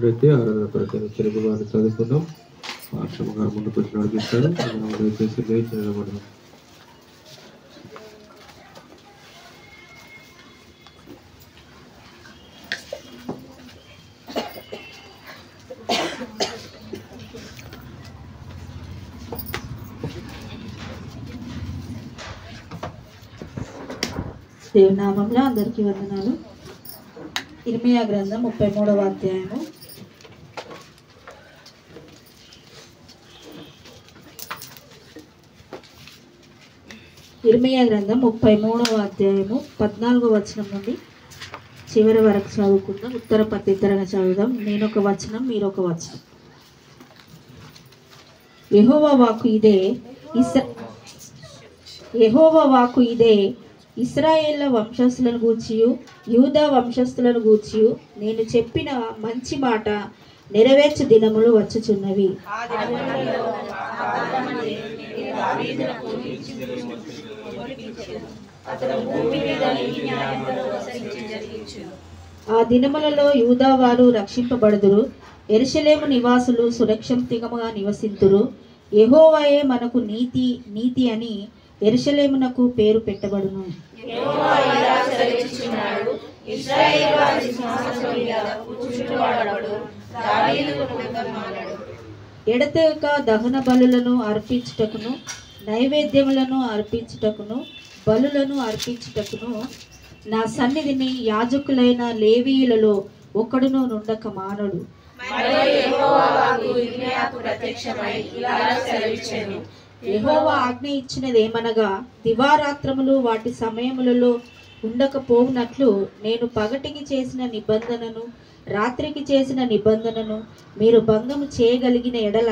రీతి ఆరాధన ప్రతి తెలుగు వారిని చదువుకున్నాం. ఆశ్రమ గారు ముందుకు వచ్చి నడిపిస్తారు. దయచేసి లేచి నిలబడదాం. దేవునామంలో అందరికీ వందనాలు. ఇర్మియా గ్రంథం 33వ అధ్యాయము. ఇర్మియా గ్రంథం 33వ అధ్యాయము 14వ వచనం నుండి చివరి వరకు చదువుకుందాం. ఉత్తర ప్రత్యుత్తరంగా చదువుదాం. నేనొక వచనం, మీరొక వచనం. యెహోవా వాక్కు ఇదే, ఇశ్రాయేళ్ల వంశస్థులను గూర్చియు యూదా వంశస్థులను గూర్చియు నేను చెప్పిన మంచి మాట నెరవేర్చు దినములు వచ్చుచున్నవి. ఆ దినములలో యూదా వారు రక్షింపబడుదురు, యెరూషలేము నివాసులు సురక్షితంగా నివసింతురు. యెహోవాయే మనకు నీతి అని యెరూషలేమునకు పేరు పెట్టబడును. ఎడతెగక దహన బలులను అర్పించుటకును నైవేద్యములను అర్పించుటకును బలులను అర్పించుటకును నా సన్నిధిని యాజకులైన లేవీయులలో ఒకడును నుండక మానడు. యెహోవా ఆజ్ఞ ఇచ్చినదేమనగా, దివారాత్రములు వాటి సమయములలో ఉండకపోవునట్లు నేను పగటికి చేసిన నిబంధనను రాత్రికి చేసిన నిబంధనను మీరు భంగము చేయగలిగిన ఎడల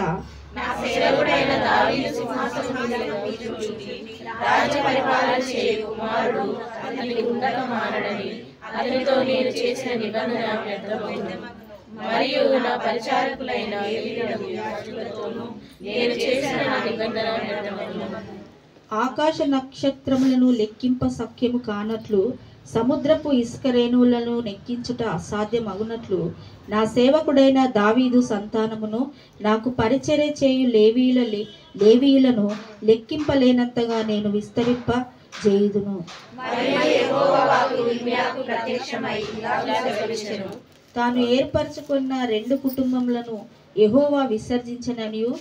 మరియు నా పరిచారకులైన నేను చేసిన నా నిబంధన వ్యర్థమగును. ఆకాశ నక్షత్రములను లెక్కింప సఖ్యము కానట్లు సముద్రపు ఇసుక రేణువులను నెక్కించుట అసాధ్యమగునట్లు నా సేవకుడైన దావీదు సంతానమును నాకు పరిచర్య చేయు లేవీయులను లెక్కింపలేనంతగా నేను విస్తరింప చేయుదును. తాను ఏర్పరచుకున్న 2 కుటుంబములను యెహోవా విసర్జించననియు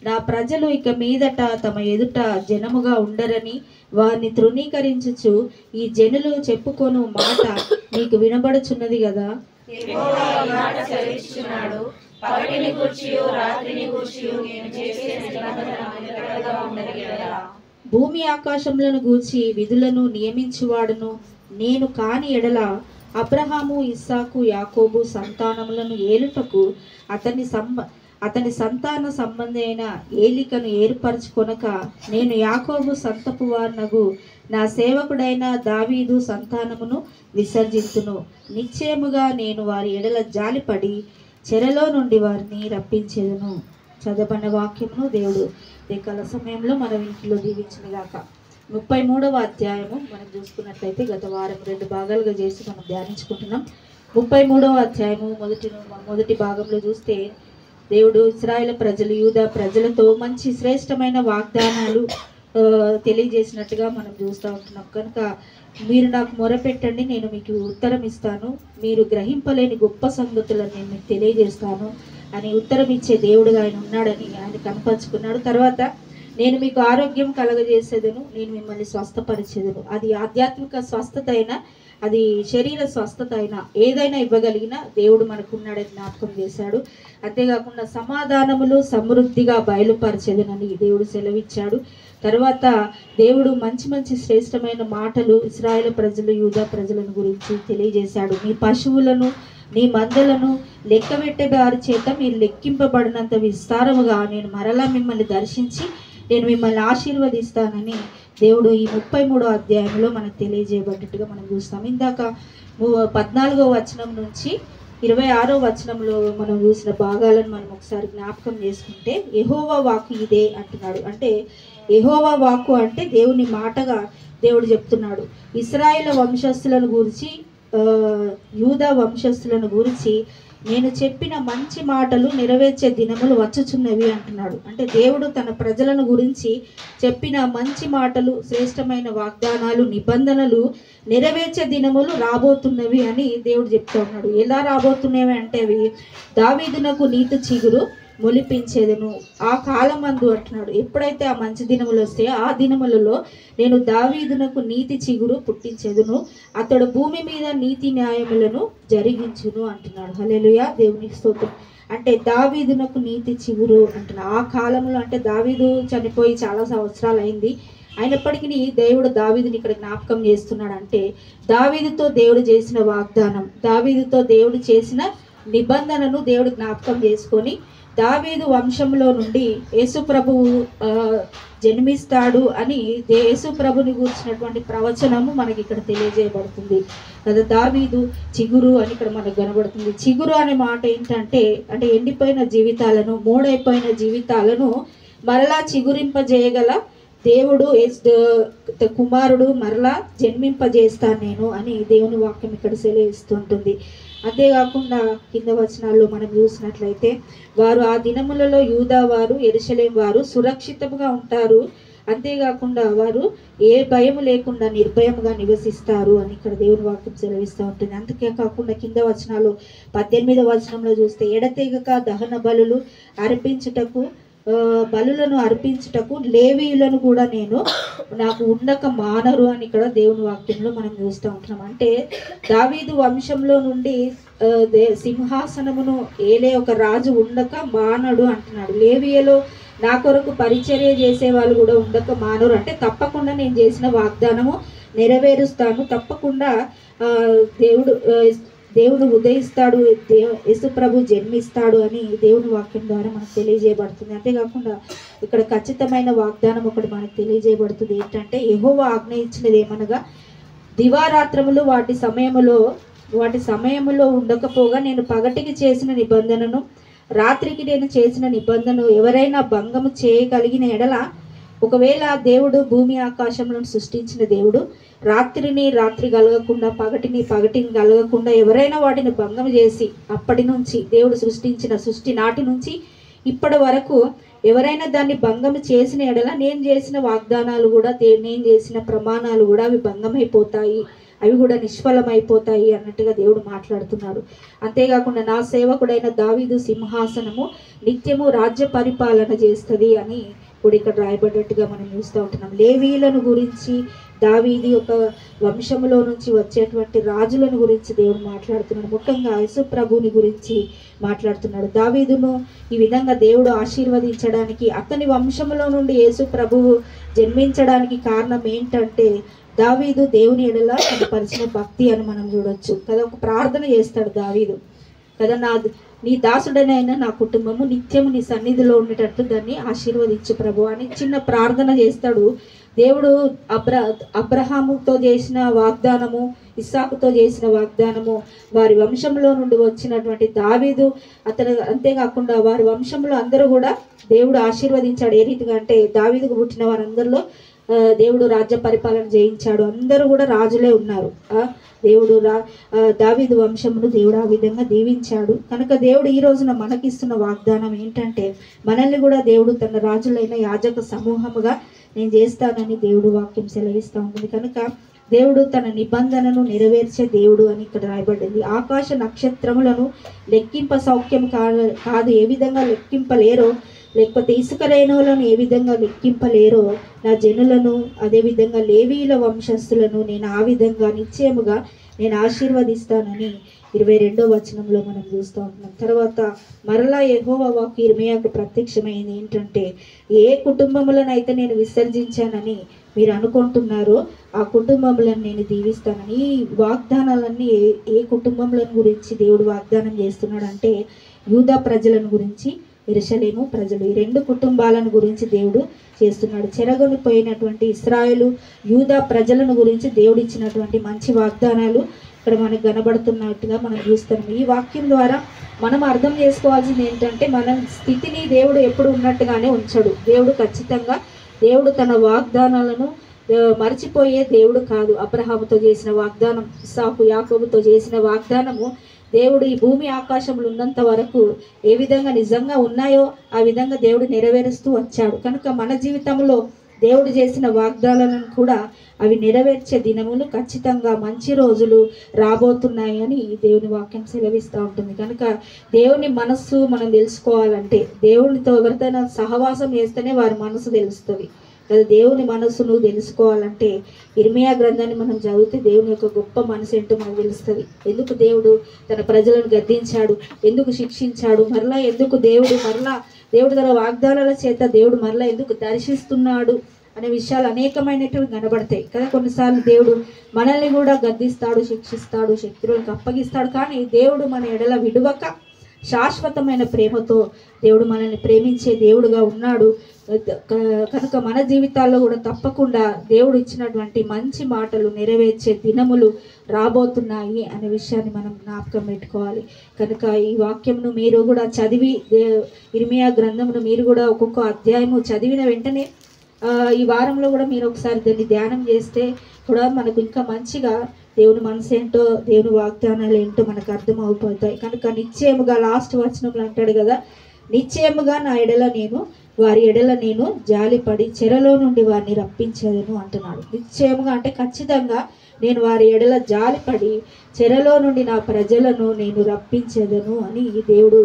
నా ప్రజలు ఇక మీదట తమ ఎదుట జనముగా ఉండరని వారిని తృణీకరించుచు ఈ జనులు చెప్పుకొను మాట నీకు వినబడుచున్నది కదా. భూమి ఆకాశములను గూర్చి విధులను నియమించువాడును నేను కాని ఎడల అబ్రహాము ఇస్సాకు యాకోబు సంతానములను ఏలుటకు అతని సంతాన సంబంధైన ఏలికను ఏర్పరచుకొనక నేను యాకోబు సంతపు వారనగు నా సేవకుడైన దావీదు సంతానమును విసర్జింతును. నిశ్చయముగా నేను వారి ఎడల జాలిపడి చెరలో నుండి వారిని రప్పించెదను. చదవబడిన వాక్యమును దేవుడు రేకాల సమయంలో మన ఇంట్లో దీవించునుగాక. 33వ అధ్యాయము మనం చూసుకున్నట్లయితే గత వారం 2 భాగాలుగా చేసి మనం ధ్యానించుకుంటున్నాం. 33వ అధ్యాయము మొదటి భాగంలో చూస్తే దేవుడు ఇశ్రాయేలు ప్రజలు యూదా ప్రజలతో మంచి శ్రేష్టమైన వాగ్దానాలు తెలియజేసినట్టుగా మనం చూస్తూ ఉంటున్నాం. కనుక మీరు నాకు మొరపెట్టండి, నేను మీకు ఉత్తరం ఇస్తాను, మీరు గ్రహింపలేని గొప్ప సంగతులను నేను మీకు తెలియజేస్తాను అని ఉత్తరం ఇచ్చే దేవుడుగా ఆయన ఉన్నాడని ఆయన కనపరుచుకున్నాడు. తర్వాత నేను మీకు ఆరోగ్యం కలగజేసేదను, నేను మిమ్మల్ని స్వస్థపరిచేదను. అది ఆధ్యాత్మిక స్వస్థత అయినా అది శరీర స్వస్థత అయినా ఏదైనా ఇవ్వగలిగిన దేవుడు మనకున్నాడని జ్ఞాపకం చేశాడు. అంతేకాకుండా సమాధానములు సమృద్ధిగా బయలుపరిచేదనని దేవుడు సెలవిచ్చాడు. తర్వాత దేవుడు మంచి శ్రేష్టమైన మాటలు ఇశ్రాయేలు ప్రజలు యూదా ప్రజలను గురించి తెలియజేశాడు. మీ పశువులను నీ మందలను లెక్కబెట్టే వారి చేత మీరు లెక్కింపబడినంత విస్తారముగా నేను మరలా మిమ్మల్ని దర్శించి నేను మిమ్మల్ని ఆశీర్వదిస్తానని దేవుడు ఈ 33వ అధ్యాయంలో మనకు తెలియజేయబడ్డట్టుగా మనం చూస్తాం. ఇందాక 14వ వచనం నుంచి 26వ వచనంలో మనం చూసిన భాగాలను మనం ఒకసారి జ్ఞాపకం చేసుకుంటే యెహోవా వాక్కు ఇదే అంటున్నాడు. అంటే యెహోవా వాక్కు అంటే దేవుని మాటగా దేవుడు చెప్తున్నాడు. ఇశ్రాయేలు వంశస్థులను గురించి యూదా వంశస్థులను గురించి నేను చెప్పిన మంచి మాటలు నెరవేర్చే దినములు వచ్చుచున్నవి అంటున్నాడు. అంటే దేవుడు తన ప్రజలను గురించి చెప్పిన మంచి మాటలు, శ్రేష్టమైన వాగ్దానాలు, నిబంధనలు నెరవేర్చే దినములు రాబోతున్నవి అని దేవుడు చెప్తా ఉన్నాడు. ఎలా రాబోతున్నవి అంటే అవి దావీదునకు నీతి చిగురు మొలిపించేదను ఆ కాలమందు అంటున్నాడు. ఎప్పుడైతే ఆ మంచి దినములు వస్తే ఆ దినములలో నేను దావీదునకు నీతి చిగురు పుట్టించేదును, అతడు భూమి మీద నీతి న్యాయములను జరిగించును అంటున్నాడు. హల్లెలూయా, దేవునికి స్తోత్రం. అంటే దావీదునకు నీతి చిగురు అంటున్నాడు. ఆ కాలంలో అంటే దావీదు చనిపోయి చాలా సంవత్సరాలు అయింది. అయినప్పటికీ దేవుడు దావీదుని ఇక్కడ జ్ఞాపకం చేస్తున్నాడు. అంటే దావీదుతో దేవుడు చేసిన వాగ్దానం, దావీదుతో దేవుడు చేసిన నిబంధనను దేవుడు జ్ఞాపకం చేసుకొని దావీదు వంశంలో నుండి యేసు ప్రభువు జన్మిస్తాడు అని యేసు ప్రభుని కూర్చున్నటువంటి ప్రవచనము మనకి ఇక్కడ తెలియజేయబడుతుంది కదా. దావీదు చిగురు అని ఇక్కడ మనకు కనబడుతుంది. చిగురు అనే మాట ఏంటంటే అంటే ఎండిపోయిన జీవితాలను, మూడైపోయిన జీవితాలను మరలా చిగురింపజేయగల దేవుడు, కుమారుడు మరలా జన్మింపజేస్తాను నేను అని దేవుని వాక్యం ఇక్కడ సెలవిస్తుంటుంది. అంతేకాకుండా కింద వచనాల్లో మనం చూసినట్లయితే వారు ఆ దినములలో యూదా వారు, యెరూషలేం వారు సురక్షితంగా ఉంటారు, అంతేకాకుండా వారు ఏ భయం లేకుండా నిర్భయంగా నివసిస్తారు అని ఇక్కడ దేవుని వాక్యం సెలవిస్తూ ఉంటుంది. అంతేకాకుండా కింద వచనాలు 18వ వచనంలో చూస్తే ఎడతెగక దహన బలులు అర్పించుటకు, బలులను అర్పించుటకు లేవీయులను కూడా నేను నాకు ఉండక మానరు అని ఇక్కడ దేవుని వాక్యంలో మనం చూస్తూ ఉంటున్నాం. అంటే దావీదు వంశంలో నుండి సింహాసనమును ఏలే ఒక రాజు ఉండక మానడు అంటున్నాడు. లేవీయులో నా కొరకు పరిచర్య చేసే వాళ్ళు కూడా ఉండక మానరు. అంటే తప్పకుండా నేను చేసిన వాగ్దానము నెరవేరుస్తాను, తప్పకుండా దేవుడు ఉదయిస్తాడు, యేసు ప్రభు జన్మిస్తాడు అని దేవుని వాక్యం ద్వారా మనకు తెలియజేయబడుతుంది. అంతేకాకుండా ఇక్కడ ఖచ్చితమైన వాగ్దానం ఒకటి మనకు తెలియజేయబడుతుంది. ఏంటంటే యెహోవా ఆజ్ఞ ఇచ్చినది ఏమనగా దివారాత్రములు వాటి సమయములో ఉండకపోగా నేను పగటికి చేసిన నిబంధనను, రాత్రికి నేను చేసిన నిబంధనను ఎవరైనా భంగము చేయగలిగిన ఎడల, ఒకవేళ దేవుడు భూమి ఆకాశములను సృష్టించిన దేవుడు రాత్రిని రాత్రి కలగకుండా, పగటిని కలగకుండా ఎవరైనా వాటిని భంగం చేసి అప్పటి నుంచి దేవుడు సృష్టించిన సృష్టి నాటి నుంచి ఇప్పటి వరకు ఎవరైనా దాన్ని భంగం చేసిన ఎడల నేను చేసిన వాగ్దానాలు కూడా, నేను చేసిన ప్రమాణాలు కూడా అవి భంగమైపోతాయి, అవి కూడా నిష్ఫలమైపోతాయి అన్నట్టుగా దేవుడు మాట్లాడుతున్నాడు. అంతేకాకుండా నా సేవకుడైన దావీదు సింహాసనము నిత్యము రాజ్య పరిపాలన చేస్తుంది అని కూడా ఇక్కడ రాయబడ్డట్టుగా మనం చూస్తూ ఉంటున్నాం. లేవీయులను గురించి, దావీదు యొక్క వంశంలో నుంచి వచ్చేటువంటి రాజులను గురించి దేవుడు మాట్లాడుతున్నాడు. ముఖ్యంగా యేసు ప్రభుని గురించి మాట్లాడుతున్నాడు. దావీదును ఈ విధంగా దేవుడు ఆశీర్వదించడానికి, అతని వంశంలో నుండి యేసు ప్రభువు జన్మించడానికి కారణం ఏంటంటే దావీదు దేవుని ఎడల కనపరిచిన భక్తి అని మనం చూడొచ్చు కదా. ఒక ప్రార్థన చేస్తాడు దావీదు కదా, నీ దాసుడనైనా నా కుటుంబము నిత్యము నీ సన్నిధిలో ఉండేటట్టు దాన్ని ఆశీర్వదించు ప్రభు అని చిన్న ప్రార్థన చేస్తాడు. దేవుడు అబ్రహాముతో చేసిన వాగ్దానము, ఇస్సాకుతో చేసిన వాగ్దానము, వారి వంశంలో నుండి వచ్చినటువంటి దావీదు అంతేకాకుండా వారి వంశంలో అందరూ కూడా దేవుడు ఆశీర్వదించాడు. ఏ రీతిగా అంటే దావీదుకు పుట్టిన వారందరిలో దేవుడు రాజ్య పరిపాలన చేయించాడు, అందరూ కూడా రాజులే ఉన్నారు. దేవుడు దావీదు వంశమును దేవుడు ఆ విధంగా దీవించాడు. కనుక దేవుడు ఈ రోజున మనకిస్తున్న వాగ్దానం ఏంటంటే మనల్ని కూడా దేవుడు తన రాజులైన యాజక సమూహముగా నేను చేస్తానని దేవుడు వాక్యం సెలవిస్తూ ఉంటుంది. కనుక దేవుడు తన నిబంధనను నెరవేర్చే దేవుడు అని ఇక్కడ రాయబడింది. ఆకాశ నక్షత్రములను లెక్కింప సౌఖ్యం కాదు, ఏ విధంగా లెక్కింపలేరో, లేకపోతే ఇసుక రేణువులను ఏ విధంగా లెక్కింపలేరో నా జనులను, అదేవిధంగా లేవీయుల వంశస్థులను నేను ఆ విధంగా నిశ్చయముగా నేను ఆశీర్వదిస్తానని 22వ వచనంలో మనం చూస్తూ ఉంటున్నాం. తర్వాత మరలా యెహోవా వాక్కు యిర్మీయాకు ప్రత్యక్షమైంది ఏంటంటే, ఏ కుటుంబములనైతే నేను విసర్జించానని మీరు అనుకుంటున్నారో ఆ కుటుంబములను నేను దీవిస్తానని. ఈ వాగ్దానాలన్నీ ఏ కుటుంబములను గురించి దేవుడు వాగ్దానం చేస్తున్నాడు అంటే యూదా ప్రజలను గురించి, యెరూషలేము ప్రజలు, ఈ రెండు కుటుంబాలను గురించి దేవుడు చేస్తున్నాడు. చెరగొనిపోయినటువంటి ఇశ్రాయేలు యూదా ప్రజలను గురించి దేవుడు ఇచ్చినటువంటి మంచి వాగ్దానాలు ఇక్కడ మనకు కనబడుతున్నట్టుగా మనం చూస్తున్నాం. ఈ వాక్యం ద్వారా మనం అర్థం చేసుకోవాల్సింది ఏంటంటే మన స్థితిని దేవుడు ఎప్పుడు ఉన్నట్టుగానే ఉంచడు. దేవుడు ఖచ్చితంగా దేవుడు తన వాగ్దానాలను మర్చిపోయే దేవుడు కాదు. అబ్రహాముతో చేసిన వాగ్దానం, ఇస్సాకు యాకోబుతో చేసిన వాగ్దానము దేవుడు ఈ భూమి ఆకాశములు ఉన్నంత వరకు ఏ విధంగా నిజంగా ఉన్నాయో ఆ విధంగా దేవుడు నెరవేరుస్తూ వచ్చాడు. కనుక మన జీవితంలో దేవుడు చేసిన వాగ్దానాలను కూడా అవి నెరవేర్చే దినములు ఖచ్చితంగా మంచి రోజులు రాబోతున్నాయని దేవుని వాక్యం సెలవిస్తూ ఉంటుంది. కనుక దేవుని మనస్సు మనం తెలుసుకోవాలంటే దేవునితో ఎవరితోనైనా సహవాసం చేస్తేనే వారి మనసు తెలుస్తుంది కదా. దేవుని మనస్సు నువ్వు తెలుసుకోవాలంటే ఇర్మియా గ్రంథాన్ని మనం చదివితే దేవుని యొక్క గొప్ప మనసు ఏంటో మనకు తెలుస్తుంది. ఎందుకు దేవుడు తన ప్రజలను గద్దించాడు, ఎందుకు శిక్షించాడు, మరలా ఎందుకు దేవుడు తన వాగ్దానాల చేత దేవుడు మరలా ఎందుకు దర్శిస్తున్నాడు అనే విషయాలు అనేకమైనటువంటి కనబడతాయి కదా. కొన్నిసార్లు దేవుడు మనల్ని కూడా గద్దిస్తాడు, శిక్షిస్తాడు, శక్తులకు అప్పగిస్తాడు. కానీ దేవుడు మన ఎడల విడువక శాశ్వతమైన ప్రేమతో దేవుడు మనల్ని ప్రేమించే దేవుడుగా ఉన్నాడు. కనుక మన జీవితాల్లో కూడా తప్పకుండా దేవుడు ఇచ్చినటువంటి మంచి మాటలు నెరవేర్చే దినములు రాబోతున్నాయి అనే విషయాన్ని మనం జ్ఞాపకం పెట్టుకోవాలి. కనుక ఈ వాక్యంను మీరు కూడా చదివి ఇర్మియా గ్రంథమును మీరు కూడా ఒక్కొక్క అధ్యాయము చదివిన వెంటనే ఈ వారంలో కూడా మీరు ఒకసారి దాన్ని ధ్యానం చేస్తే కూడా మనకు ఇంకా మంచిగా దేవుని మనసు ఏంటో, దేవుని వాగ్దానాలు ఏంటో మనకు అర్థం అయిపోతాయి. కనుక నిశ్చయముగా లాస్ట్ వచనంలో అంటాడు కదా, నిశ్చయముగా నా ఎడల నేను వారి ఎడల నేను జాలిపడి చెరలో నుండి వారిని రప్పించేదను అంటున్నాడు. నిశ్చయముగా అంటే ఖచ్చితంగా నేను వారి ఎడల జాలిపడి చెరలో నుండి నా ప్రజలను నేను రప్పించేదను అని ఈ దేవుడు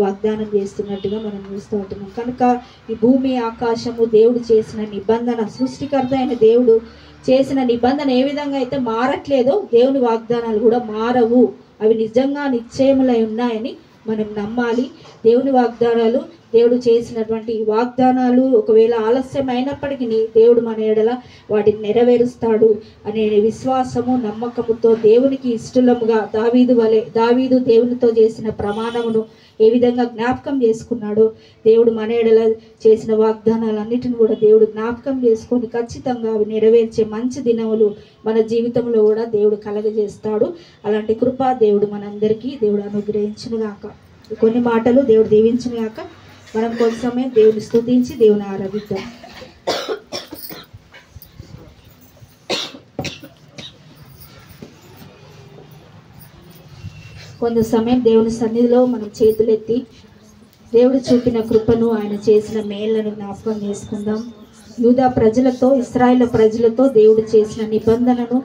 వాగ్దానం చేస్తున్నట్టుగా మనం చూస్తూ ఉంటున్నాం. కనుక ఈ భూమి ఆకాశము దేవుడు చేసిన నిబంధన, సృష్టికర్త అయిన దేవుడు చేసిన నిబంధన ఏ విధంగా అయితే మారట్లేదో దేవుని వాగ్దానాలు కూడా మారవు. అవి నిజంగా నిశ్చయములై ఉన్నాయని మనం నమ్మాలి. దేవుని వాగ్దానాలు, దేవుడు చేసినటువంటి వాగ్దానాలు ఒకవేళ ఆలస్యం అయినప్పటికీ దేవుడు మన ఎడల వాటిని నెరవేరుస్తాడు అనే విశ్వాసము, నమ్మకముతో దేవునికి ఇష్టలముగా దావీదు దేవునితో చేసిన ప్రమాణమును ఏ విధంగా జ్ఞాపకం చేసుకున్నాడో దేవుడు మన ఎడల చేసిన వాగ్దానాలన్నిటిని కూడా దేవుడు జ్ఞాపకం చేసుకొని ఖచ్చితంగా అవి నెరవేర్చే మంచి దినములు మన జీవితంలో కూడా దేవుడు కలగజేస్తాడు. అలాంటి కృప దేవుడు మనందరికీ దేవుడు అనుగ్రహించునుగాక. కొన్ని మాటలు దేవుడు దీవించునుగాక. మనం కొంత సమయం దేవుని స్తుతించి దేవుని ఆరాధిద్దాం. కొంత సమయం దేవుని సన్నిధిలో మనం చేతులెత్తి దేవుడు చూపిన కృపను, ఆయన చేసిన మేళ్లను జ్ఞాపకం చేసుకుందాం. యూదా ప్రజలతో, ఇశ్రాయేలు ప్రజలతో దేవుడు చేసిన నిబంధనను,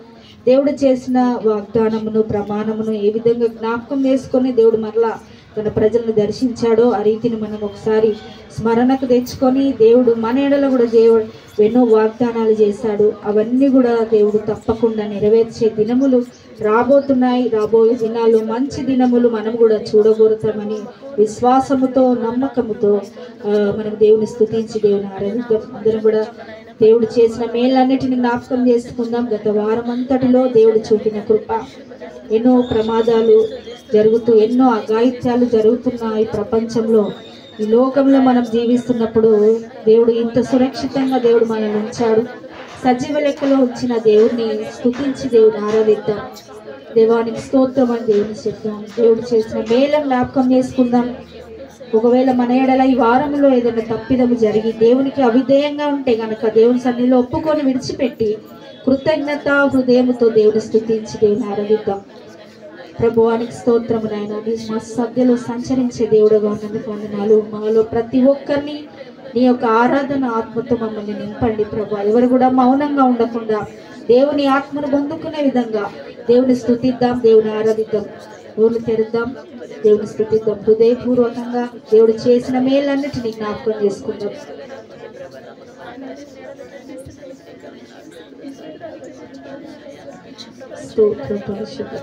దేవుడు చేసిన వాగ్దానమును, ప్రమాణమును ఏ విధంగా జ్ఞాపకం చేసుకొని దేవుడు మరలా తన ప్రజలను దర్శించాడో ఆ రీతిని మనం ఒకసారి స్మరణకు తెచ్చుకొని, దేవుడు మన ఎడల కూడా దేవుడు ఎన్నో వాగ్దానాలు చేశాడు. అవన్నీ కూడా దేవుడు తప్పకుండా నెరవేర్చే దినములు రాబోతున్నాయి. రాబోయే దినాల్లో మంచి దినములు మనం కూడా చూడగోరుతామని విశ్వాసముతో, నమ్మకముతో మనం దేవుని స్తుతించి దేవుని ఆరాధిద్దాం. అందరం కూడా దేవుడు చేసిన మేలన్నిటిని జ్ఞాపకం చేసుకుందాం. గత వారం అంతటిలో దేవుడు చూపిన కృప, ఎన్నో ప్రమాదాలు జరుగుతూ, ఎన్నో అఘాయిత్యాలు జరుగుతున్నాయి ప్రపంచంలో. ఈ లోకంలో మనం జీవిస్తున్నప్పుడు దేవుడు ఇంత సురక్షితంగా దేవుడు మనల్ని ఉంచాడు. సజీవ లెక్కలో ఉంచిన దేవుడిని స్తుతించి దేవుని ఆరాధిద్దాం. దేవానికి స్తోత్రం అని దేవుని చెప్తాం. దేవుడు చేసిన మేలను జ్ఞాపకం చేసుకుందాం. ఒకవేళ మన ఎడల ఈ వారంలో ఏదైనా తప్పిదము జరిగి దేవునికి అవిధేయంగా ఉంటే గనక దేవుని సన్నిధిలో ఒప్పుకొని విడిచిపెట్టి కృతజ్ఞత హృదయముతో దేవుని స్తుతించి దేవుని ఆరాధిద్దాం. ప్రభువానికి స్తోత్రము నాయన. మా సద్యలో సంచరించే దేవుడుగా ఉన్నందుకు వందనాలు. మాలో ప్రతి ఒక్కరిని నీ యొక్క ఆరాధన ఆత్మతో మమ్మల్ని నింపండి ప్రభు. ఎవరు కూడా మౌనంగా ఉండకుండా దేవుని ఆత్మను పొందుకునే విధంగా దేవుని స్తుతిద్దాం, దేవుని ఆరాధిద్దాం. ఊళ్ళు తెరుద్దాం, దేవుని స్తుతిద్దాం. హృదయపూర్వకంగా దేవుడు చేసిన మేలన్నిటినీ జ్ఞాపకం చేసుకుందాం. స్తోత్రం పరిశుద్ధ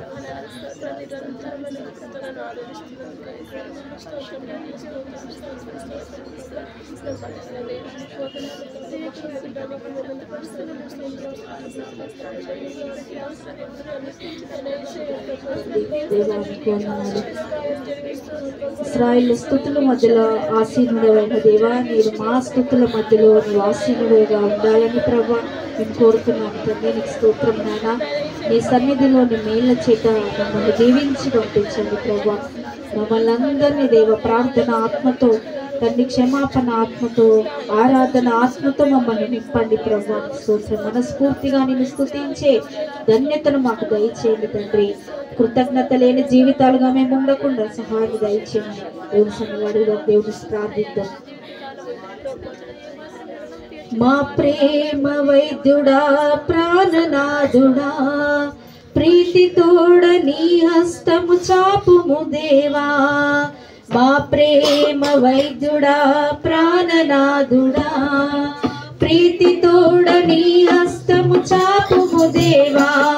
ఇశ్రాయేలు స్తుతుల మధ్యలో ఆసీనుడైన దేవా, మీరు మా స్తుతుల మధ్యలో నీవు ఆసీనుడుగా ఉండాలని ప్రభా నేను కోరుతున్నాను. తండ్రి నీకు స్తోత్రం నాయన. నీ సన్నిధిలో నీ మేళ్ల చేత మమ్మల్ని దీవించి పంపించండి ప్రభా. మమ్మల్ని అందరినీ దేవ ప్రార్థన ఆత్మతో తండ్రి క్షమాపణ ఆత్మతో, ఆరాధన ఆత్మతో మమ్మల్ని నింపండి ప్రభు. స్తోత్రం. మనస్ఫూర్తిగా నిన్ను స్తుతించే ధన్యతను మాకు దయచేయండి తండ్రి. కృతజ్ఞత లేని జీవితాలుగా మేము ఉండకుండా సహాయం దయచేయండి. దేవుని సన్నిధిలో దేవుని ప్రార్థిద్దాం. మా ప్రేమ వైద్యుడా, ప్రాణనాథుడా, ప్రీతి తోడ నీ హస్తము చాపుము దేవా. మా ప్రేమ వైద్యుడా, ప్రాణనాథుడా, ప్రీతి తోడ నీ హస్తము చాపుము దేవా.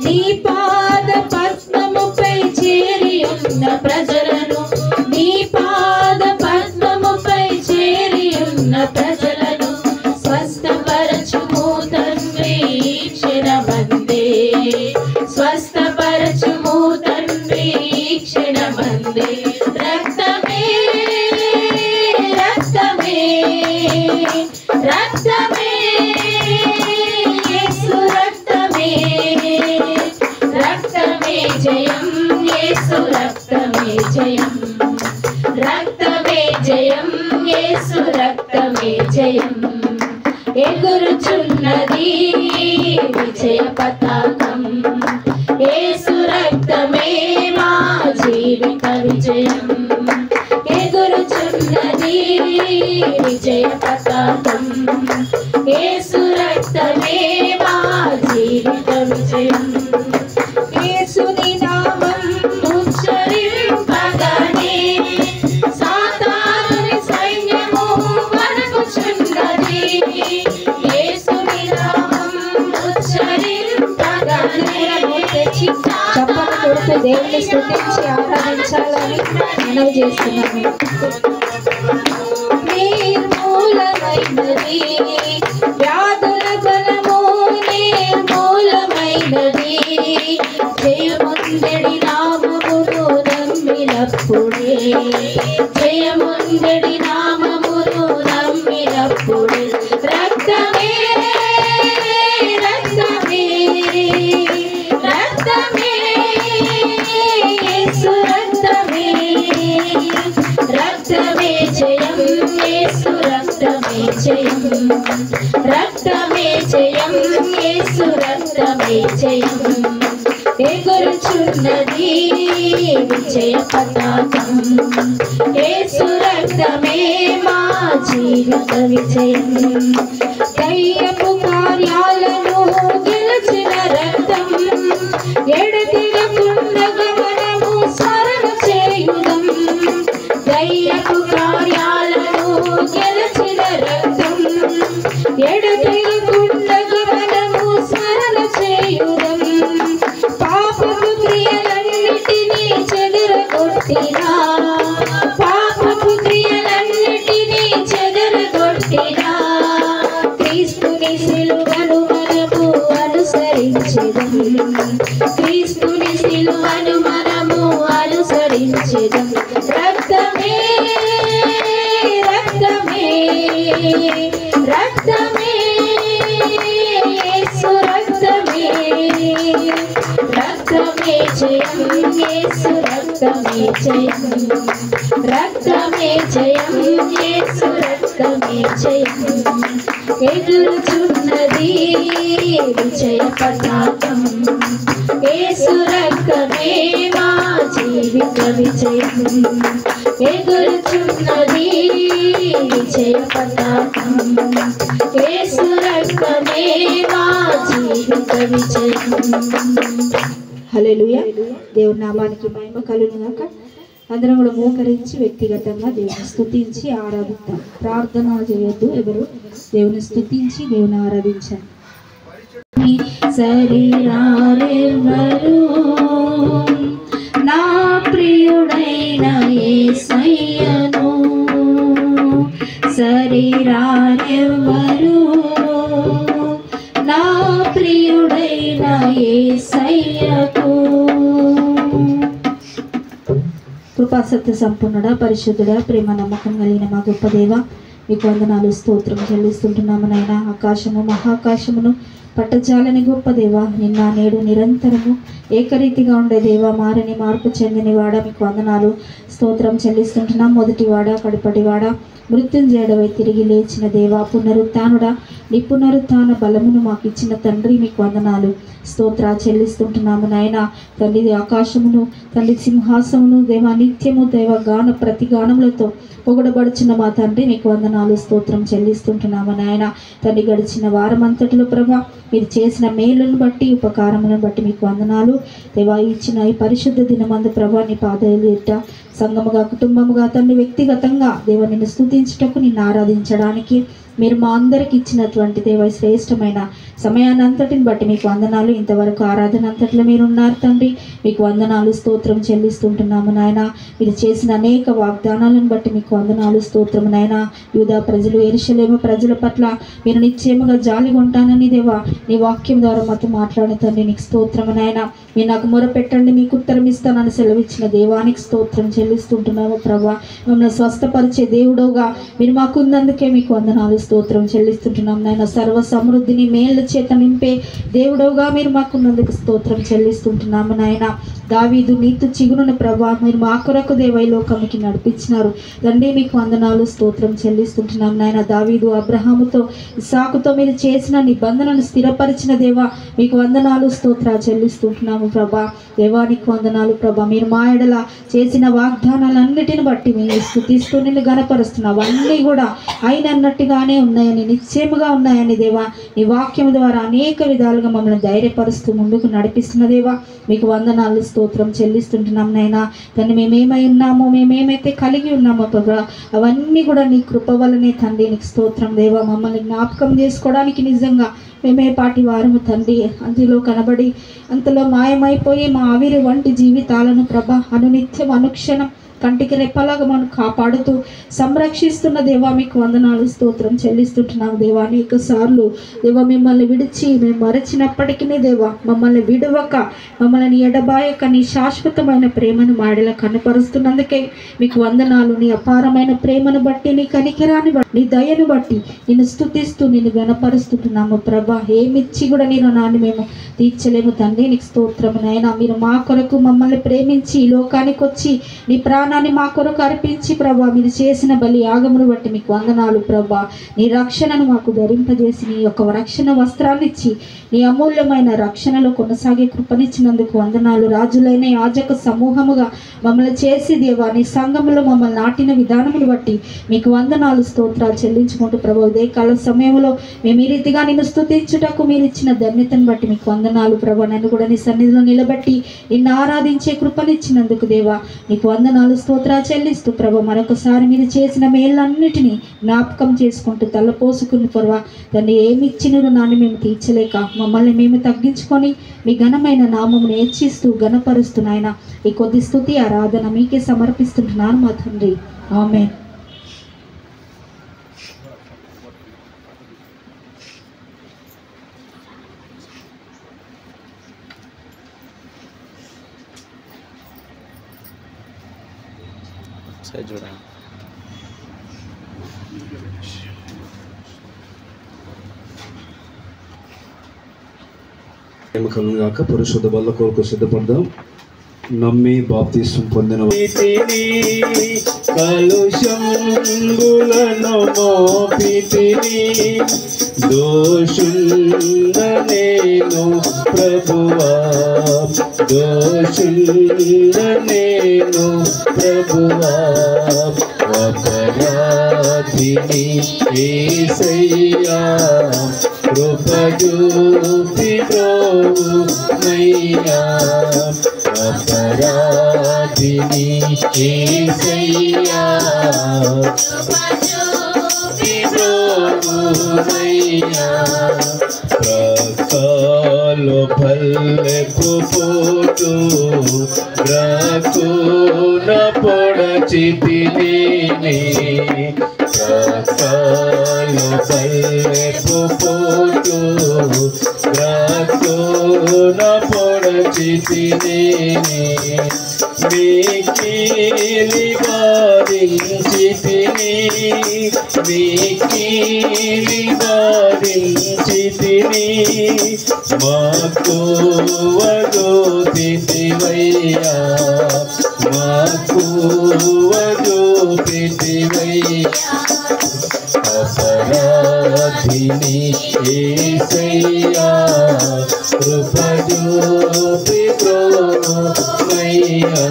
నీ పాద పద్మముపై చేరి ఉన్న ప్రజలను, నీ పాద పద్మముపై చేరి ఉన్న ప్రజలను స్వస్థపరచుము తండ్రి క్షణమందే. స్వస్థపరచుము తండ్రి క్షణమందే. రక్తమే రక్తమే రక్తమే యేసు రక్తమే. రక్తమే జయం యేసు రక్తమే జయం. రక్తమే జయం యేసు రక్తమే జయం. ఎగురుచున్నది విజయ పతాకం. యేసు రక్తమే మా జీవిత విజయం. ఎగురుచున్నది విజయ పతాకం. యేసు రక్తమే మా జీవిత విజయం. యేసుని నామం ఉచ్చరింపగానే సాతానుని సైన్యము వణకుచున్నది. యేసుని నామం ఉచ్చరింపగానే చప్పట్లు కొడుతూ దేవుని స్తుతించి ఆరాధించాలని మనవి చేస్తున్నాము. నిర్మూలమైనది వ్యాధుల బలము, నిర్మూలమైనది జయముందెడి నామమును నమ్మినప్పుడే. జయముందెడి నామమును నమ్మినప్పుడే. రక్తమే రక్తమే రక్తమే యేసు రక్తమే. రక్తమే జయం యేసు రక్తమే జయం. రక్తమే జయం యేసు రక్తమే జయం. ఎగురుచున్నది విజయ పతాకం. యేసు రక్తమే మా జీవిత విజయం. దయ్యపు కార్యాలను గెలిచిన రక్తం. ఎడతెగకుండా మనము స్మరణ చేయుదాం. దయ్యపు కార్యాలను గెలిచిన రక్తం. ఎడతెగకుండా మనము స్మరణ చేయుదాం. పాపపు క్రియలన్నిటినీ చెదరగొట్టినా, పాపపు క్రియలన్నిటినీ చెదరగొట్టినా క్రీస్తుని సిలువను మనము అనుసరించెదం. క్రీస్తుని సిలువను మనము అనుసరించెదం. రక్తమే రక్తమే రక్తమే యేసు రక్తమే. రక్తమే జయం యేసు రక్తమే జయం. రక్తమే జయం యేసు రక్తమే జయం. ఎగురుచున్నది విజయ పతాకం. యేసు రక్తమే మా జీవిత విజయం. ఎగురుచున్నది విజయ పతాకం. యేసు రక్తమే మా జీవిత విజయం. హల్లెలూయా. దేవుని నామానికి మహిమ కలుగును గాక. అందరం కూడా మోకరించి వ్యక్తిగతంగా దేవుని స్తుతించి ఆరాధిద్దాం. ప్రార్థన చేయొద్దు ఎవరు. దేవుని స్తుతించి దేవుని ఆరాధించాలి. శరీరారెవ్వరు నా ప్రియుడైన యేసయ్యను. శరీరారెవ్వరు నా ప్రియుడైన యేసయ్యకు. కృపాసత్య సంపూర్ణుడా, పరిశుద్ధుడా, ప్రేమ నమ్మకం కలిగిన మా గొప్ప దేవ, మీకు వందనాలు స్తోత్రం చెల్లిస్తుంటున్నాము నాయన. ఆకాశము మహాకాశమును పట్టజాలని గొప్ప దేవా, నిన్న నేడు నిరంతరము ఏకరీతిగా ఉండే దేవా, మారని మార్పు చెందిన వాడ మీకు వందనాలు స్తోత్రం చెల్లిస్తుంటున్నాం. మొదటి వాడ కడిపటి వాడ మృత్యుంజయుడవై తిరిగి లేచిన దేవా, పునరుత్థానుడా, నీ పునరుత్థాన బలమును మాకు ఇచ్చిన తండ్రి మీకు వందనాలు స్తోత్ర చెల్లిస్తుంటున్నాము నాయన. తండ్రి ఆకాశమును, తండ్రి సింహాసమును దేవా, నిత్యము దేవ గాన ప్రతి గానములతో పొగడబడుచున్న మా తండ్రి మీకు వందనాలు స్తోత్రం చెల్లిస్తుంటున్నాము నాయన. తండ్రి గడిచిన వారం అంతటిలో ప్రభా, మీరు చేసిన మేలును బట్టి ఉపకారములను బట్టి మీకు వందనాలు దేవా. ఇచ్చిన ఈ పరిశుద్ధ దినమందు ప్రభా, నీ పాదాలు ఎట్ట సంఘముగా, కుటుంబముగా, తండ్రి వ్యక్తిగతంగా దేవ నిన్ను స్తుతించుటకు, నిన్ను ఆరాధించడానికి మీరు మా అందరికి ఇచ్చినటువంటి దేవ శ్రేష్టమైన సమయాన్ని అంతటిని బట్టి మీకు వందనాలు. ఇంతవరకు ఆరాధన అంతట్లో మీరు ఉన్నారు తండ్రి, మీకు వందనాలు స్తోత్రం చెల్లిస్తుంటున్నాము నాయన. మీరు చేసిన అనేక వాగ్దానాలను బట్టి మీకు వందనాలు స్తోత్రం నాయన. యూదా ప్రజలు, యెరూషలేము ప్రజల పట్ల మీరు నిశ్చయముగా జాలిగా ఉంటానని దేవా నీ వాక్యం ద్వారా మాతో మాట్లాడిన తండ్రి నీకు స్తోత్రము నాయన. మీరు నాకు మొరపెట్టండి, మీకు ఉత్తరం ఇస్తానని సెలవిచ్చిన దేవానికి స్తోత్రం చెల్లిస్తుంటున్నాము ప్రభా. మమ్మల్ని స్వస్థపరిచే దేవుడుగా మీరు మాకు ఉన్నందుకే మీకు వందనాలు స్తోత్రం చెల్లిస్తుంటున్నాం నాయన. సర్వ సమృద్ధిని మేళ్ళ చేత నింపే దేవుడుగా మీరు మాకున్నందుకు స్తోత్రం చెల్లిస్తుంటున్నాము నాయన. దావీదు నీతు చిగురుని ప్రభా, మీరు మా కొరకు దేవ ఈ లోకముకి నడిపించినారు తండ్రి, మీకు వందనాలు స్తోత్రం చెల్లిస్తుంటున్నాం నాయన. దావీదు అబ్రహాముతో, ఇస్సాకుతో మీరు చేసిన నిబంధనను స్థిరపరిచిన దేవా మీకు వందనాలు స్తోత్ర చెల్లిస్తుంటున్నాము ప్రభా. దేవానికి వందనాలు ప్రభా. మీరు మా ఎడల చేసిన వాగ్దానాలన్నిటిని బట్టి మీరు స్తుతిస్తూ నిన్ను గణపరుస్తున్నావు. అన్నీ కూడా అయినన్నట్టుగానే ఉన్నాయని, నిశ్చయముగా ఉన్నాయని దేవా నీ వాక్యం ద్వారా అనేక విధాలుగా మమ్మల్ని ధైర్యపరుస్తూ ముందుకు నడిపిస్తున్న దేవా మీకు వందనాలు స్తోత్రం చెల్లిస్తుంటున్నాం నైనా. కానీ మేమేమై ఉన్నామో, మేమేమైతే కలిగి ఉన్నామో ప్రభా, అవన్నీ కూడా నీ కృప వల్లనే తండ్రి నీకు స్తోత్రం దేవా. మమ్మల్ని జ్ఞాపకం చేసుకోవడానికి నిజంగా మేమే పాటి వారము తండ్రి, అందులో కనబడి అంతలో మాయమైపోయి మా ఆవిరి వంటి జీవితాలను ప్రభా అనునిత్యం అనుక్షణం కంటికి రెప్పలాగా మనం కాపాడుతూ సంరక్షిస్తున్న దేవా మీకు వందనాలు స్తోత్రం చెల్లిస్తుంటున్నాం దేవా. అనేక సార్లు దేవా మిమ్మల్ని విడిచి మేము మరచినప్పటికీ దేవా మమ్మల్ని విడవక, మమ్మల్ని ఎడబాయక నీ శాశ్వతమైన ప్రేమను మాడేలా కనపరుస్తున్నందుకే మీకు వందనాలు. నీ అపారమైన ప్రేమను బట్టి, నీ కనికరాన్ని బట్టి, నీ దయను బట్టి నిన్ను స్తుతిస్తూ నిన్ను గణపరుస్తుంటున్నాము ప్రభా. ఏమిచ్చి కూడా నేను నాన్ని మేము తీర్చలేము తండ్రి, నీకు స్తోత్రము నాయన. మీరు మా కొరకు మమ్మల్ని ప్రేమించి ఈ లోకానికి వచ్చి నీ ప్రాణాన్ని మా కొరకు అర్పించి ప్రభా మీరు చేసిన బలి యాగమును బట్టి మీకు వందనాలు ప్రభా. నీ రక్షణను మాకు ధరింపజేసి నీ యొక్క రక్షణ వస్త్రాన్ని ఇచ్చి నీ అమూల్యమైన రక్షణలో కొనసాగే కృపనిచ్చినందుకు వందనాలు. రాజులైన యాజక సమూహముగా మమ్మల్ని చేసి దేవా నీ సంఘములో మమ్మల్ని నాటిన విధానమును బట్టి మీకు వందనాలు స్తోత్రాలు చెల్లించుకుంటూ ప్రభా ఉదయకాల సమయంలో మేము ఈ రీతిగా నిన్ను స్తుతించుటకు మీరు ఇచ్చిన ధన్యతను బట్టి మీకు వందనాలు ప్రభా. నన్ను కూడా నీ సన్నిధిలో నిలబెట్టి నిన్ను ఆరాధించే కృపనిచ్చినందుకు దేవా నీకు వందనాలు స్తోత్రాలు చెల్లిస్తూ ప్రభా మరొకసారి మీరు చేసిన మేళ్ళన్నిటినీ జ్ఞాపకం చేసుకుంటూ తలపోసుకుని ప్రభా దాన్ని ఏమి ఇచ్చినను నాన్ని మేము తీర్చలేక మమ్మల్ని మేము తగ్గించుకొని మీ ఘనమైన నామమును హెచ్చిస్తూ ఘనపరుస్తూ నాయన ఈ కొద్ది స్తుతి ఆరాధన మీకే సమర్పిస్తుంటున్నాను మా తండ్రి, ఆమేన్. కాక పరిశుద్ధ బల్ల కొరకు సిద్ధపడదాం. నమ్మి బాప్తిసం పొందిన కలుషంబులను మోపితిని దోషుండనేను ప్రభువా, దోషుండనేను ప్రభువా, అపరాధిని యేసయ్యా కృపజూపి బ్రోవుమయ్యా, అపరాధిని యేసయ్యా కృపజూపి బ్రోవుమయ్యా, ప్రకాలో పల్లెకు పోటు గ్రకున పొడచితిని, ప్రకాలో పల్లెకు పోటు గ్రకున పొడచితిని, మిక్కిలి బాధించితిని, మిక్కిలి నివారించితిని మక్కువగోపితివయ్యా మక్కువగోపితివయ్యా అపరాధిని యేసయ్యా కృపజూపి ప్రోమయ్యా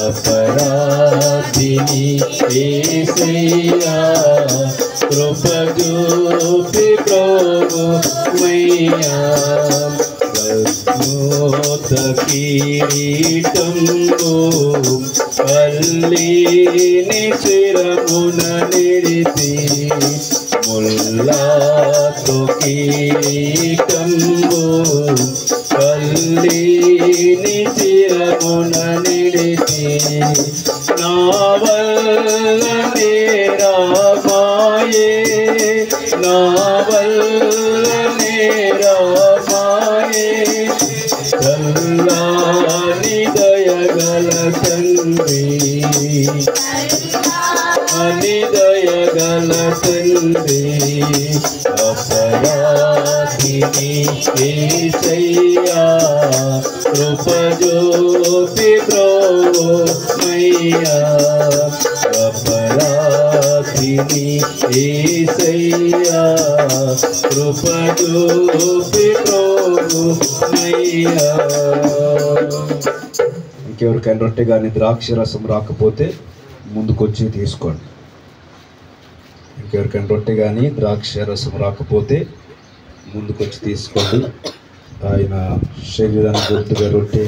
అపరాధిని యేసయ్యా కృపజూపి ప్రోమయ్యా రత్నోత కిరీటంబు పల్లిని శిరమున నిడితి ముల్లాతో కిరీటంబు పల్లిని శిరమున నిడితి నా వల్లనే రామాయే నా వల్లనే రామాయే కల్లాని దయగల తండ్రి అని దయగల తండ్రి అపరాధిని యేసయ్యా కృపజూపి ప్రోమయ్యా అపరాధిని యేసయ్యా కృపజూపి ప్రోమయ్యా. ఇంకెవరికైనా రొట్టె కానీ ద్రాక్ష రసం రాకపోతే ముందుకొచ్చి తీసుకోండి. ఇంకెవరికైనా రొట్టె కానీ ద్రాక్ష రసం రాకపోతే ముందుకొచ్చి తీసుకోండి. ఆయన శరీరాన్ని గుర్తుగా రొట్టె,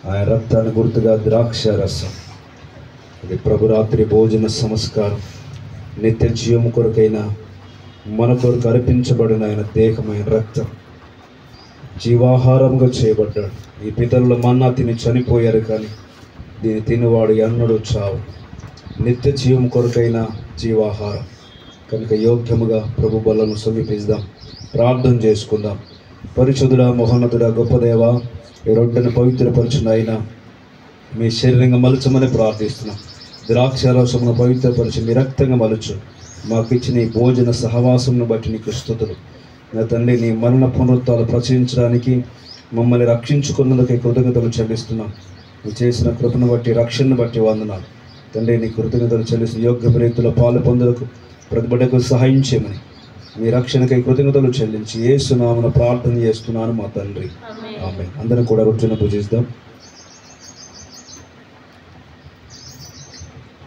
ఆయన రక్తాన్ని గుర్తుగా ద్రాక్ష రసం. ఇది ప్రభురాత్రి భోజన సంస్కారం. నిత్య జీవము కొరకైన మన కొరకు అర్పించబడిన ఆయన దేహమైన రక్తం జీవాహారంగా చేయబడ్డాడు. ఈ పితరుల మన్నా తిని చనిపోయారు, కానీ దీన్ని తినివాడు ఎన్నడూ చావు. నిత్య జీవం కొరకైన జీవాహారం కనుక యోగ్యముగా ప్రభు బలను సమీపిద్దాం, ప్రార్థన చేసుకుందాం. పరిశుద్ధుడా, మహోన్నతుడా, గొప్ప దేవా, ఈ రొట్టెను పవిత్రపరచున అయినా మీ శరీరంగా మలచమని ప్రార్థిస్తున్నాం. ద్రాక్షారసమును పవిత్రపరచు, మీ రక్తంగా మలుచు. మాకు ఇచ్చిన ఈ భోజన సహవాసమును బట్టి నీకు స్తుతులు. నా తండ్రి, నీ మరణ పునరుత్థాలు ప్రచురించడానికి మమ్మల్ని రక్షించుకున్నందుకు కృతజ్ఞతలు చెల్లిస్తున్నాం. నువ్వు చేసిన కృపను బట్టి, రక్షణను బట్టి వందనాలు తండ్రి. నీ కృతజ్ఞతలు చెల్లిస్తూ యోగ్య రీతిలో పాలు పొందుటకు ప్రతిబిడ్డకు సహాయం చేయమని మీ రక్షణకై కృతజ్ఞతలు చెల్లించి యేసు నామమున ప్రార్థన చేస్తున్నాను మా తండ్రి, ఆమేన్. అందరం కూడా రొట్టెను పూజిద్దాం.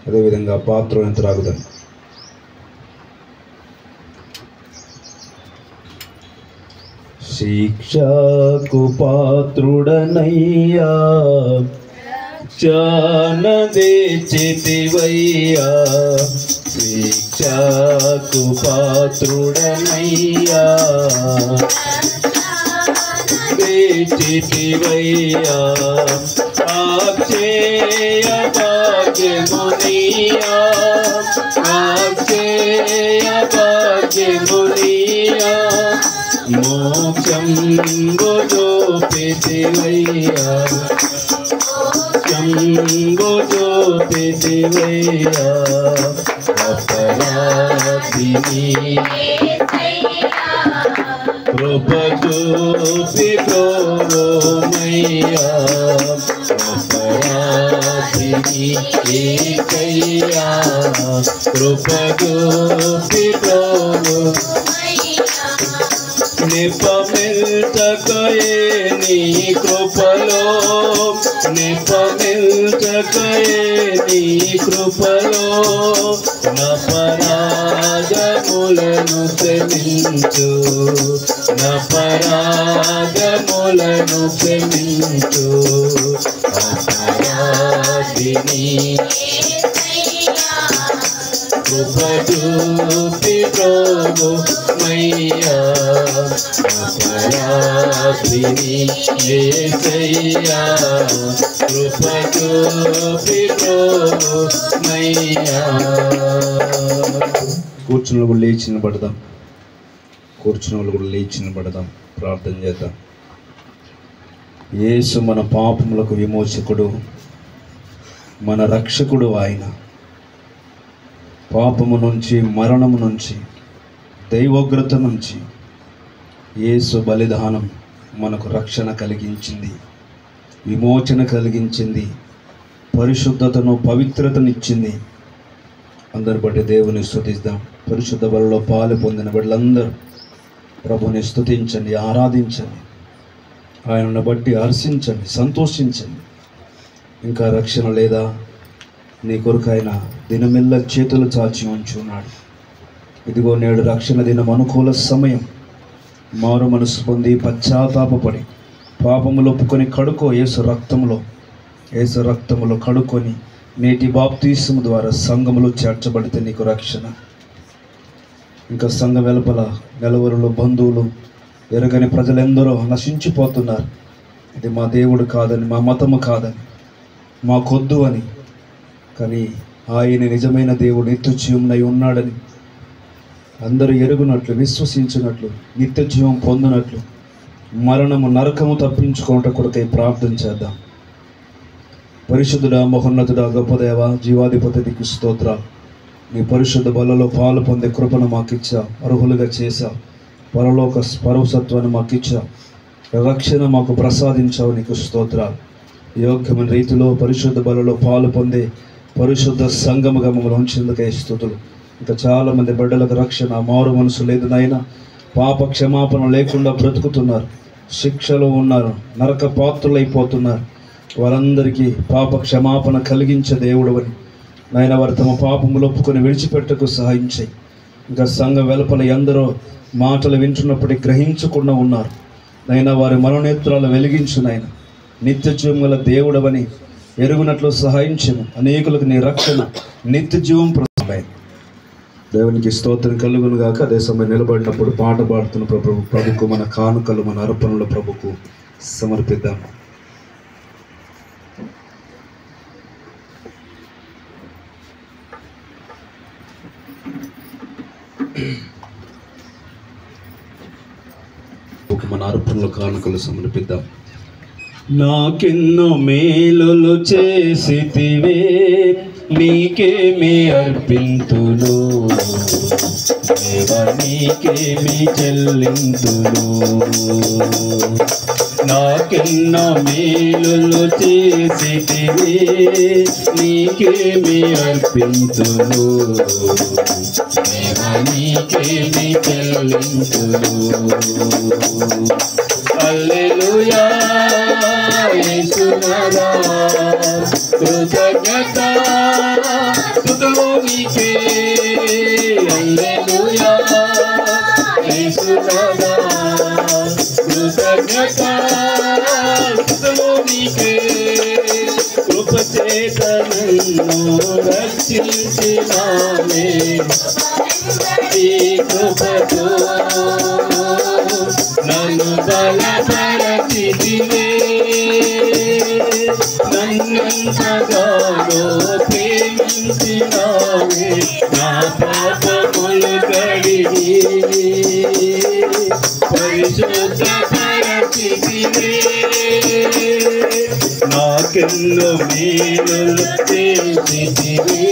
అదేవిధంగా పాత్రను త్రాగుదాం. శిక్షకు పాత్రుడనయ్యా చానదేచితివయ్యా, శిక్షకు పాత్రుడనయ్యా దేచితివయ్యా, అక్షయ భాగ్యమునియా, అక్షయ భాగ్యమునియా, మోక్షం గోపితివయ్యా, శంభోజోపితివయ్యా, అపరాధిని కృపజూపి ప్రోమయ్యా, అపరాధిని యేసయ్యా కృపజూపి ప్రోమయ్యా. నిపమిల్చకయే నీ కృపలో, నిపమిల్చకయే నీ కృపలో, నపరాగములను క్షమించు, నపరాగములను క్షమించు, అపరాధిని కృపజూపి ప్రోమయ్యా, అపరాధిని యేసయ్యా కృపజూపి ప్రోమయ్యా. కూర్చున్న వాళ్ళు లేచి నిలబడదాం, కూర్చున్న వాళ్ళు కూడా లేచి నిలబడదాం, ప్రార్థన చేద్దాం. యేసు మన పాపములకు విమోచకుడు, మన రక్షకుడు ఆయన. పాపము నుంచి, మరణము నుంచి, దైవోగ్రత నుంచి యేసు బలిదానం మనకు రక్షణ కలిగించింది, విమోచన కలిగించింది, పరిశుద్ధతను, పవిత్రతనిచ్చింది. అందరు బట్టి దేవుని స్తుతిద్దాం. పరిశుద్ధ బలిలో పాలు పొందిన బిడ్డలందరూ ప్రభుని స్తుతించండి, ఆరాధించండి, ఆయనను బట్టి హర్షించండి, సంతోషించండి. ఇంకా రక్షణ లేదా? నీ కొరకు ఆయన దినమెల్ల చేతులు చాచి ఉంచున్నాడు. ఇదిగో నేడు రక్షణ దినం, అనుకూల సమయం. మారు మనసు పొంది పశ్చాత్తాపపడి పాపములు ఒప్పుకొని కడుకో. యేసు రక్తములో కడుక్కొని నేటి బాప్తీసము ద్వారా సంఘములో చేర్చబడితే నీకు రక్షణ. ఇంకా సంఘ వెలుపల నెలవరులు, బంధువులు, ఎరగని ప్రజలెందరో నశించిపోతున్నారు. ఇది మా దేవుడు కాదని, మా మతము కాదని, మాకొద్దు అని. కానీ ఆయన నిజమైన దేవుడు, నిత్య జీవమునై ఉన్నాడని అందరూ ఎరుగునట్లు, విశ్వసించినట్లు, నిత్య జీవం పొందినట్లు, మరణము, నరకము తప్పించుకోవటం కొరకై ప్రార్థన చేద్దాం. పరిశుద్ధుడా, మహోన్నతుడా, గొప్ప దేవ, జీవాధిపతికి స్తోత్రాలు. నీ పరిశుద్ధ బలలో పాలు పొందే కృపను మాకిచ్చా, అర్హులుగా చేశా, పరలోక పరవసత్వాన్ని మాకిచ్చా, రక్షణ మాకు ప్రసాదించావు. నీకు స్తోత్రాలు. యోగ్యమైన రీతిలో పరిశుద్ధ బలలో పాలు పొందే పరిశుద్ధ సంఘముగా మమ్మల్ని ఉంచేందుకే స్తుతులు. ఇంకా చాలామంది బిడ్డలకు రక్షణ, మారు మనసు లేదు నాయన. పాప క్షమాపణ లేకుండా బ్రతుకుతున్నారు, శిక్షలో ఉన్నారు, నరక పాత్రులైపోతున్నారు. వారందరికీ పాప క్షమాపణ కలిగించే దేవుడు అని నాయన, వారు తమ పాపములు ఒప్పుకొని విడిచిపెట్టకు సహాయం చేయి. ఇంకా సంఘ వెలుపల ఎందరో మాటలు వింటున్నప్పటికీ గ్రహించకుండా ఉన్నారు నాయన, వారి మనోనేత్రాలు వెలిగించు నాయన. నిత్య జీవం గల దేవుడవని ఎరుగునట్లు సహాయం చేయము. అనేకులకు నీ రక్షణ, నిత్య జీవం ప్రసాదం. దేవునికి స్తోత్రం కలుగును గాక. అదే సమయం నిలబడినప్పుడు పాట పాడుతున్న ప్రభుకు మన కానుకలు, మన అర్పణలు ప్రభుకు సమర్పిద్దాం. మన అర్పణలు, కానుకలు సమర్పిద్దాం. నాకెన్నో మేలులు చేసితివే, నీకేమి అర్పింతును, దేవా నీకేమి చెల్లింతును. నాకెన్నో మేలులు చేసితివే, నీకేమి అర్పింతును, దేవా నీకేమి చెల్లింతును. హల్లెలూయా యేసునాథా, కృతజ్ఞత స్తుతులు నీకే. హల్లెలూయా యేసునాథా, కృతజ్ఞత స్తుతులు నీకే. కృపచేత నన్ను రక్షించినావే, ఈ కృపతో నన్ను బలపరచితివే. నన్నెంతగానో ప్రేమించినావే, నా పాపములు కడిగి పరిశుద్ధపరచితివే. నాకెన్నో మేలులు చేసితివే,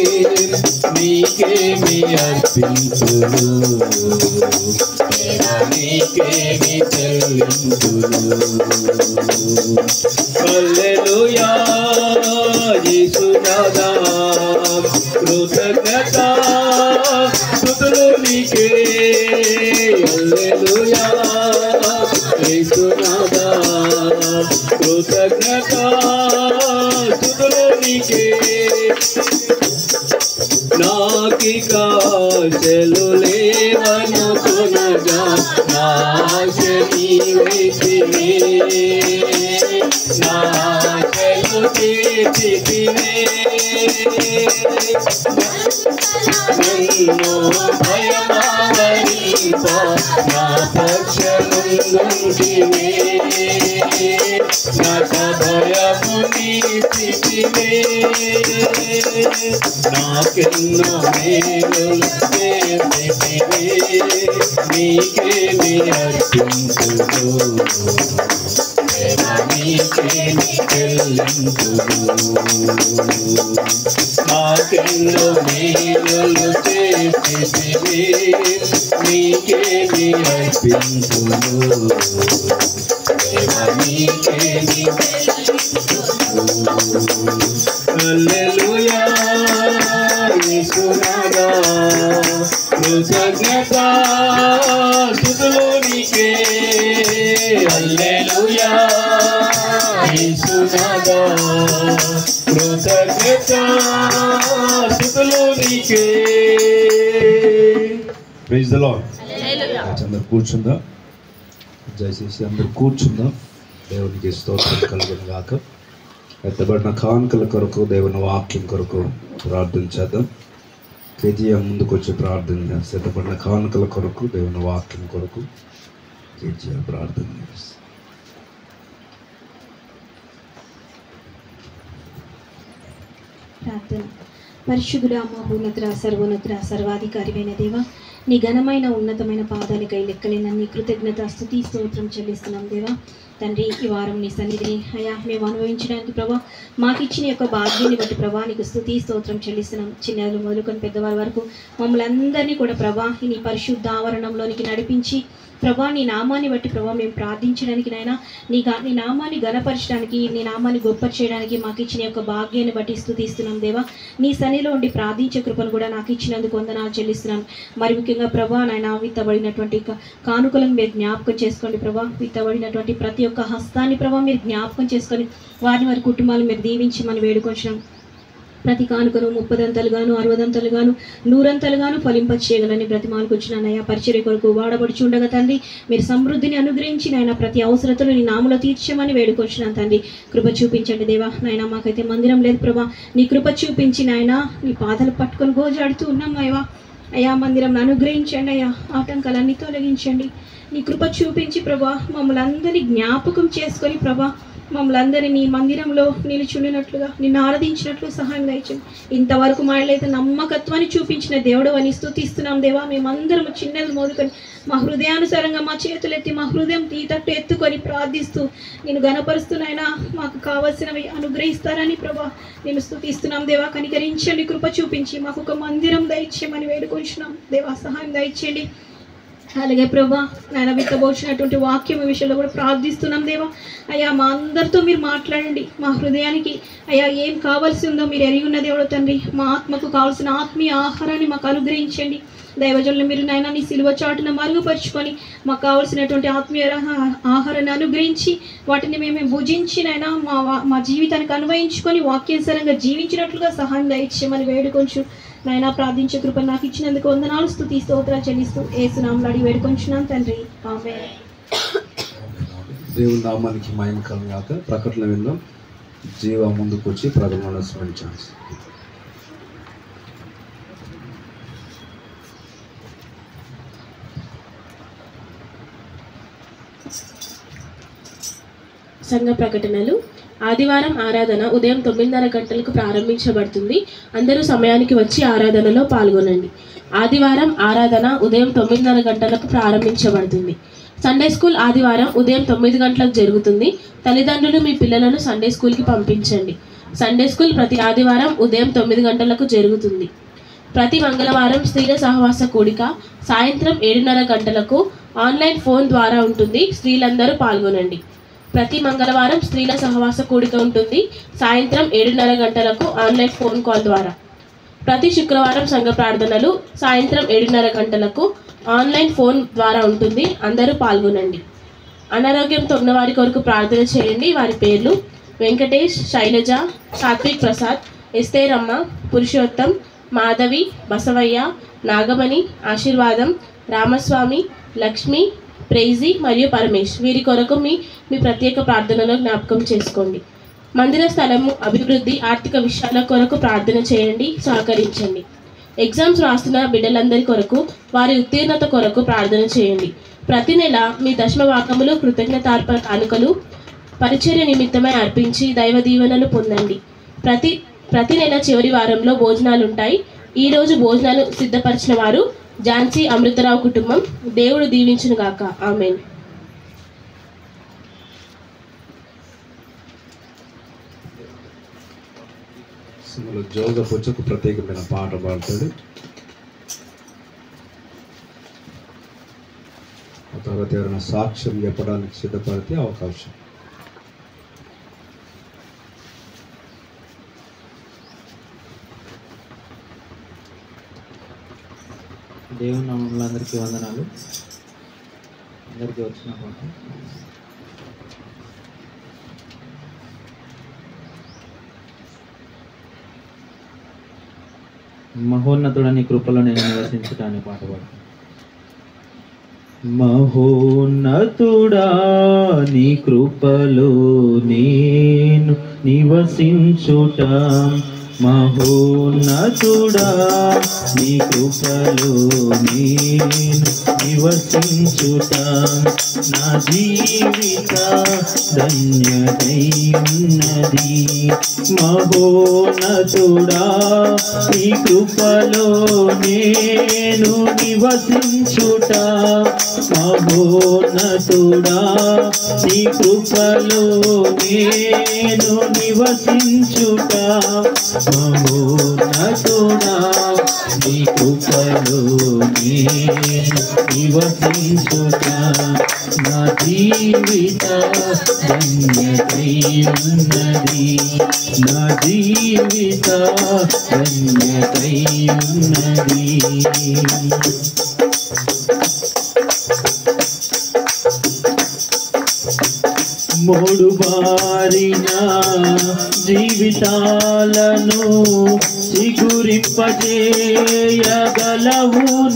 నీకేమి అర్పింతును, నీకేమి చెల్లింతును. హల్లెలూయా యేసునాథా, కృతజ్ఞత స్తుతులు నీకే. హల్లెలూయా యేసునాథా, కృతజ్ఞత స్తుతులు నీకే. నాకిక ఆశలు లేవనుకొనగా, నాశ నీవైతివే, నాశలు చేసితివే. నన్ను భయమావరింప, నా పక్షముందుంటివే, నాక భయము నీసితివే. నాకెన్నో మేలులు చేసితివే, నీకేమి అర్పింతును, నీకేమి చెల్లింతును. నాకెన్నో మేలులు చేసితివి, నీకేమి అర్పించును దేవా, నీకేమి హల్లెలూయా యేసునాథా, కృతజ్ఞత స్తుతులు నీకే. హల్లెలూయా యేసునాథా, కృతజ్ఞత స్తుతులు నీకే. Praise the lord. అందరూ కూర్చుందాం, దయచేసి అందరూ కూర్చుందాం. దేవునికి స్తోత్రం కలుగును గాక. ఎత్తబడిన కానుకల కొరకు, దేవుని వాక్యం కొరకు ప్రార్థన చేద్దాం. కేజీఎం ముందుకు వచ్చి ప్రార్థన చేస్తాం. ఎత్తబడిన కానుకల కొరకు, దేవుని వాక్యం కొరకు కేజీఎం ప్రార్థన చేస్తాం. ప్రార్థన. పరిశుద్ధుడా, మహోన్నతుడా, సర్వోన్నతుడా, సర్వాధికారివైన దేవ, నీ ఘనమైన ఉన్నతమైన పాదాలకై లెక్కలేనన్ని కృతజ్ఞత స్తుతి స్తోత్రం చెల్లిస్తున్నాం దేవా. తండ్రి, ఈ వారం నీ సన్నిధిని అయా మేము అనుభవించడానికి ప్రభా మాకు ఇచ్చిన యొక్క భాగ్యాన్ని బట్టి ప్రభా నీకు స్తుతి స్తోత్రం చెల్లిస్తున్నాం. చిన్నలు మొదలుకొని పెద్దవారి వరకు మమ్మల్ని అందరినీ కూడా ప్రభా నీ పరిశుద్ధ ఆవరణంలోనికి నడిపించి ప్రభా నీ నామాన్ని బట్టి ప్రభా మేము ప్రార్థించడానికి నాయన నీ నామాన్ని ఘనపరచడానికి, నీ నామాన్ని గొప్ప చేయడానికి మాకు ఇచ్చిన యొక్క భాగ్యాన్ని బట్టి స్తుతిస్తున్నాం దేవా. నీ సన్నిధిలో ఉండి ప్రార్థించే కృపను కూడా నాకు ఇచ్చినందుకు వందనాలు చెల్లిస్తున్నాను. మరి ముఖ్యంగా ప్రభా నాయన విత్తబడినటువంటి కానుకలను మీరు జ్ఞాపకం చేసుకోండి ప్రభా. విత్తబడినటువంటి ప్రతి ఒక్క హస్తాన్ని ప్రభా మీరు జ్ఞాపకం చేసుకొని వారి కుటుంబాలు మీరు దీవించి మనం వేడుకొంచున్నాం. ప్రతి కానుకను 30 అంతలుగాను 60 అంతలుగాను 100 అంతలుగాను ఫలింపచేయగలని బ్రతిమాలకు వచ్చినానయ్యా. పరిచర్య కొరకు వాడబడుచు ఉండగా తండ్రి మీరు సమృద్ధిని అనుగ్రహించి నాయన ప్రతి అవసరతను నీ నామలో తీర్చమని వేడుకొచ్చినాను తండ్రి. కృప చూపించండి దేవా. నాయన మాకైతే మందిరం లేదు ప్రభా, నీ కృప చూపించి నాయన నీ పాదాలు పట్టుకొని గోజాడుతూ ఉన్నాం అయ్యా. అయ్యా మందిరం అనుగ్రహించండి అయ్యా, ఆటంకాలన్నీ తొలగించండి. నీ కృప చూపించి ప్రభా మమ్మల్ని అందరినీ జ్ఞాపకం చేసుకొని ప్రభా మమ్మల్ని అందరినీ నీ మందిరంలో నిలుచుండినట్లుగా నిన్ను ఆరాధించినట్లు సహాయం దయచండి. ఇంతవరకు మాయలైతే నమ్మకత్వాన్ని చూపించిన దేవుడు అని స్తుతిస్తున్నాం దేవా. మేమందరం చిన్నది మోదుకొని మా హృదయానుసారంగా మా చేతులెత్తి మా హృదయం నీ తట్టు ఎత్తుకొని ప్రార్థిస్తూ నేను గణపరుస్తున్నాయినా మాకు కావలసినవి అనుగ్రహిస్తారని ప్రభా నేను స్తుతిస్తున్నాం దేవా. కనికరించండి, కృప చూపించి మాకు ఒక మందిరం దయచేయమని వేడుకొంచున్నాం దేవా. సహాయం దయచేయండి. అలాగే ప్రభా నాయన విత్తబోచినటువంటి వాక్యం విషయంలో కూడా ప్రార్థిస్తున్నాం దేవా. అయ్యా మా అందరితో మీరు మాట్లాడండి. మా హృదయానికి అయ్యా ఏం కావాల్సి ఉందో మీరు ఎరిగి ఉన్న దేవుడు తండ్రి. మా ఆత్మకు కావాల్సిన ఆత్మీయ ఆహారాన్ని మాకు అనుగ్రహించండి. దైవజనులు మీరు నాయన నీ సిలువ చాటున మరుగుపరుచుకొని మాకు కావాల్సినటువంటి ఆత్మీయ ఆహారాన్ని అనుగ్రహించి వాటిని మేము భుజించి నాయన మా జీవితానికి అన్వయించుకొని వాక్యానుసారంగా జీవించినట్లుగా సహాయం దయచేయమని వేడుకొంచు నాయన. ప్రార్థించే కృప నాకు ఇచ్చినందుకు వందనాలు, స్తుతి స్తోత్రాలు చెల్లిస్తూ యేసు నామములో అడిగి వేడుకొంచున్నాను తండ్రి, ఆమేన్. దేవుని నామానికి మహిమ కలుగాక. ప్రకటన విందాం. జీవ ముందుకు వచ్చి ప్రథమ స్మరించాలి. సంఘ ప్రకటనలు. ఆదివారం ఆరాధన ఉదయం 9:30 గంటలకు ప్రారంభించబడుతుంది. అందరూ సమయానికి వచ్చి ఆరాధనలో పాల్గొనండి. ఆదివారం ఆరాధన ఉదయం 9:30 గంటలకు ప్రారంభించబడుతుంది. సండే స్కూల్ ఆదివారం ఉదయం 9 గంటలకు జరుగుతుంది. తల్లిదండ్రులు మీ పిల్లలను సండే స్కూల్కి పంపించండి. సండే స్కూల్ ప్రతి ఆదివారం ఉదయం 9 గంటలకు జరుగుతుంది. ప్రతి మంగళవారం స్త్రీల సహవాస కూడిక సాయంత్రం 7:30 గంటలకు ఆన్లైన్ ఫోన్ ద్వారా ఉంటుంది. స్త్రీలందరూ పాల్గొనండి. ప్రతి మంగళవారం స్త్రీల సహవాస కూడిక ఉంటుంది. సాయంత్రం 7:30 గంటలకు ఆన్లైన్ ఫోన్ కాల్ ద్వారా. ప్రతి శుక్రవారం సంఘ ప్రార్థనలు సాయంత్రం 7:30 గంటలకు ఆన్లైన్ ఫోన్ ద్వారా ఉంటుంది. అందరూ పాల్గొనండి. అనారోగ్యంతో ఉన్న వారి కొరకు ప్రార్థన చేయండి. వారి పేర్లు: వెంకటేష్, శైలజ, సాత్విక్ ప్రసాద్, ఎస్తేరమ్మ, పురుషోత్తం, మాధవి, బసవయ్య, నాగమణి, ఆశీర్వాదం, రామస్వామి, లక్ష్మి, ప్రైజీ మరియు పరమేష్. వీరి కొరకు మీ ప్రత్యేక ప్రార్థనలో జ్ఞాపకం చేసుకోండి. మందిర స్థలము అభివృద్ధి, ఆర్థిక విషయాల కొరకు ప్రార్థన చేయండి. సహకరించండి. ఎగ్జామ్స్ రాస్తున్న బిడ్డలందరి కొరకు వారి ఉత్తీర్ణత కొరకు ప్రార్థన చేయండి. ప్రతి నెల మీ దశమవాకములు, కృతజ్ఞతార్పణ కానుకలు పరిచర్య నిమిత్తమై అర్పించి దైవ దీవెనలు పొందండి. ప్రతి నెల చివరి వారంలో భోజనాలు ఉంటాయి. ఈరోజు భోజనాలు సిద్ధపరిచిన వారు ఝాన్సీ అమృతరావు కుటుంబం. దేవుడు దీవించును గాక. ఆమేన్. సింహలో జోసఫ్ వచ్చి ఒక ప్రత్యేకమైన పాట పాడతాడు. ఆ తర్వాత ఎవరైనా సాక్ష్యం చెప్పడానికి సిద్ధపడితే అవకాశం. దేవుని నామములో అందరికీ వందనాలు. అందరికీ వచ్చిన పాట. మహోన్నతుడ నీ కృపలో నేను నివసించటాన్ని పాట పాడుతాను. మహోన్నతుడా నీ కృపలో నేను నివసించుట, మహోన్నతుడా నీ కృపలో నేను నివసించుట, నా జీవిత ధన్యతై ఉన్నది. మహోన్నతుడా నీ కృపలో నేను నివసించుట, మహోన్నతుడా నీ కృపలో నేను నివసించుట, మహోన్నతుడా నీ కృపలో నేను నివసించుట, నా జీవిత ధన్యతై ఉన్నది, నా జీవిత ధన్యతై ఉన్నది. మూడు బారిన జీవితాలను చిగురింపజేయగలవు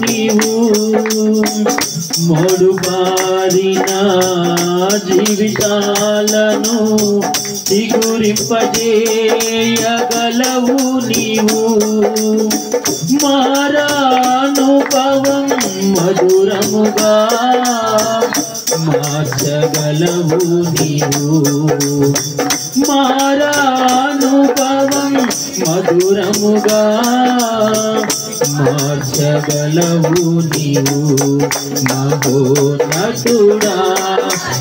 నీవు, మూడు బారిన జీవితాలను చిగురింపజేయగలవు నీవు, మారానుభవం మధురముగా మార్చగలవు నీవు, మారానుభవం మధురముగా మార్చగలవు నీవు, మహోన్నతుడా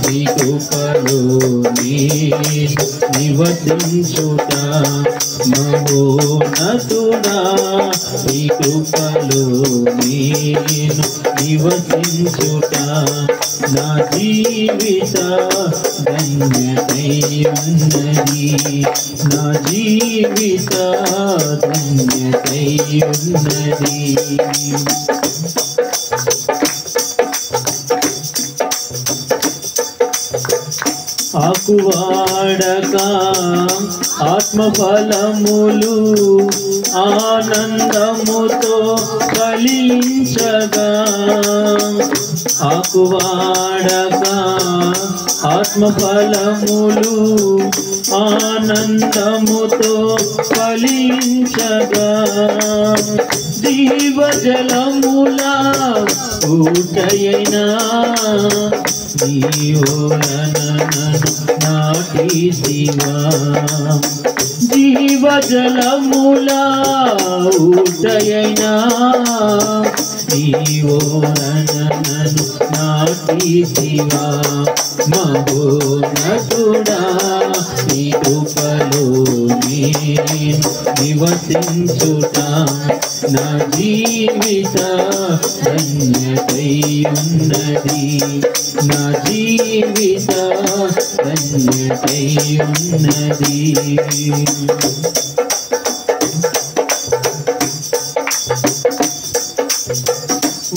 నీ కృపలో నేను నివసించుట, మహోన్నతుడా నీ కృపలో నేను నివసించుట, నా జీవిత ధన్యతై ఉన్నది, నా జీవిత ధన్యతై ఉన్నది. ఆకువాడక ఆత్మఫలములు ఆనందముతో ఫలించగా, ఆకువాడక ఆత్మఫలములు ఆనందముతో ఫలించగా, జీవజలముల ఊటయైనా జీవోలను నాటిసివా, జీవజలముల ఊటయైనా జీవోలను నాటిసివా, మహోన్నతుడా నీ కృపలో నేను నివసించుట, నా జీవిత ధన్యతై ఉన్నది, నా జీవిత ధన్యతై ఉన్నది.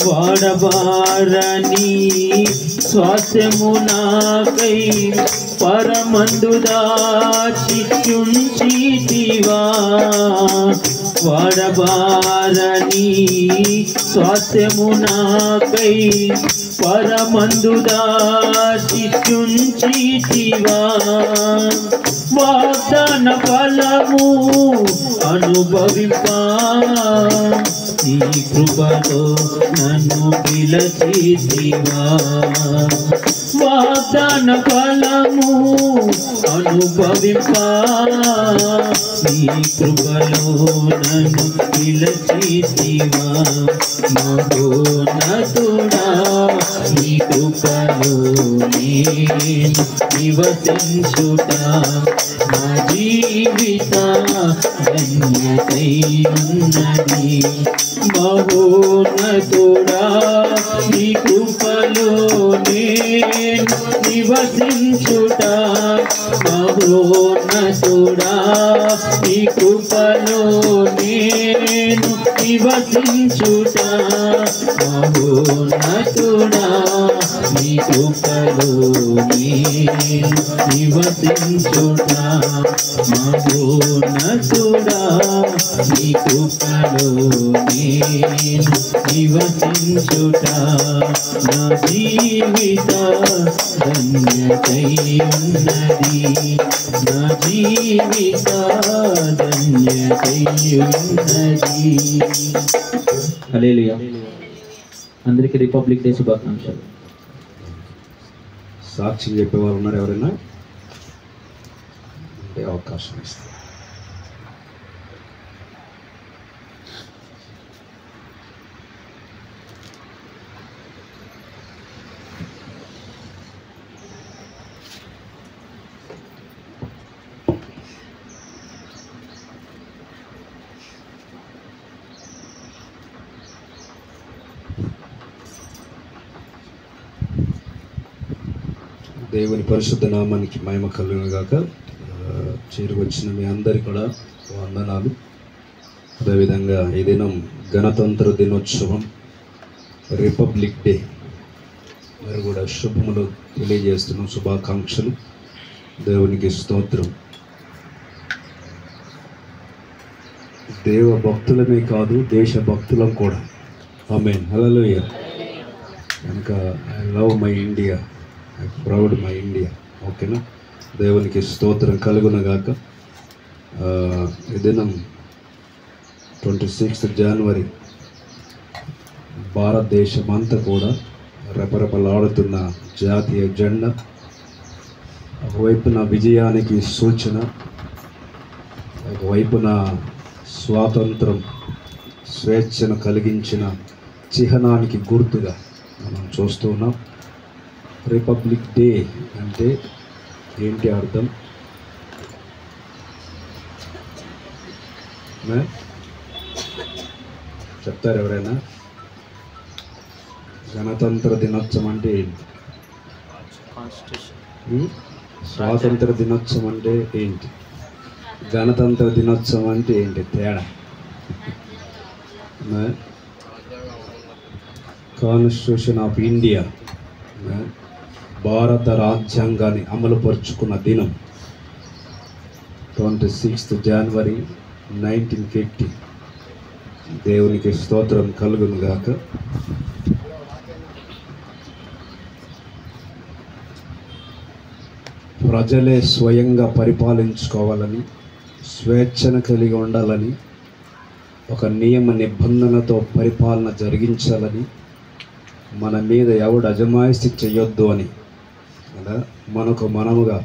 వాడబారని స్వాస్థ్యము నాకై పరమందు దాచియుంచితివా, వాడబారని స్వాస్థ్యము నాకై పరమందు దాచియుంచితివా, వాగ్దాన ఫలము అనుభవింపా నీ కృపతో నన్ను పిలచితివా, వాగ్దాన ఫలము అనుభవింపా నీ కృపలో నన్ను పిలచితివా, మహోన్నతుడా నీ కృప కృపలో నేను నివసించుట నా జీవిత ధన్యతై ఉన్నది. మహోన్నతుడా నీ కృపలో నేను నివసించుట మహోన్నతుడా నీ కృపలో నేను నివసించుట మహోన్నతుడా నీ కృపలో నేను నివసించుట మహోన్నతుడా నీ కృపలో నేను నివసించుట నా జీవిత ధన్యతై ఉన్నది. నా జీవిత ధన్యతై ఉన్నది. హల్లెలూయా. అందరికీ రిపబ్లిక్ డే శుభాకాంక్షలు. సాక్ష్యం చెప్పేవారు ఉన్నారు ఎవరైనా? అంటే అవకాశం ఇస్తారు. దేవుని పరిశుద్ధ నామానికి మహిమ కలుగును గాక. చేరువచ్చిన మీ అందరికీ కూడా వందనాలు. అదేవిధంగా ఈ దినం గణతంత్ర దినోత్సవం, రిపబ్లిక్ డే మరి కూడా శుభములు తెలియజేస్తున్నాం. శుభాకాంక్షలు. దేవునికి స్తోత్రం. దేవ భక్తులమే కాదు, దేశ భక్తులం కూడా. ఆమేన్. హల్లెలూయా. కనుక I love my India, I proud my India. ఓకేనా? దేవునికి స్తోత్రం కలుగునగాక. ఈ దినం 26 జనవరి భారతదేశం అంతా కూడా రెపరెపలాడుతున్న జాతీయ జెండా. ఒకవైపున విజయానికి సూచన, ఒకవైపున స్వాతంత్రం, స్వేచ్ఛను కలిగించిన చిహ్నానికి గుర్తుగా మనం చూస్తూ ఉన్నాం. రిపబ్లిక్ డే అంటే ఏంటి అర్థం? చెప్తారు ఎవరైనా? గణతంత్ర దినోత్సవం అంటే ఏంటి? స్వాతంత్ర దినోత్సవం అంటే ఏంటి? గణతంత్ర దినోత్సవం అంటే ఏంటి? తేడా. కాన్స్టిట్యూషన్ ఆఫ్ ఇండియా, భారత రాజ్యాంగాన్ని అమలుపరుచుకున్న దినం 26 జనవరి 1950. దేవునికి స్తోత్రం కలుగును గాక. ప్రజలే స్వయంగా పరిపాలించుకోవాలని, స్వేచ్ఛను కలిగి ఉండాలని, ఒక నియమ నిబంధనతో పరిపాలన జరిగించాలని, మన మీద ఎవడు అజమాయిషీ చేయొద్దు అని కదా మనముగా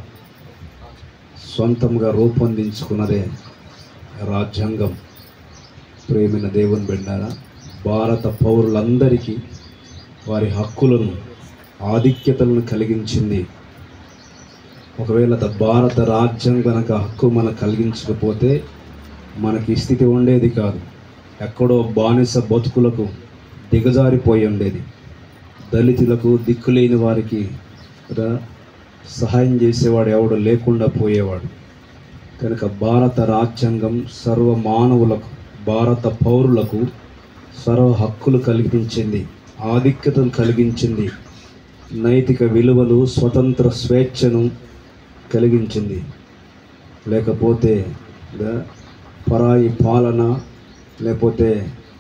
సొంతంగా రూపొందించుకున్నదే రాజ్యాంగం. ప్రేమైన దేవుని బిడ్డలారా, భారత పౌరులందరికీ వారి హక్కులను, ఆధిక్యతలను కలిగించింది. ఒకవేళ భారత రాజ్యాంగం కనుక హక్కు మనకు కలిగించకపోతే మనకి స్థితి ఉండేది కాదు. ఎక్కడో బానిస బతుకులకు దిగజారిపోయి ఉండేది. దళితులకు, దిక్కులేని వారికి సహాయం చేసేవాడు ఎవడు లేకుండా పోయేవాడు. కనుక భారత రాజ్యాంగం సర్వ మానవులకు, భారత పౌరులకు సర్వ హక్కులు కల్పించింది, ఆధిక్యతను కలిగించింది, నైతిక విలువలు, స్వతంత్ర స్వేచ్ఛను కలిగించింది. లేకపోతే పరాయి పాలన, లేకపోతే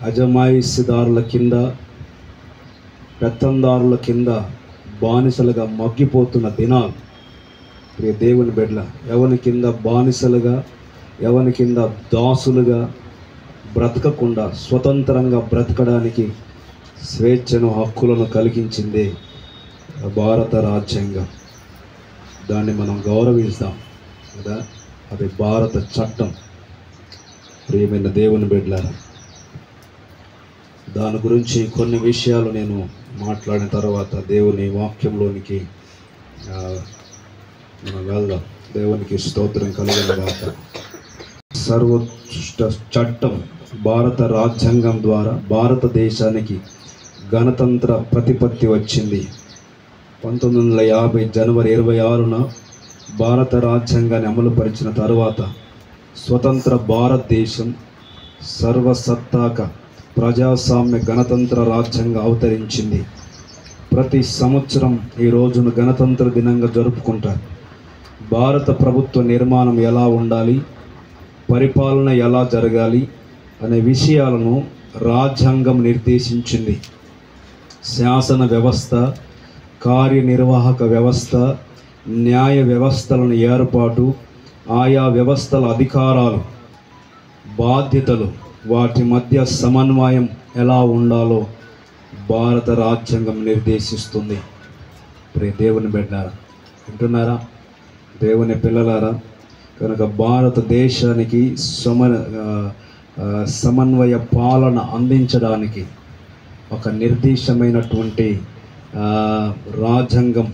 అజమాయిషిదారుల కింద, పెత్తందారుల కింద బానిసలుగా మగ్గిపోతున్న దినాలు. ప్రియ దేవుని బిడ్డల, ఎవరి కింద బానిసలుగా, ఎవరి కింద దాసులుగా బ్రతకకుండా స్వతంత్రంగా బ్రతకడానికి స్వేచ్ఛను, హక్కులను కలిగించిందే భారత రాజ్యాంగం. దాన్ని మనం గౌరవిస్తాం కదా. అది భారత చట్టం. ప్రియమైన దేవుని బిడ్డలారా, దాని గురించి కొన్ని విషయాలు నేను మాట్లాడిన తర్వాత దేవుని వాక్యంలోనికి మనం వెళ్దాం. దేవునికి స్తోత్రం కలుగునుగాక. సర్వోత్కృష్ట చట్టం భారత రాజ్యాంగం ద్వారా భారతదేశానికి గణతంత్ర ప్రతిపత్తి వచ్చింది. 1950 జనవరి 26న భారత రాజ్యాంగాన్ని అమలుపరిచిన తర్వాత స్వతంత్ర భారతదేశం సర్వసత్తాక ప్రజాస్వామ్య గణతంత్ర రాజ్యంగా అవతరించింది. ప్రతి సంవత్సరం ఈ రోజును గణతంత్ర దినంగా జరుపుకుంటారు. భారత ప్రభుత్వ నిర్మాణం ఎలా ఉండాలి, పరిపాలన ఎలా జరగాలి అనే విషయాలను రాజ్యాంగం నిర్దేశించింది. శాసన వ్యవస్థ, కార్యనిర్వాహక వ్యవస్థ, న్యాయ వ్యవస్థలను ఏర్పాటు, ఆయా వ్యవస్థల అధికారాలు, బాధ్యతలు, వాటి మధ్య సమన్వయం ఎలా ఉండాలో భారత రాజ్యాంగం నిర్దేశిస్తుంది. దేవుని బిడ్డలారా, వింటున్నారా? దేవుని పిల్లలారా, కనుక భారతదేశానికి సమన్వయ పాలన అందించడానికి ఒక నిర్దిష్టమైనటువంటి రాజ్యాంగం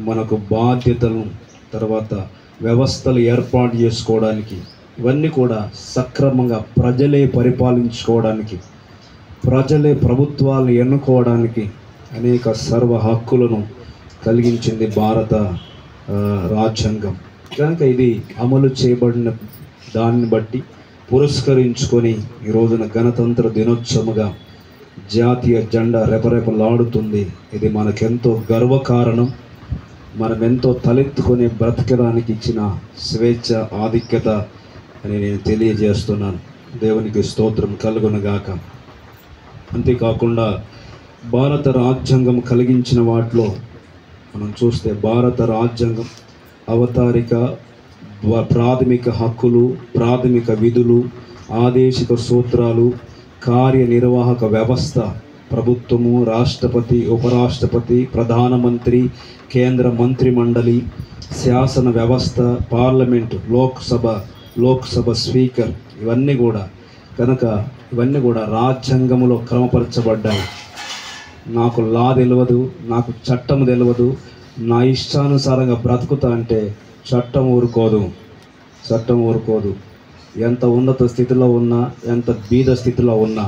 మనకు బాధ్యతలను, తర్వాత వ్యవస్థలు ఏర్పాటు చేసుకోవడానికి, ఇవన్నీ కూడా సక్రమంగా ప్రజలే పరిపాలించుకోవడానికి, ప్రజలే ప్రభుత్వాలను ఎన్నుకోవడానికి అనేక సర్వ హక్కులను కలిగించింది భారత రాజ్యాంగం. కనుక ఇది అమలు చేయబడిన దాన్ని బట్టి పురస్కరించుకొని ఈ రోజున గణతంత్ర దినోత్సవముగా జాతీయ జెండా రెపరెపలాడుతుంది. ఇది మనకెంతో గర్వకారణం. మనం ఎంతో తలెత్తుకొని బ్రతకడానికి ఇచ్చిన స్వేచ్ఛ, ఆధిక్యత అని నేను తెలియజేస్తున్నాను. దేవునికి స్తోత్రం కలుగునుగాక. అంతేకాకుండా భారత రాజ్యాంగం కలిగించిన వాటిలో మనం చూస్తే భారత రాజ్యాంగం అవతారిక, ప్రాథమిక హక్కులు, ప్రాథమిక విధులు, ఆదేశిక సూత్రాలు, కార్యనిర్వాహక వ్యవస్థ, ప్రభుత్వము, రాష్ట్రపతి, ఉపరాష్ట్రపతి, ప్రధానమంత్రి, కేంద్ర మంత్రిమండలి, శాసన వ్యవస్థ, పార్లమెంటు, లోక్సభ స్పీకర్, ఇవన్నీ కూడా రాజ్యాంగంలో క్రమపరచబడ్డాయి. నాకు లా తెలియదు, నాకు చట్టం తెలియదు, నా ఇష్టానుసారంగా బ్రతుకుతా అంటే చట్టం ఊరుకోదు. ఎంత ఉన్నత స్థితిలో ఉన్నా, ఎంత బీద స్థితిలో ఉన్నా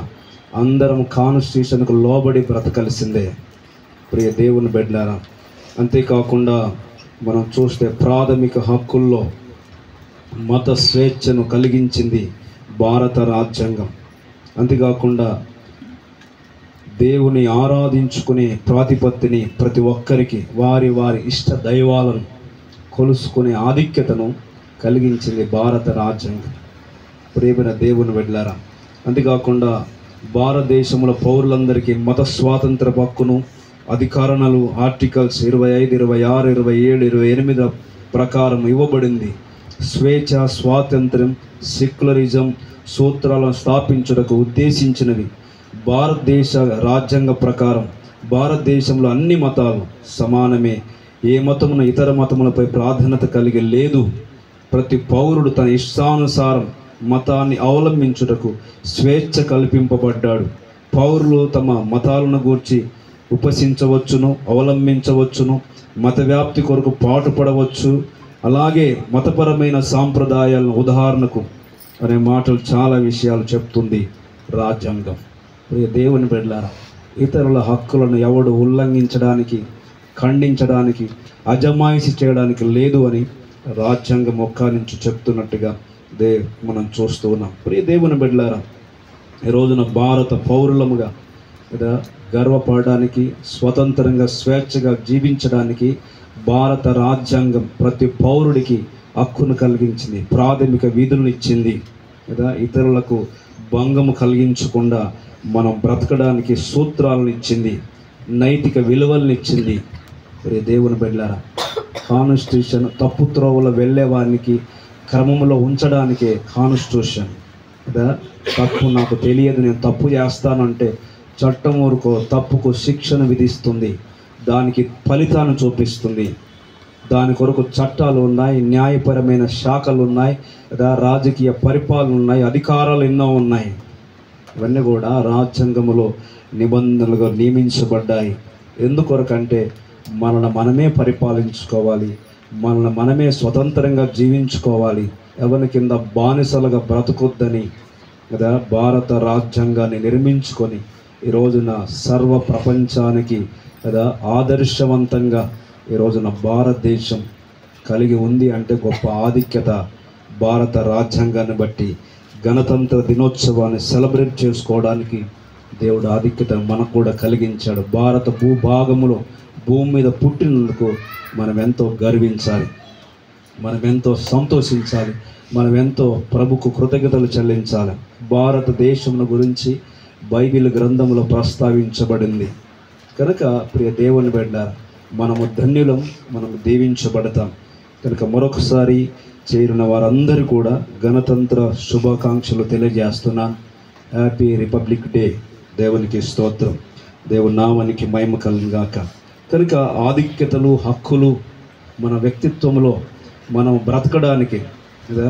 అందరం కాన్స్టిట్యూషన్కు లోబడి బ్రతకలిసిందే. ప్రియ దేవుని బిడ్డలారా, అంతేకాకుండా మనం చూస్తే ప్రాథమిక హక్కుల్లో మత స్వేచ్ఛను కలిగించింది భారత రాజ్యాంగం. అంతేకాకుండా దేవుని ఆరాధించుకునే ప్రాతిపత్తిని ప్రతి ఒక్కరికి వారి ఇష్ట దైవాలను కొలుసుకునే ఆధిక్యతను కలిగించింది భారత రాజ్యాంగం. ప్రియమైన దేవుని బిడ్డలారా, అంతేకాకుండా భారతదేశంలో పౌరులందరికీ మత స్వాతంత్ర హక్కును అధికారణలు ఆర్టికల్స్ 25, 26, 27, 28 ప్రకారం ఇవ్వబడింది. స్వేచ్ఛ, స్వాతంత్ర్యం, సెక్యులరిజం సూత్రాలను స్థాపించుటకు ఉద్దేశించినవి. భారతదేశ రాజ్యాంగ ప్రకారం భారతదేశంలో అన్ని మతాలు సమానమే. ఏ మతమున ఇతర మతములపై ప్రాధాన్యత కలిగి లేదు. ప్రతి పౌరుడు తన ఇష్టానుసారం మతాన్ని అవలంబించుటకు స్వేచ్ఛ కల్పింపబడ్డాడు. పౌరులు తమ మతాలను గూర్చి ఉపసించవచ్చును, అవలంబించవచ్చును, మత వ్యాప్తి కొరకు పాటుపడవచ్చు. అలాగే మతపరమైన సాంప్రదాయాలను, ఉదాహరణకు అనే మాటలు చాలా విషయాలు చెప్తుంది రాజ్యాంగం. దేవుని బిడ్డలారా, ఇతరుల హక్కులను ఎవడు ఉల్లంఘించడానికి, ఖండించడానికి, అజమాయిషి చేయడానికి లేదు అని రాజ్యాంగం ఒక్క నుంచి చెప్తున్నట్టుగా మనం చూస్తూ ఉన్నాం. ప్రియ దేవుని బిడ్డలారా, ఈ రోజున భారత పౌరులముగా గర్వపడడానికి, స్వతంత్రంగా స్వేచ్ఛగా జీవించడానికి భారత రాజ్యాంగం ప్రతి పౌరుడికి హక్కును కలిగించింది, ప్రాథమిక విధులను ఇచ్చింది. ఇతరులకు భంగము కలిగించకుండా మనం బ్రతకడానికి సూత్రాలను ఇచ్చింది, నైతిక విలువలను ఇచ్చింది. దేవుని బిడ్డలారా, కాన్స్టిట్యూషన్ తప్పు త్రోవలో వెళ్ళేవారికి క్రమంలో ఉంచడానికే కాన్స్టిట్యూషన్. తప్పు నాకు తెలియదు, నేను తప్పు చేస్తానంటే చట్టం ఊరుకో తప్పుకు శిక్షను విధిస్తుంది, దానికి ఫలితాన్ని చూపిస్తుంది. దాని కొరకు చట్టాలు ఉన్నాయి, న్యాయపరమైన శాఖలు ఉన్నాయి, రాజకీయ పరిపాలన ఉన్నాయి, అధికారాలు ఎన్నో ఉన్నాయి. ఇవన్నీ కూడా రాజ్యాంగంలో నిబంధనలుగా నియమించబడ్డాయి. ఎందుకొరకంటే మనల్ని మనమే పరిపాలించుకోవాలి, మనల్ని మనమే స్వతంత్రంగా జీవించుకోవాలి, ఎవరి కింద బానిసలుగా బ్రతకొద్దని కదా భారత రాజ్యాంగాన్ని నిర్మించుకొని ఈ రోజున సర్వ ప్రపంచానికి కదా ఆదర్శవంతంగా ఈ రోజున భారతదేశం కలిగి ఉంది. అంటే గొప్ప ఆధిక్యత భారత రాజ్యాంగాన్ని బట్టి గణతంత్ర దినోత్సవాన్ని సెలబ్రేట్ చేసుకోవడానికి దేవుడు ఆధిక్యత మనకు కూడా కలిగించాడు. భారత భూభాగములో భూమి మీద పుట్టినందుకు మనం ఎంతో గర్వించాలి, మనం ఎంతో సంతోషించాలి, మనం ఎంతో ప్రభుకు కృతజ్ఞతలు చెల్లించాలి. భారతదేశం గురించి బైబిల్ గ్రంథంలో ప్రస్తావించబడింది కనుక ప్రియ దేవుని బిడ్డ మనము ధన్యులం, మనము దీవించబడతాం. కనుక మరొకసారి చేరిన వారందరూ కూడా గణతంత్ర శుభాకాంక్షలు తెలియజేస్తున్నాను. Happy republic day. దేవునికి స్తోత్రం, దేవుని నామానికి మహిమ కలుగుగాక. కనుక ఆధిక్యతలు, హక్కులు మన వ్యక్తిత్వంలో మనం బ్రతకడానికి లేదా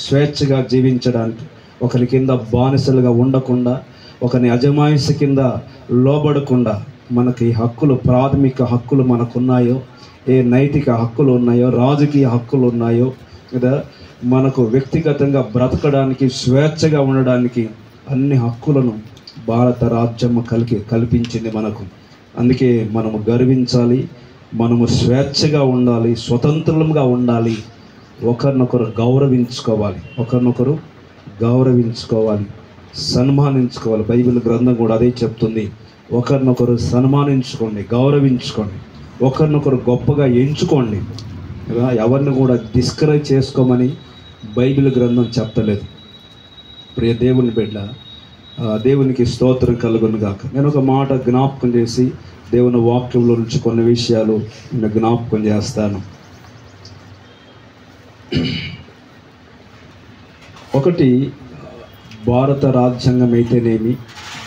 స్వేచ్ఛగా జీవించడానికి, ఒకరి కింద బానిసలుగా ఉండకుండా, ఒకరిని అజమాయిషి కింద లోబడకుండా మనకి హక్కులు, ప్రాథమిక హక్కులు మనకున్నాయో, ఏ నైతిక హక్కులు ఉన్నాయో, రాజకీయ హక్కులు ఉన్నాయో, లేదా మనకు వ్యక్తిగతంగా బ్రతకడానికి, స్వేచ్ఛగా ఉండడానికి అన్ని హక్కులను భారత రాజ్యం కల్పించింది మనకు. అందుకే మనము గర్వించాలి, మనము స్వేచ్ఛగా ఉండాలి, స్వతంత్రంగా ఉండాలి, ఒకరినొకరు గౌరవించుకోవాలి, సన్మానించుకోవాలి. బైబిల్ గ్రంథం కూడా అదే చెప్తుంది. ఒకరినొకరు సన్మానించుకోండి, గౌరవించుకోండి, ఒకరినొకరు గొప్పగా ఎంచుకోండి. ఎవరిని కూడా డిస్కరేజ్ చేసుకోమని బైబిల్ గ్రంథం చెప్పలేదు. ప్రియ దేవుని బిడ్డ, దేవునికి స్తోత్రం కలుగును గాక. నేను ఒక మాట జ్ఞాపకం చేసి దేవుని వాక్యంలో నుంచి కొన్ని విషయాలు నేను జ్ఞాపకం చేస్తాను. ఒకటి, భారత రాజ్యాంగం అయితేనేమి,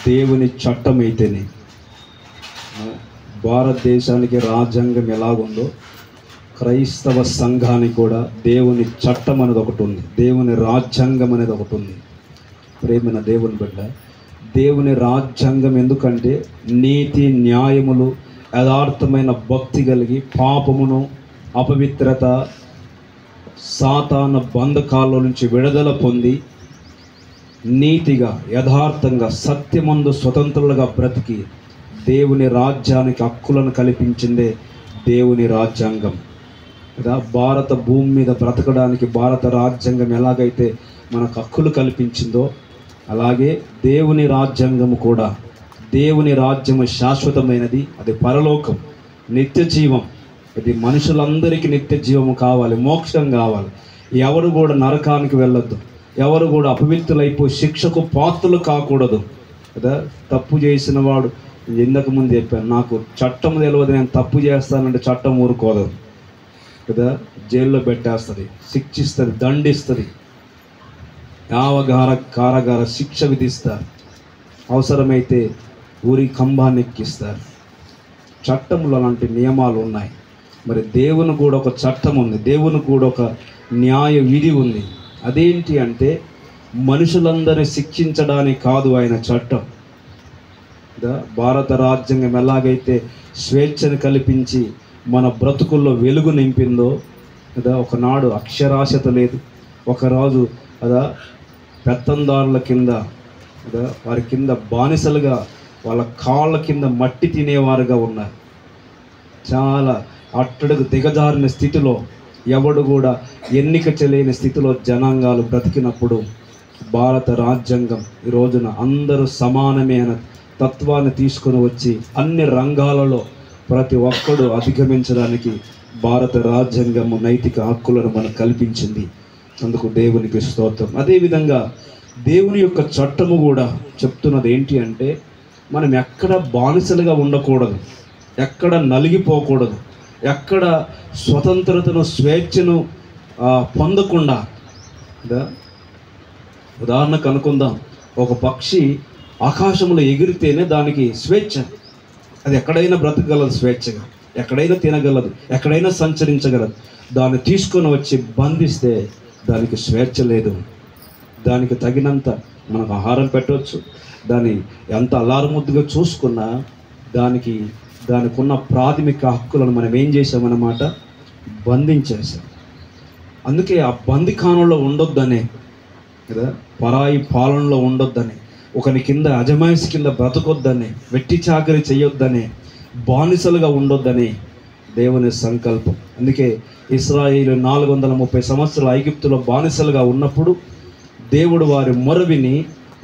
దేవుని చట్టం అయితేనేమి, భారతదేశానికి రాజ్యాంగం ఎలాగుందో క్రైస్తవ సంఘానికి కూడా దేవుని చట్టం అనేది ఒకటి ఉంది, దేవుని రాజ్యాంగం అనేది ఒకటి ఉంది. ప్రేమైన దేవుని బిడ్డ, దేవుని రాజ్యాంగం ఎందుకంటే నీతి, న్యాయములు, యథార్థమైన భక్తి కలిగి పాపమును, అపవిత్రత, సాతాను బంధకాల నుంచి విడుదల పొంది నీతిగా, యథార్థంగా, సత్యమందు స్వతంత్రులుగా బ్రతికి దేవుని రాజ్యానికి హక్కులను కల్పించిందే దేవుని రాజ్యాంగం. కదా భారత భూమి మీద బ్రతకడానికి భారత రాజ్యాంగం ఎలాగైతే మనకు హక్కులు కల్పించిందో అలాగే దేవుని రాజ్యాంగము కూడా, దేవుని రాజ్యము శాశ్వతమైనది, అది పరలోకం, నిత్య జీవం. ఇది మనుషులందరికీ నిత్య జీవము కావాలి, మోక్షం కావాలి. ఎవరు కూడా నరకానికి వెళ్ళొద్దు, ఎవరు కూడా అపవిత్రులైపోయి శిక్షకు పాత్రలు కాకూడదు. కదా తప్పు చేసిన వాడు, ఇంతకు ముందు చెప్పాను, నాకు చట్టం తెలియదు, నేను తప్పు చేస్తానంటే చట్టం ఊరుకోదు కదా, జైల్లో పెట్టేస్తుంది, శిక్షిస్తుంది, దండిస్తుంది, కారాగార శిక్ష విధిస్తారు, అవసరమైతే ఊరి కంబాన్ని ఎక్కిస్తారు. చట్టంలో అలాంటి నియమాలు ఉన్నాయి. మరి దేవుని కూడా ఒక చట్టం ఉంది, దేవుని కూడా ఒక న్యాయ విధి ఉంది. అదేంటి అంటే మనుషులందరినీ శిక్షించడానికి కాదు ఆయన చట్టం. భారత రాజ్యాంగం ఎలాగైతే స్వేచ్ఛను కల్పించి మన బ్రతుకుల్లో వెలుగు నింపిందో కదా, ఒకనాడు అక్షరాస్యత లేదు, ఒకరోజు కదా పెత్తందారుల కింద కదా వారి కింద బానిసలుగా వాళ్ళ కాళ్ళ కింద మట్టి తినేవారుగా ఉన్నారు. చాలా అట్టడుగు దిగజారిన స్థితిలో, ఎవడు కూడా ఎన్నిక చేయలేని స్థితిలో జనాంగాలు బ్రతికినప్పుడు భారత రాజ్యాంగం ఈ రోజున అందరూ సమానమే అనే తత్వాన్ని తీసుకొని వచ్చి అన్ని రంగాలలో ప్రతి ఒక్కడు అధిగమించడానికి భారత రాజ్యాంగము నైతిక హక్కులను మనకు కల్పించింది. అందుకు దేవునికి స్తోత్రం. అదేవిధంగా దేవుని యొక్క చట్టము కూడా చెప్తున్నది ఏంటి అంటే మనం ఎక్కడ బానిసలుగా ఉండకూడదు, ఎక్కడ నలిగిపోకూడదు, ఎక్కడ స్వతంత్రతను, స్వేచ్ఛను పొందకుండా. ఉదాహరణకు అనుకుందాం, ఒక పక్షి ఆకాశంలో ఎగిరితేనే దానికి స్వేచ్ఛ, అది ఎక్కడైనా బ్రతకగలదు, స్వేచ్ఛగా ఎక్కడైనా తినగలదు, ఎక్కడైనా సంచరించగలదు. దాన్ని తీసుకొని వచ్చి బంధిస్తే దానికి స్వేచ్ఛ లేదు, దానికి తగినంత మనకు ఆహారం పెట్టవచ్చు, దాన్ని ఎంత అల్లారముద్దుగా చూసుకున్నా దానికి ఉన్న ప్రాథమిక హక్కులను మనం ఏం చేసామన్నమాట, బంధించేసాం. అందుకే ఆ బందిఖానంలో ఉండొద్దనే కదా, పరాయి పాలనలో ఉండొద్దని, ఒకని కింద అజమాయిషి కింద బ్రతకొద్దని, వెట్టి చాకరీ చేయొద్దని, బానిసలుగా ఉండొద్దని దేవుని సంకల్పం. అందుకే ఇశ్రాయేలు 430 సంవత్సరాలు ఐగుప్తులో బానిసలుగా ఉన్నప్పుడు దేవుడు వారి మొరవిని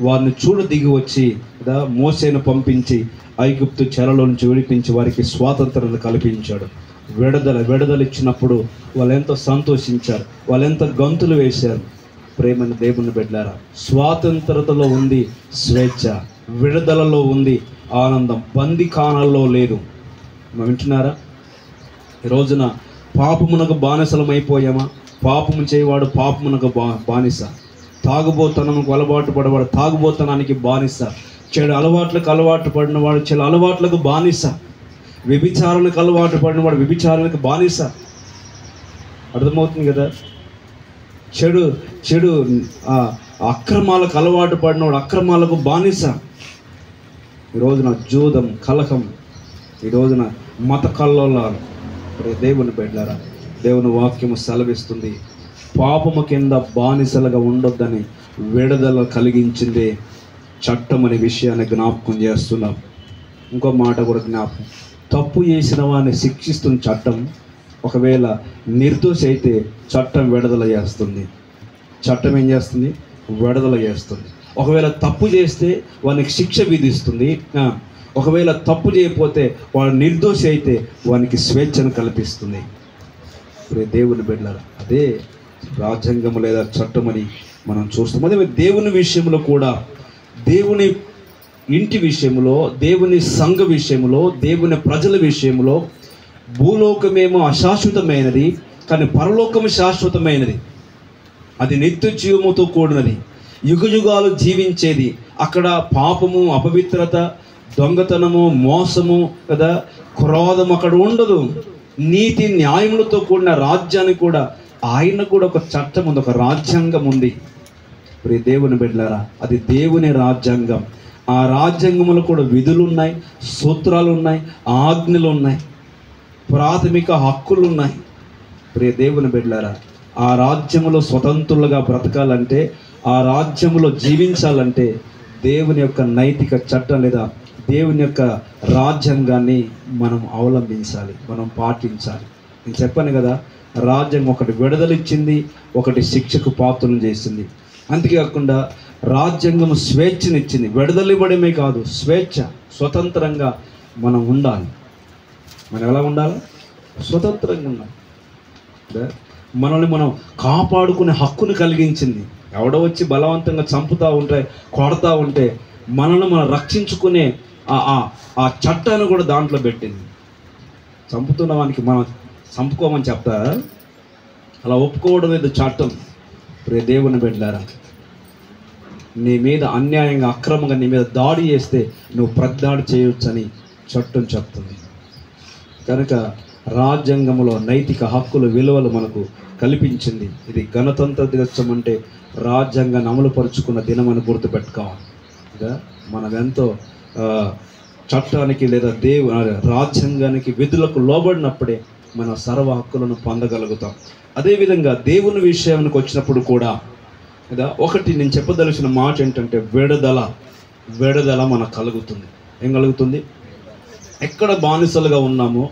వారిని దిగి వచ్చి కదా మోసేను పంపించి ఐగుప్తు చెరలో నుంచి విడిపించి వారికి స్వాతంత్రాన్ని కల్పించాడు. విడుదల ఇచ్చినప్పుడు వాళ్ళు ఎంతో సంతోషించారు, వాళ్ళు ఎంత గంతులు వేశారు. ప్రేమని దేవుని బిడ్డలారా, స్వాతంత్రతలో ఉంది స్వేచ్ఛ, విడుదలలో ఉంది ఆనందం, బందిఖానాల్లో లేదు. వింటున్నారా? ఈ రోజున పాపమునకు బానిసలమైపోయామా? పాపము చేయవాడు పాపమునకు బానిస, తాగుబోతనముకు అలవాటు పడవాడు తాగుబోతనానికి బానిస, చెడు అలవాట్లకు అలవాటు పడినవాడు చెడు అలవాట్లకు బానిస, వ్యభిచారానికి అలవాటు పడినవాడు వ్యభిచారానికి బానిస. అర్థమవుతుంది కదా? చెడు అక్రమాలకు అలవాటు పడినవాడు అక్రమాలకు బానిస. ఈ రోజున జూదం, కలహం, ఈ రోజున మత కల్లోలాలు. దేవుని బిడ్డలారా, దేవుని వాక్యము సెలవిస్తుంది, పాపము కింద బానిసలుగా ఉండొద్దని విడుదల కలిగించిందే చట్టం అనే విషయాన్ని జ్ఞాపకం చేస్తున్నాం. ఇంకో మాట కూడా జ్ఞాపకం, తప్పు చేసిన వాడిని శిక్షిస్తున్న చట్టం ఒకవేళ నిర్దోషి అయితే చట్టం విడుదల చేస్తుంది. చట్టం ఏం చేస్తుంది? విడుదల చేస్తుంది. ఒకవేళ తప్పు చేస్తే వానికి శిక్ష విధిస్తుంది. ఒకవేళ తప్పు చేయకపోతే వాడు నిర్దోషి అయితే వానికి స్వేచ్ఛను కల్పిస్తుంది. ఇప్పుడు దేవుని బిడ్డలారా, అదే రాజ్యాంగము లేదా చట్టమని మనం చూస్తాం. అదే దేవుని విషయంలో కూడా, దేవుని ఇంటి విషయంలో, దేవుని సంఘ విషయంలో, దేవుని ప్రజల విషయంలో భూలోకమేమో అశాశ్వతమైనది, కానీ పరలోకము శాశ్వతమైనది. అది నిత్య జీవముతో కూడినది, యుగయుగాలు జీవించేది. అక్కడ పాపము, అపవిత్రత, దొంగతనము, మోసము కదా, క్రోధం అక్కడ ఉండదు. నీతి న్యాయములతో కూడిన రాజ్యానికి కూడా ఆయన కూడా ఒక చట్టం ఉంది, ఒక రాజ్యాంగం ఉంది. ప్రియ దేవుని బిడ్డలారా, అది దేవుని రాజ్యాంగం. ఆ రాజ్యాంగంలో కూడా విధులు ఉన్నాయి, సూత్రాలు ఉన్నాయి, ఆజ్ఞలు ఉన్నాయి, ప్రాథమిక హక్కులు ఉన్నాయి. ప్రియ దేవుని బిడ్డలారా, ఆ రాజ్యములో స్వతంత్రులుగా బ్రతకాలంటే, ఆ రాజ్యములో జీవించాలంటే దేవుని యొక్క నైతిక చట్టం లేదా దేవుని యొక్క రాజ్యాంగాన్ని మనం అవలంబించాలి, మనం పాటించాలి. నేను చెప్పాను కదా, రాజ్యాంగం ఒకటి విడుదలిచ్చింది, ఒకటి శిక్షకు పాత్రలు చేసింది. అంతేకాకుండా రాజ్యాంగం స్వేచ్ఛనిచ్చింది. విడుదలివ్వడమే కాదు, స్వేచ్ఛ, స్వతంత్రంగా మనం ఉండాలి. మనం ఎలా ఉండాలి? స్వతంత్రంగా ఉండాలి. మనల్ని మనం కాపాడుకునే హక్కును కలిగించింది. ఎవడో వచ్చి బలవంతంగా చంపుతూ ఉంటే, కొడతా ఉంటే మనల్ని మనం రక్షించుకునే ఆ చట్టాన్ని కూడా దాంట్లో పెట్టింది. చంపుతున్న వానికి మనం చంపుకోమని చెప్తారా? అలా ఒప్పుకోవడం లేదు చట్టం. ప్రియ దేవుని బిడ్డలారా, నీ మీద అన్యాయంగా అక్రమంగా నీ మీద దాడి చేస్తే నువ్వు ప్రతిదాడి చేయవచ్చని చట్టం చెప్తుంది. కనుక రాజ్యాంగంలో నైతిక హక్కులు, విలువలు మనకు కల్పించింది. ఇది గణతంత్ర దినోత్సవం అంటే రాజ్యాంగాన్ని అమలుపరుచుకున్న దినమని గుర్తుపెట్టుకోవాలి. మనం ఎంతో చట్టానికి లేదా రాజ్యాంగానికి విధులకు లోబడినప్పుడే మన సర్వ హక్కులను పొందగలుగుతాం. అదేవిధంగా దేవుని విషయానికి వచ్చినప్పుడు కూడా కదా, ఒకటి నేను చెప్పదలసిన మాట ఏంటంటే విడుదల మనకు కలుగుతుంది. ఏం కలుగుతుంది? ఎక్కడ బానిసలుగా ఉన్నామో,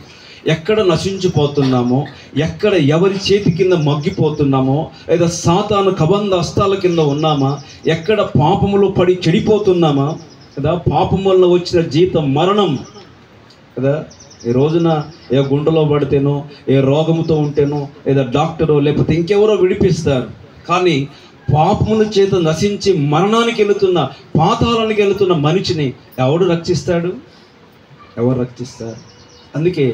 ఎక్కడ నశించిపోతున్నామో, ఎక్కడ ఎవరి చేతి కింద మగ్గిపోతున్నామో, లేదా సాతాను కబంధ హస్తాల కింద ఉన్నామా, ఎక్కడ పాపములో పడి చెడిపోతున్నామా కదా, పాపం వల్ల వచ్చిన జీతం మరణం కదా. ఈ రోజున ఏ గుంటలో పడితేనో, ఏ రోగంతో ఉంటేనో, లేదా డాక్టరో లేకపోతే ఇంకెవరో విడిపిస్తారు. కానీ పాపముల చేత నశించి మరణానికి వెళుతున్న, పాతాళానికి వెళుతున్న మనిషిని ఎవడు రక్షిస్తాడు? ఎవరు రక్షిస్తారు? అందుకే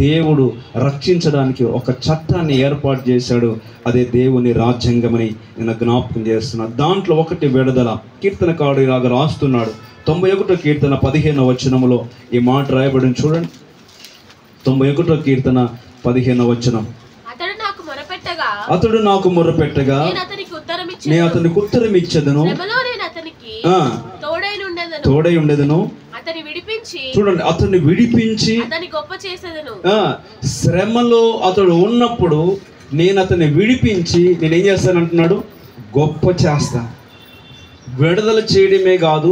దేవుడు రక్షించడానికి ఒక చట్టాన్ని ఏర్పాటు చేశాడు. అదే దేవుని రాజ్యాంగమని నేను జ్ఞాపకం చేస్తున్నా. దాంట్లో ఒకటి విడుదల. కీర్తనకారుడు ఇలాగ రాస్తున్నాడు. 91వ కీర్తన 15వ వచనములో ఈ మాట రాయబడిన చూడండి. 91వ కీర్తన 15వ వచనం, అతడు నాకు మొరపెట్టగా నేను అతనికి ఉత్తరం ఇచ్చెదను, తోడై ఉండేదను. అతన్ని విడిపించి, చూడండి, అతన్ని విడిపించి అతన్ని గొప్ప చేసేదను. శ్రమలో అతడు ఉన్నప్పుడు నేను అతన్ని విడిపించి నేనేం చేస్తానంటున్నాడు, గొప్ప చేస్తా. విడుదల చేయడమే కాదు,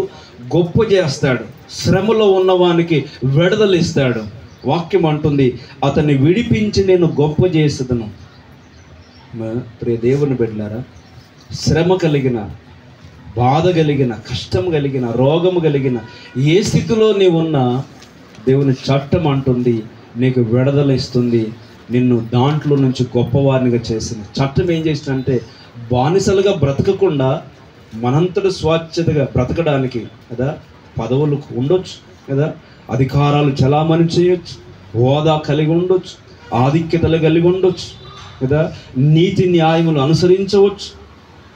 గొప్ప చేస్తాడు. శ్రమలో ఉన్నవానికి విడుదల ఇస్తాడు. వాక్యం అంటుంది, అతన్ని విడిపించి నేను గొప్ప చేసేదను. ప్రియ దేవుని బిడ్డలారా, శ్రమ కలిగిన, బాధ కలిగిన, కష్టం కలిగిన, రోగము కలిగిన ఏ స్థితిలో నీవు ఉన్నా దేవుని చట్టం అంటుంది నీకు విడుదల ఇస్తుంది. నిన్ను దాంట్లో నుంచి గొప్పవారినిగా చేసింది. చట్టం ఏం చేసిందంటే బానిసలుగా బ్రతకకుండా మనంతట స్వాచ్ఛతగా బ్రతకడానికి కదా, పదవులు ఉండొచ్చు కదా, అధికారాలు చలామణి చేయొచ్చు, హోదా కలిగి ఉండొచ్చు, ఆధిక్యతలు కలిగి ఉండొచ్చు కదా, నీతి న్యాయములు అనుసరించవచ్చు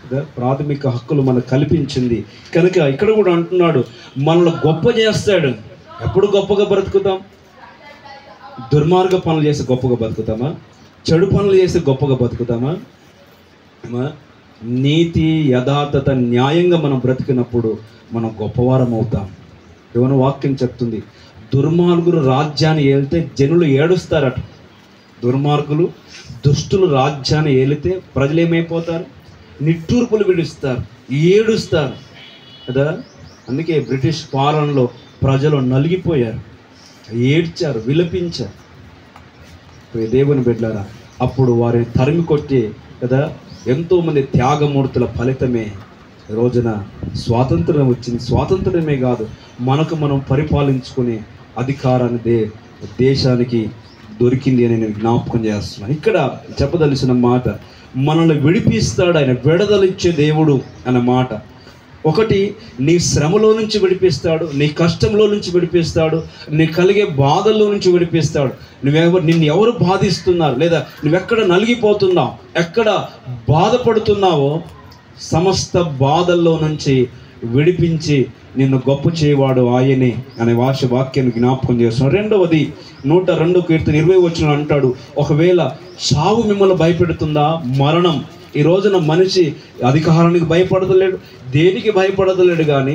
కదా, ప్రాథమిక హక్కులు మనకు కల్పించింది కనుక ఇక్కడ కూడా అంటున్నాడు మనల్ని గొప్ప చేస్తాడు. ఎప్పుడు గొప్పగా బ్రతుకుతాం? దుర్మార్గ పనులు చేసి గొప్పగా బతుకుతామా? చెడు పనులు చేసి గొప్పగా బతుకుతామా? నీతి, యథార్థత, న్యాయంగా మనం బ్రతికినప్పుడు మనం గొప్పవారం అవుతాం. దేవుని వాక్యం చెప్తుంది, దుర్మార్గులు రాజ్యాన్ని ఏలితే జనులు ఏడుస్తారట. దుర్మార్గులు, దుష్టులు రాజ్యాన్ని ఏలితే ప్రజలు ఏమైపోతారు? నిట్టూర్పులు విడుస్తారు, ఏడుస్తారు కదా. అందుకే బ్రిటిష్ పాలనలో ప్రజలు నలిగిపోయారు, ఏడ్చారు, విలపించారు. దేవుని బిడ్డలారా, అప్పుడు వారిని తరిమి కొట్టి కదా ఎంతోమంది త్యాగమూర్తుల ఫలితమే ఈ రోజున స్వాతంత్రం వచ్చింది. స్వాతంత్రమే కాదు, మనకు మనం పరిపాలించుకునే అధికారాన్ని దేశానికి దొరికింది అని నేను జ్ఞాపకం చేస్తున్నాను. ఇక్కడ చెప్పదలిసిన మాట, మనల్ని విడిపిస్తాడు ఆయన, విడుదలిచ్చే దేవుడు అన్న మాట. ఒకటి, నీ శ్రమలో నుంచి విడిపిస్తాడు, నీ కష్టంలో నుంచి విడిపిస్తాడు, నీ కలిగే బాధల్లో నుంచి విడిపిస్తాడు. నిన్ను ఎవరు బాధిస్తున్నారు, లేదా నువ్వెక్కడ నలిగిపోతున్నావు, ఎక్కడ బాధపడుతున్నావో సమస్త బాధల్లో నుంచి విడిపించి నిన్ను గొప్ప చేయవాడు ఆయనే అనే వాక్యాన్ని జ్ఞాపకం చేస్తున్నాడు. రెండవది 102 కీర్తన 20 వచనం అంటాడు, ఒకవేళ చావు మిమ్మల్ని భయపెడుతుందా? మరణం. ఈ రోజున మనిషి అధికారానికి భయపడతలేడు, దేనికి భయపడతలేడు. కానీ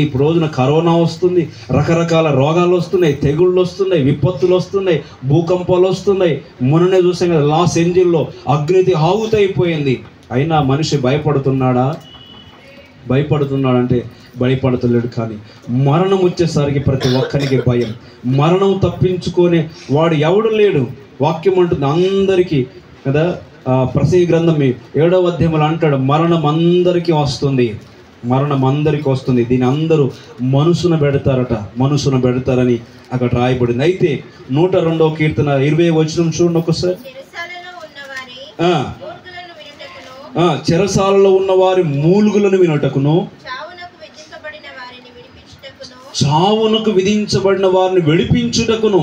ఇప్పుడు రోజున కరోనా వస్తుంది, రకరకాల రోగాలు వస్తున్నాయి, తెగుళ్ళు వస్తున్నాయి, విపత్తులు వస్తున్నాయి, భూకంపాలు వస్తున్నాయి. మొన్ననే చూసాం కదా, లాస్ ఏంజల్లో అగ్నితి ఆహుతైపోయింది. అయినా మనిషి భయపడుతున్నాడా? భయపడుతున్నాడంటే భయపడతలేడు. కానీ మరణం వచ్చేసరికి ప్రతి ఒక్కరికి భయం. మరణం తప్పించుకొని వాడు ఎవడు లేడు. వాక్యం అంటుంది అందరికీ కదా, ప్రసంగి గ్రంథం 7వ అధ్యాయంలో అంటాడు, మరణం అందరికీ వస్తుంది, మరణం అందరికీ వస్తుంది. దీన్ని అందరూ మనసున పెడతారని అక్కడ రాయబడింది. అయితే 102వ కీర్తన 20వ వచనం చూడండి ఒకసారి. చెరసాలలో ఉన్న వారి మూలుగులను వినుటకును, చావునకు విధించబడిన వారిని విడిపించుటకును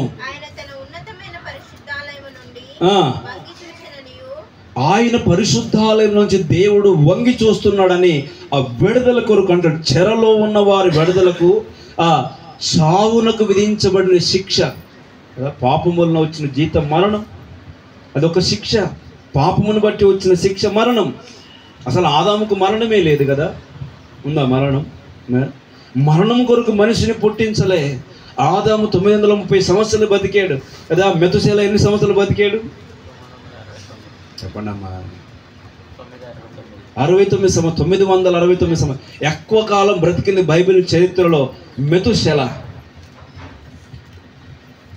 ఆయన పరిశుద్ధాలయం నుంచి దేవుడు వంగి చూస్తున్నాడని ఆ విడుదల కొరకు అంటాడు. చెరలో ఉన్న వారి విడుదలకు, ఆ చావునకు విధించబడిన శిక్ష, పాపం వలన వచ్చిన జీతం మరణం, అదొక శిక్ష. పాపమును బట్టి వచ్చిన శిక్ష మరణం. అసలు ఆదాముకు మరణమే లేదు కదా, ఉందా మరణం? మరణం కొరకు మనిషిని పుట్టించలే. ఆదాము 930 సంవత్సరాలు బతికాడు కదా. మెతుసేల ఎన్ని సంవత్సరాలు బతికాడు చెప్పండి అమ్మా? 969 సంవత్సరాలు. ఎక్కువ కాలం బ్రతికింది బైబిల్ చరిత్రలో మెతుసేల.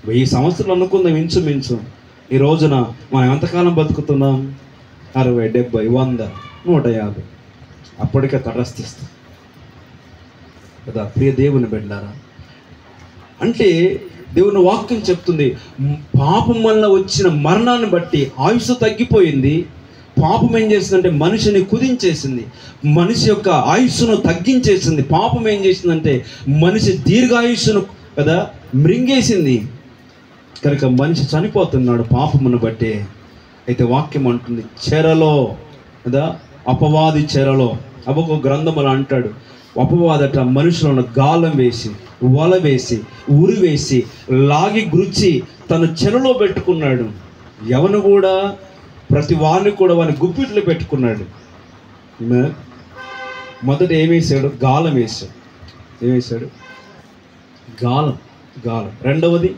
1000 సంవత్సరాలు అనుకుందాం ఇంచుమించు. ఈ రోజున మనం ఎంతకాలం బతుకుతున్నాం? 60, 70, 100, 150. అప్పటికే తటస్థిస్తాం కదా. ప్రియ దేవుని బిడ్డలారా, అంటే దేవుని వాక్యం చెప్తుంది, పాపం వల్ల వచ్చిన మరణాన్ని బట్టి ఆయుష్ తగ్గిపోయింది. పాపం ఏం చేసిందంటే మనిషిని కుదించేసింది, మనిషి యొక్క ఆయుష్ను తగ్గించేసింది. పాపం ఏం చేసిందంటే మనిషి దీర్ఘాయుష్ను కదా మృంగేసింది. కనుక మనిషి చనిపోతున్నాడు పాపమును బట్టే. అయితే వాక్యం అంటుంది, చెరలో కదా, అపవాది చెరలో. అబొక గ్రంథములు అంటాడు, అపవాదట మనుషులను గాలం వేసి, వల వేసి, ఉరి వేసి, లాగి గుచ్చి తను చెరలో పెట్టుకున్నాడు. ఎవను కూడా, ప్రతి వాడిని కూడా వాని గుప్పిట్లో పెట్టుకున్నాడు. మొదట ఏమేసాడు? గాలం వేసాడు. ఏమేసాడు? గాలం. రెండవది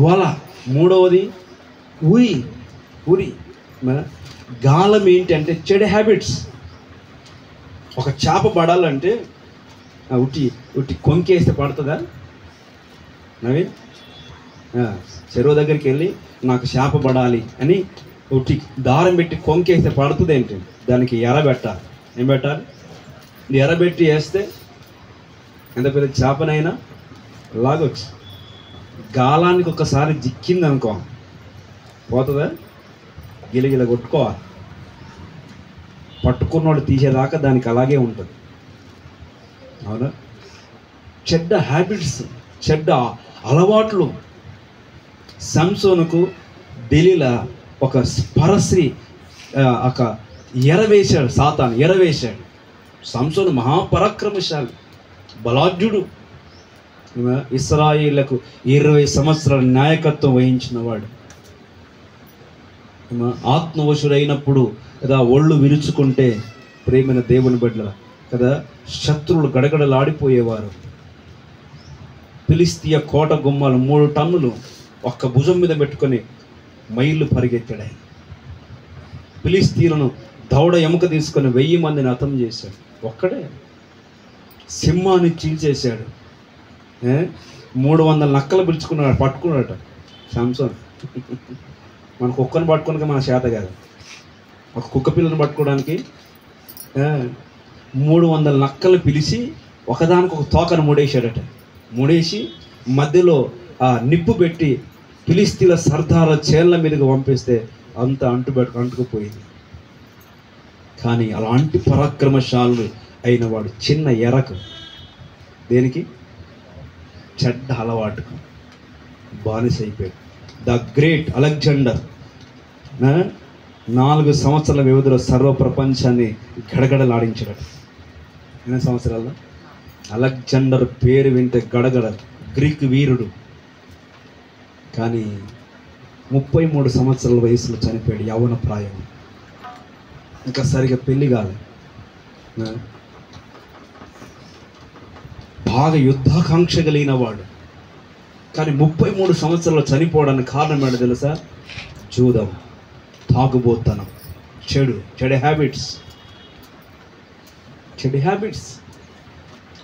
వల. మూడవది ఉరి. గాలం ఏంటి అంటే చెడు హ్యాబిట్స్. ఒక చేప పడాలంటే ఉట్టి కొంకేస్తే పడుతుందా? నవీన్, చెరువు దగ్గరికి వెళ్ళి నాకు చేప పడాలి అని ఉట్టి దారం పెట్టి కొంకేస్తే పడుతుంది ఏంటి? దానికి ఎర పెట్టాలి. ఏం పెట్టాలి? ఎర పెట్టి వేస్తే ఎంత పెద్ద చేపనైనా లాగొచ్చు. గాలానికి ఒకసారి జిక్కింది అనుకో, పోతుందా? గిలగిల కొట్టుకోవాలి. పట్టుకున్నోడు తీసేదాకా దానికి అలాగే ఉంటుంది. అవునా? చెడ్డ హ్యాబిట్స్, చెడ్డ అలవాట్లు. సంసోనుకు ఢిల్లీలో ఒక పరశ్రీ ఒక ఎరవేశాడు. సాతాను ఎరవేశాడు. సంసోను మహాపరాక్రమశాలి, బలాఢ్యుడు. ఇశ్రాయేలులకు 20 సంవత్సరాల నాయకత్వం వహించిన వాడు. ఆత్మవశుడైనప్పుడు కదా ఒళ్ళు విరుచుకుంటే ప్రేమైన దేవుని బిడ్డల కదా శత్రువులు గడగడలాడిపోయేవారు. ఫిలిష్తీయ కోట గుమ్మాలు 3 టన్నులు ఒక్క భుజం మీద పెట్టుకొని మైళ్ళు పరిగెత్తాడు. ఫిలిష్తీయులను దౌడ ఎముక తీసుకొని 1000 మందిని హతం చేశాడు. ఒక్కడే. సింహాన్ని చీల్చేశాడు. 300 నక్కలు పిలుచుకున్నాడు, పట్టుకున్నాడట సంసోన్. మన కుక్కను పట్టుకోడానికి మన చేత కాదు, ఒక కుక్క పిల్లని పట్టుకోవడానికి 300 నక్కలు పిలిచి ఒకదానికి ఒక తోకను ముడేశాడట. ముడేసి మధ్యలో ఆ నిప్పు పెట్టి ఫిలిష్తీయుల సర్దార చేళ్ల మీదకి పంపిస్తే అంత అంటుకుపోయింది. కానీ అలాంటి పరాక్రమశాలుడు అయిన వాడు చిన్న ఎరకు, దేనికి? చెడ్డ అలవాటుకు బానిసైపోయాడు. ద గ్రేట్ అలెగ్జాండర్ 4 సంవత్సరాల వ్యవధిలో సర్వ ప్రపంచాన్ని గడగడలాడించాడు. ఎన్ని సంవత్సరాల్లో? అలెగ్జాండర్ పేరు వింటే గడగడ, గ్రీక్ వీరుడు. కానీ 33 సంవత్సరాల వయసులో చనిపోయాడు, యవ్వన ప్రాయం. ఇంకా సరిగా పెళ్లి కాలే. బాగా యుద్ధాకాంక్ష కలిగిన వాడు. కానీ 33 సంవత్సరాలు చనిపోవడానికి కారణం ఏంటో తెలుసా? జూదం, తాగుబోతనం, చెడు హ్యాబిట్స్.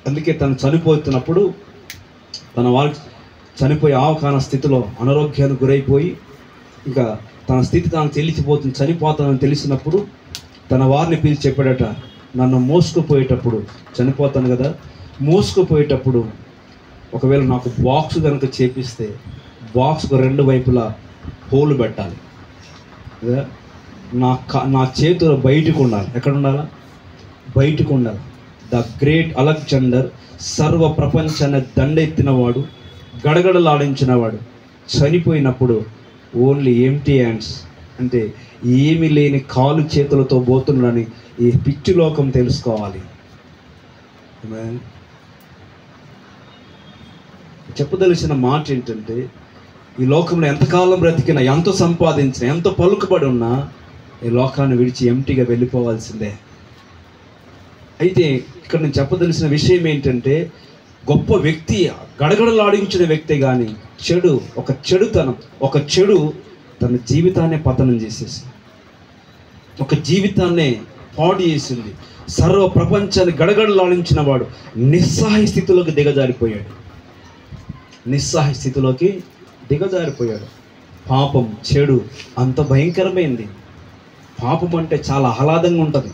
అందుకే తను చనిపోతున్నప్పుడు తన వారికి చనిపోయే ఆవకాన స్థితిలో అనారోగ్యానికి గురైపోయి ఇంకా తన స్థితి తాను తెలిసిపోతుంది, చనిపోతానని తెలిసినప్పుడు తన వారిని పిలిచి చెప్పాడట, నన్ను మోసుకుపోయేటప్పుడు, చనిపోతాను కదా, మోసుకుపోయేటప్పుడు ఒకవేళ నాకు బాక్స్ కనుక చేపిస్తే బాక్స్కు 2 వైపులా హోలు పెట్టాలి. నా చేతులు బయటకు ఉండాలి. ఎక్కడ ఉండాలా? బయటకు ఉండాలి. ద గ్రేట్ అలెగ్జాండర్ సర్వ ప్రపంచాన్ని దండెత్తినవాడు, గడగడలాడించినవాడు చనిపోయినప్పుడు ఓన్లీ ఎంప్టీ హ్యాండ్స్, అంటే ఏమీ లేని కాలు చేతులతో పోతున్నాడని ఈ పిచ్చి లోకం తెలుసుకోవాలి. చెప్పదలిసిన మాట ఏంటంటే, ఈ లోకంలో ఎంతకాలం బ్రతికినా, ఎంత సంపాదించినా, ఎంత పలుకుబడి ఉన్నా ఈ లోకాన్ని విడిచి ఎంటీగా వెళ్ళిపోవాల్సిందే. అయితే ఇక్కడ నేను చెప్పదలిసిన విషయం ఏంటంటే, గొప్ప వ్యక్తి, గడగడలాడించిన వ్యక్తి కానీ ఒక చెడు తన జీవితాన్నే పతనం చేసేసి, ఒక జీవితాన్నే పాడు చేసింది. సర్వ ప్రపంచాన్ని గడగడలాడించిన వాడు నిస్సహాయ స్థితిలోకి దిగజారిపోయాడు. పాపం, చెడు అంత భయంకరమైంది. పాపం అంటే చాలా ఆహ్లాదంగా ఉంటుంది.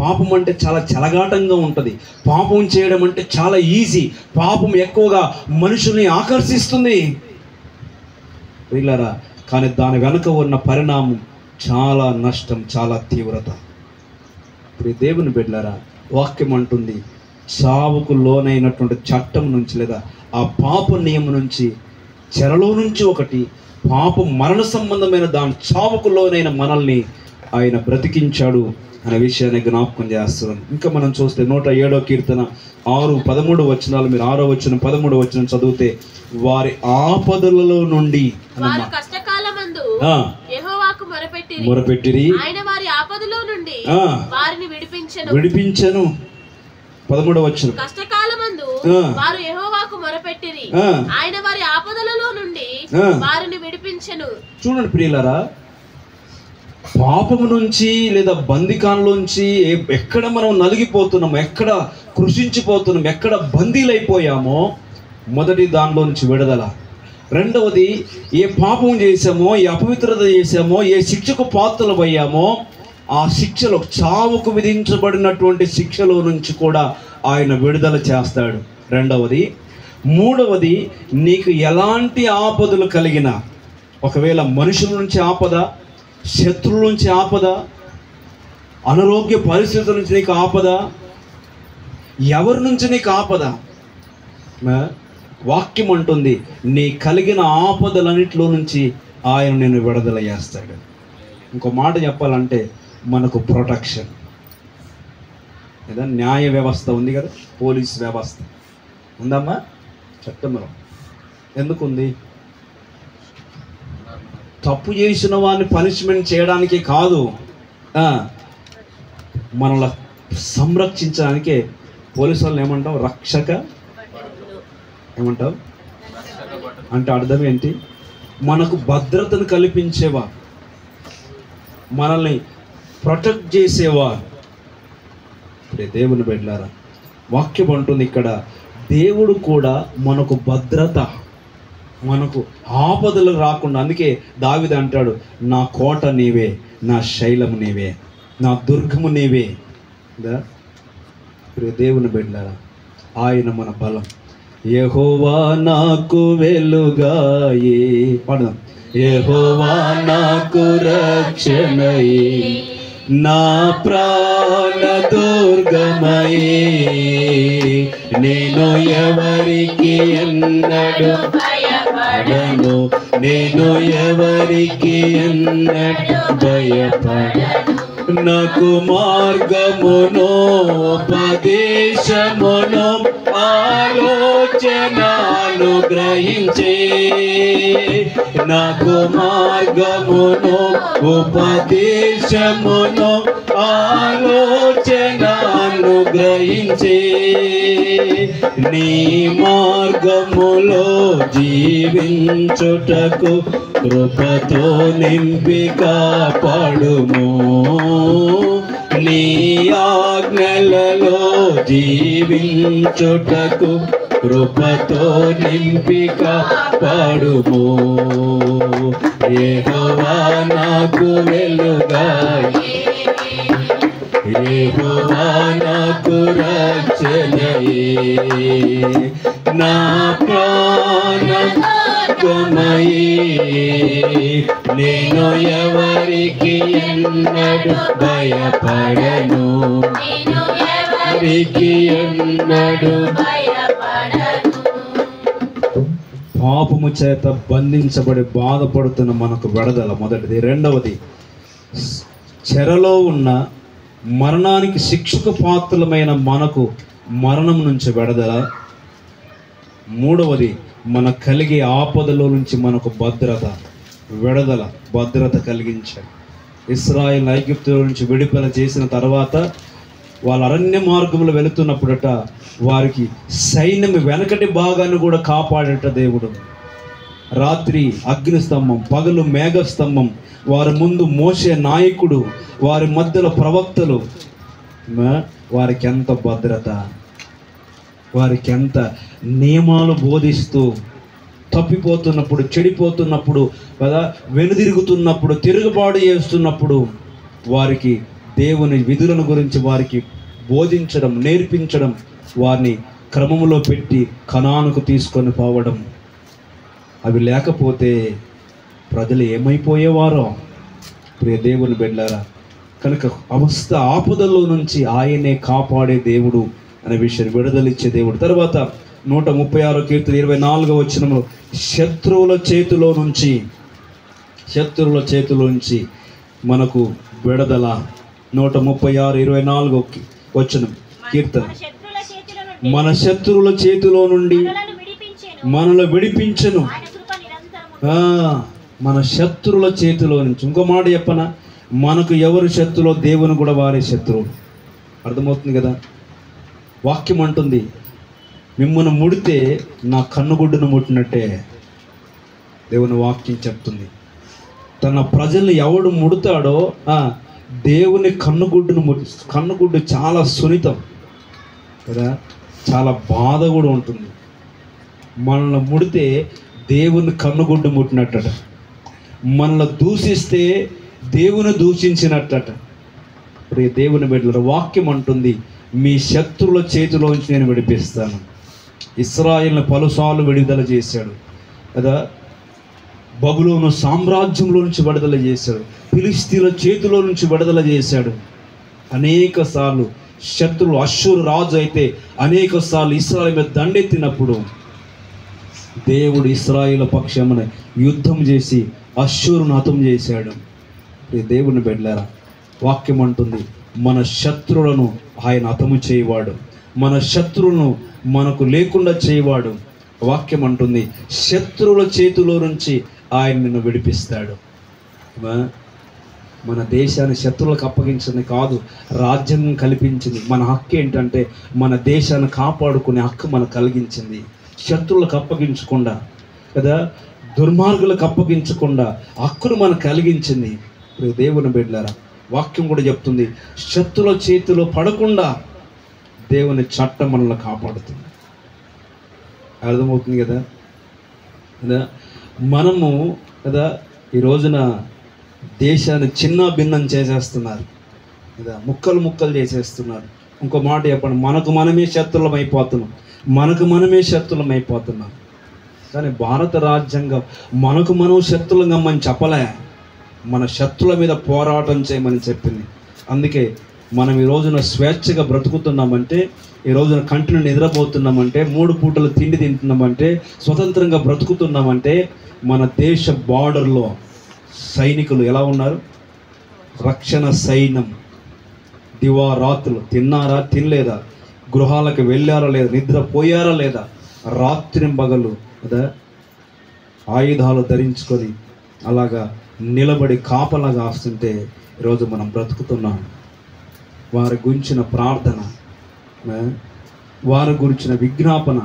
పాపం అంటే చాలా చెలగాటంగా ఉంటుంది. పాపం చేయడం అంటే చాలా ఈజీ. పాపం ఎక్కువగా మనుషుల్ని ఆకర్షిస్తుంది వీళ్ళరా. కానీ దాని వెనుక ఉన్న పరిణామం చాలా నష్టం, చాలా తీవ్రత. ఇప్పుడు దేవుని బిడ్డలారా, వాక్యం అంటుంది, చావుకు లోనైనటువంటి చట్టం నుంచి లేదా ఆ పాప నియమం నుంచి, చెరలో నుంచి ఒకటి పాపం మరణ సంబంధమైన దాని చావుకు లోనైన మనల్ని ఆయన బ్రతికించాడు అనే విషయాన్ని జ్ఞాపకం చేస్తున్నాను. ఇంకా మనం చూస్తే 107వ కీర్తన 6-13 వచనాలు, మీరు 6వ వచనం 13వ వచనం చదివితే, వారి ఆపదలలో నుండి వారు కష్టకాలమందు యెహోవాకు మొరపెట్టిరి, ఆయన వారి ఆపదలో నుండి వారిని విడిపించెను. 13వ వచనం, కష్టకాలమందు వారు యెహోవాకు మొరపెట్టిరి, ఆయన వారి ఆపదలలో నుండి వారిని విడిపించెను. చూడండి ప్రియులారా, పాపము నుంచి లేదా బందికాన్లోంచి ఎక్కడ మనం నలిగిపోతున్నాం, ఎక్కడ కృషించిపోతున్నాం, ఎక్కడ బందీలైపోయామో మొదటి దానిలో నుంచి విడుదల. రెండవది, ఏ పాపం చేసామో, ఏ అపవిత్రత చేసామో, ఏ శిక్షకు పాత్రలమయ్యామో ఆ శిక్షలో, చావుకు విధించబడినటువంటి శిక్షలో నుంచి కూడా ఆయన విడుదల చేస్తాడు. రెండవది. మూడవది, నీకు ఎలాంటి ఆపదలు కలిగినా, ఒకవేళ మనుషుల నుంచి ఆపద, శత్రువుల నుంచి ఆపద, అనారోగ్య పరిస్థితుల నుంచి నీకు ఆపద, ఎవరి నుంచి నీకు ఆపద, వాక్యం అంటుంది నీ కలిగిన ఆపదలన్నిటిలో నుంచి ఆయన నేను విడుదల చేస్తాడు. ఇంకో మాట చెప్పాలంటే మనకు ప్రొటెక్షన్. లేదా న్యాయ వ్యవస్థ ఉంది కదా, పోలీస్ వ్యవస్థ ఉందమ్మా చట్టంలో. ఎందుకుంది? తప్పు చేసిన వాడిని పనిష్మెంట్ చేయడానికి కాదు, మనల్ని సంరక్షించడానికే. పోలీసు వాళ్ళని ఏమంటాం? రక్షక. ఏమంటావు అంటే అర్థం ఏంటి? మనకు భద్రతను కల్పించేవా, మనల్ని ప్రొటెక్ట్ చేసేవా. ఇప్పుడే దేవుని బిడ్డలారా, వాక్యం అంటుంది ఇక్కడ దేవుడు కూడా మనకు భద్రత, మనకు ఆపదలు రాకుండా. అందుకే దావీదు అంటాడు, నా కోట నీవే, నా శైలము నీవే, నా దుర్గము నీవే. ఇప్పుడే దేవుని బిడ్డలారా, ఆయన మన బలం. యెహోవా నాకు వెలుగాయే, పాడదాం. యెహోవా నాకు రక్షణయే, నా ప్రాణ దుర్గమయే, నేను ఎవరికి ఎన్నడు భయపడను, నేను ఎవరికి ఎన్నడు భయపడను. నాకు మార్గమును ఉపదేశమును ఆలోచనను గ్రహించే, నాకు మార్గమును ఉపదేశమును ఆలోచనను గ్రహించే, నీ మార్గములో జీవించుటకు కృపతో నింపి కాపాడుము, నీ ఆజ్ఞలలో జీవించుటకు కృపతో నింపి కాపాడుము. యెహోవా నాకు వెలుగాయే, యెహోవా నాకు రక్షణయే, నా ప్రాణమయే, నేను ఎవరికి ఎన్నడు భయపడను, ఎవరికి ఎన్నడు పాపము చేత బంధించబడి బాధపడుతున్న మనకు విడుదల మొదటిది. రెండవది, చెరలో ఉన్న మరణానికి శిక్షకు పాత్రలమైన మనకు మరణం నుంచి విడుదల. మూడవది, మన కలిగే ఆపదలో నుంచి మనకు భద్రత, విడుదల, భద్రత కలిగించాడు. ఇశ్రాయేలు ఐగుప్తుల నుంచి విడుదల చేసిన తర్వాత వాళ్ళ అరణ్య మార్గంలో వెళుతున్నప్పుడట వారికి సైన్యం వెనకటి భాగాన్ని కూడా కాపాడట దేవుడు. రాత్రి అగ్నిస్తంభం, పగలు మేఘస్తంభం, వారి ముందు మోసే నాయకుడు, వారి మధ్యలో ప్రవక్తలు. వారికి ఎంత భద్రత, వారికి ఎంత నియమాలు బోధిస్తూ, తప్పిపోతున్నప్పుడు, చెడిపోతున్నప్పుడు కదా, వెనుదిరుగుతున్నప్పుడు, తిరుగుబాటు చేస్తున్నప్పుడు వారికి దేవుని విధులను గురించి వారికి బోధించడం, నేర్పించడం, వారిని క్రమంలో పెట్టి కనానుకు తీసుకొని పోవడం. అవి లేకపోతే ప్రజలు ఏమైపోయేవారో. ప్రియ దేవుని బిడ్డలారా, కనుక అవస్థ ఆపదల్లో నుంచి ఆయనే కాపాడే దేవుడు అనే విషయాన్ని విడుదలిచ్చే దేవుడు. తర్వాత 136 కీర్తన 24వ వచనంలో శత్రువుల చేతిలో నుంచి మనకు విడుదల. 136:24 వచనం కీర్తన, మన శత్రువుల చేతిలో నుండి మనల్ని విడిపించెను. మన శత్రువుల చేతిలో నుంచి. ఇంకో మాట చెప్పనా, మనకు ఎవరు శత్రులో దేవుని కూడా వారే శత్రువు. అర్థమవుతుంది కదా? వాక్యం అంటుంది, మిమ్మల్ని ముడితే నా కన్నుగుడ్డును ముట్టినట్టే. దేవుని వాక్యం చెప్తుంది. తన ప్రజల్ని ఎవడు ముడతాడో దేవుని కన్నుగుడ్డును కన్నుగుడ్డు చాలా సున్నితం కదా, చాలా బాధ కూడా ఉంటుంది. మనల్ని ముడితే దేవుని కన్నుగుడ్డు ముట్టినట్టట. మనల్ని దూషిస్తే దేవుని దూషించినట్టట. దేవుని బిడ్డల వాక్యం అంటుంది, మీ శత్రువుల చేతిలోంచి నేను విడిపిస్తాను. ఇశ్రాయేలును పలుసార్లు విడుదల చేశాడు కదా, బబులోను సామ్రాజ్యంలో నుంచి విడుదల చేశాడు, ఫిలిష్తీయుల చేతిలో నుంచి విడుదల చేశాడు. అనేక సార్లు శత్రువులు, అష్షూరు రాజు అయితే అనేక సార్లు ఇశ్రాయేలు మీద దండెత్తినప్పుడు దేవుడు ఇశ్రాయేలు పక్షమున యుద్ధం చేసి అష్షూరును హతం చేశాడు. దేవుని బిడ్డలారా, వాక్యం అంటుంది, మన శత్రువులను ఆయన హతము చేయవాడు, మన శత్రువులను మనకు లేకుండా చేయవాడు. వాక్యం అంటుంది, శత్రువుల చేతిలో నుంచి ఆయన నిన్ను విడిపిస్తాడు. మన దేశాన్ని శత్రువులకు అప్పగించింది కాదు, రాజ్యాంగం కల్పించింది. మన హక్కు ఏంటంటే మన దేశాన్ని కాపాడుకునే హక్కు మనకు కలిగించింది. శత్రువులకు అప్పగించకుండా కదా, దుర్మార్గులకు అప్పగించకుండా హక్కును మనకు కలిగించింది. ఇప్పుడు దేవుని బిడ్డలారా, వాక్యం కూడా చెప్తుంది, శత్రువుల చేతిలో పడకుండా దేవుని చట్టం మనల్ని కాపాడుతుంది. అర్థమవుతుంది కదా? మనము కదా ఈ రోజున దేశాన్ని చిన్న భిన్నం చేసేస్తున్నారు కదా, ముక్కలు ముక్కలు చేసేస్తున్నారు. ఇంకో మాట చెప్పండి, మనకు మనమే శత్రులం అయిపోతున్నాం. కానీ భారత రాజ్యాంగం మనకు మనం శత్రులంగా మనం చెప్పలే, మన శత్రుల మీద పోరాటం చేయమని చెప్పింది. అందుకే మనం ఈ రోజున స్వేచ్ఛగా బ్రతుకుతున్నామంటే, ఈ రోజున కంటిని నిద్రపోతున్నామంటే, 3 పూటలు తిండి తింటున్నామంటే, స్వతంత్రంగా బ్రతుకుతున్నామంటే, మన దేశ బార్డర్లో సైనికులు ఎలా ఉన్నారు? రక్షణ సైన్యం. దివారాత్రులు తిన్నారా తినలేదా, గృహాలకు వెళ్ళారా లేదా, నిద్రపోయారా లేదా, రాత్రింబగలు కదా ఆయుధాలు ధరించుకొని అలాగా నిలబడి కాపలాగా వస్తుంటే ఈరోజు మనం బ్రతుకుతున్నాం. వారి గురించిన ప్రార్థన, వారి గురించిన విజ్ఞాపన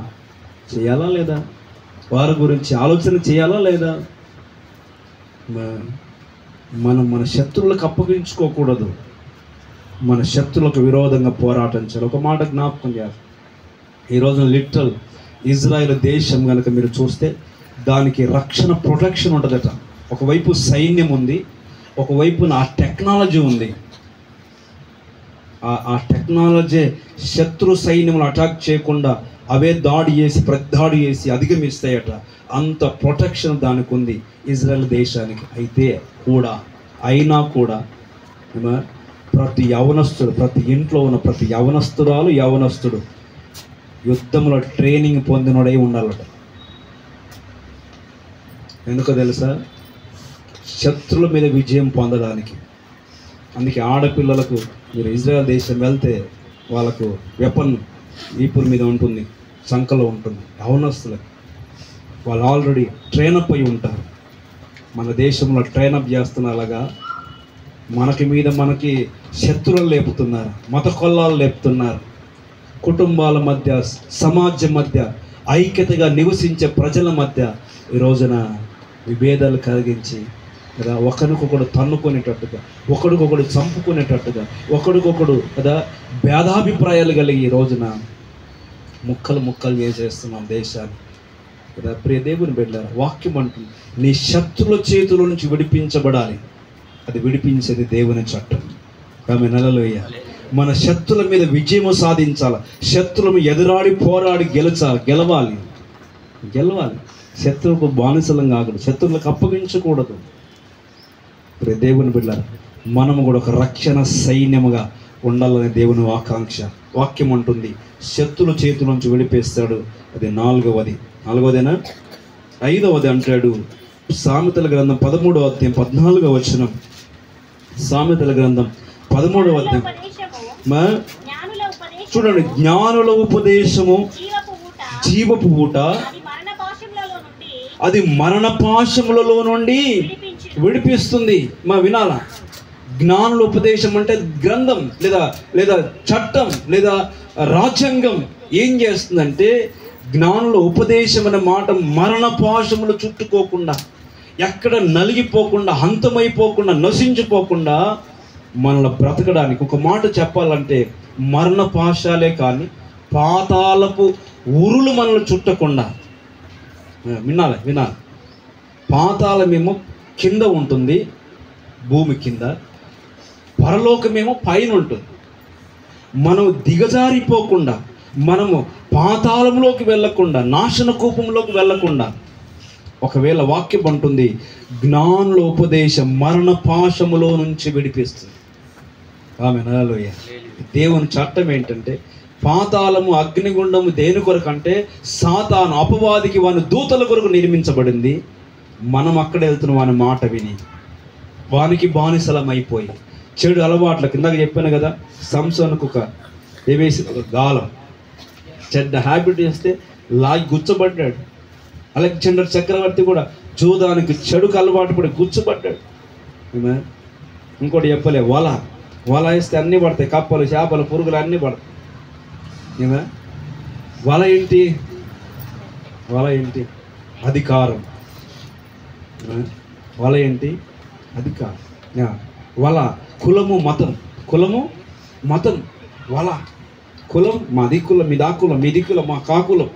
చేయాలా లేదా, వారి గురించి ఆలోచన చేయాలా లేదా? మనం మన శత్రువులకు అప్పగించుకోకూడదు, మన శత్రువులకు విరోధంగా పోరాటం చేయాలి. ఒక మాట జ్ఞాపకం చేయాలి, ఈరోజు లిటరల్ ఇజ్రాయెల్ దేశం కనుక మీరు చూస్తే దానికి రక్షణ ప్రొటెక్షన్ ఉంటుందట. ఒకవైపు సైన్యం ఉంది, ఒకవైపున ఆ టెక్నాలజీ ఉంది. ఆ టెక్నాలజీ శత్రు సైన్యములు అటాక్ చేయకుండా అవే దాడి చేసి ప్రతిదాడి చేసి అధిగమిస్తాయట. అంత ప్రొటెక్షన్ దానికి ఉంది ఇజ్రాయెల్ దేశానికి. అయినా కూడా ప్రతి యవనస్తుడు, ప్రతి ఇంట్లో ఉన్న ప్రతి యవనస్తుడు యుద్ధంలో ట్రైనింగ్ పొందినోడై ఉండాలట. ఎందుకో తెలుసా? శత్రువుల మీద విజయం పొందడానికి. అందుకే ఆడపిల్లలకు మీరు ఇజ్రాయెల్ దేశం వెళ్తే వాళ్ళకు వెపన్ ఈపుల మీద ఉంటుంది, సంకలో ఉంటుంది. యవనస్తులకు వాళ్ళు ఆల్రెడీ ట్రైనప్ అయి ఉంటారు. మన దేశంలో ట్రైనప్ చేస్తున్నలాగా మనకి శత్రువులు లేపుతున్నారు, మత కొల్లాలు లేపుతున్నారు. కుటుంబాల మధ్య, సమాజం మధ్య, ఐక్యతగా నివసించే ప్రజల మధ్య ఈ రోజున విభేదాలు కలిగించి కదా ఒకరికొకడు తన్నుకునేటట్టుగా, ఒకడికొకడు చంపుకునేటట్టుగా, ఒకడికొకడు కదా భేదాభిప్రాయాలు కలిగి ఈ రోజున ముక్కలు చేసేస్తున్నాం దేశాన్ని కదా. ప్రియ దేవుని బిడ్డలారా, వాక్యం అంటుంది, నీ శత్రుల చేతుల నుంచి విడిపించబడాలి. అది విడిపించేది దేవుని చట్టం. ఆమె హల్లెలూయా. మన శత్రుల మీద విజయం సాధించాలి, శత్రులను ఎదురాడి పోరాడి గెలవాలి. శత్రువుకు బానిసలం కాకూడదు, శత్రువులకు అప్పగించకూడదు. దేవుని బిడ్డలారా, మనము కూడా ఒక రక్షణ సైన్యముగా ఉండాలనే దేవుని ఆకాంక్ష. వాక్యం అంటుంది, శత్రుల చేతుల నుంచి విడిపేస్తాడు. అది నాలుగవదేనా? 5వది అంటాడు. సామెతల గ్రంథం 13వ అధ్యాయం 14వ వచనం. సామెతల గ్రంథం 13వ అధ్యాయం చూడండి, జ్ఞానుల ఉపదేశము జీవపు ఊట, అది మరణ పాశములలో నుండి విడిపిస్తుంది. వినాలా? జ్ఞానుల ఉపదేశం అంటే గ్రంథం లేదా చట్టం లేదా రాజ్యాంగం ఏం చేస్తుందంటే, జ్ఞానుల ఉపదేశం అనే మాట మరణ పాశములు చుట్టుకోకుండా, ఎక్కడ నలిగిపోకుండా, హంతమైపోకుండా, నశించిపోకుండా మనల్ని బ్రతకడానికి, ఒక మాట చెప్పాలంటే మరణ పాశాలే కానీ పాతాళపు ఉరులు మనల్ని చుట్టకుండా. వినాలి. పాతాళమేమో కింద ఉంటుంది, భూమి కింద. పరలోకమేమో పైన ఉంటుంది. మనం దిగజారిపోకుండా, మనము పాతాళంలోకి వెళ్ళకుండా, నాశన కూపంలోకి వెళ్ళకుండా, ఒకవేళ వాక్యం అంటుంది జ్ఞానుల ఉపదేశం మరణ పాశములో నుంచి విడిపిస్తుంది. ఆమేన్. హల్లెలూయా. దేవుని చట్టం ఏంటంటే, పాతాళము అగ్నిగుండము దేని కొరకు అంటే సాతాను అపవాదికి వాని దూతల కొరకు నిర్మించబడింది. మనం అక్కడ వెళ్తున్న వాని మాట విని వానికి బానిసలం అయిపోయి చెడు అలవాట్ల కిందకి చెప్పాను కదా, సంసోనుకు ఏమేసి ఒక గాలం, చెడ్డ హ్యాబిట్ చేస్తే లాగి గుచ్చబడ్డాడు. అలెగ్జాండర్ చక్రవర్తి కూడా జూదానికి చెడుకు అలవాటు పడి గుచ్చబడ్డాడు. ఇంకోటి చెప్పలే, వల వేస్తే అన్నీ పడతాయి, కప్పలు, చేపలు, పురుగులు అన్నీ పడతాయి. వల ఏంటి? అధికారం. వల ఏంటి? అధికారం. వల కులము మతం. వల కులం, మాది కులం, మీదా కులం, మీది కులం, మా కాకులం.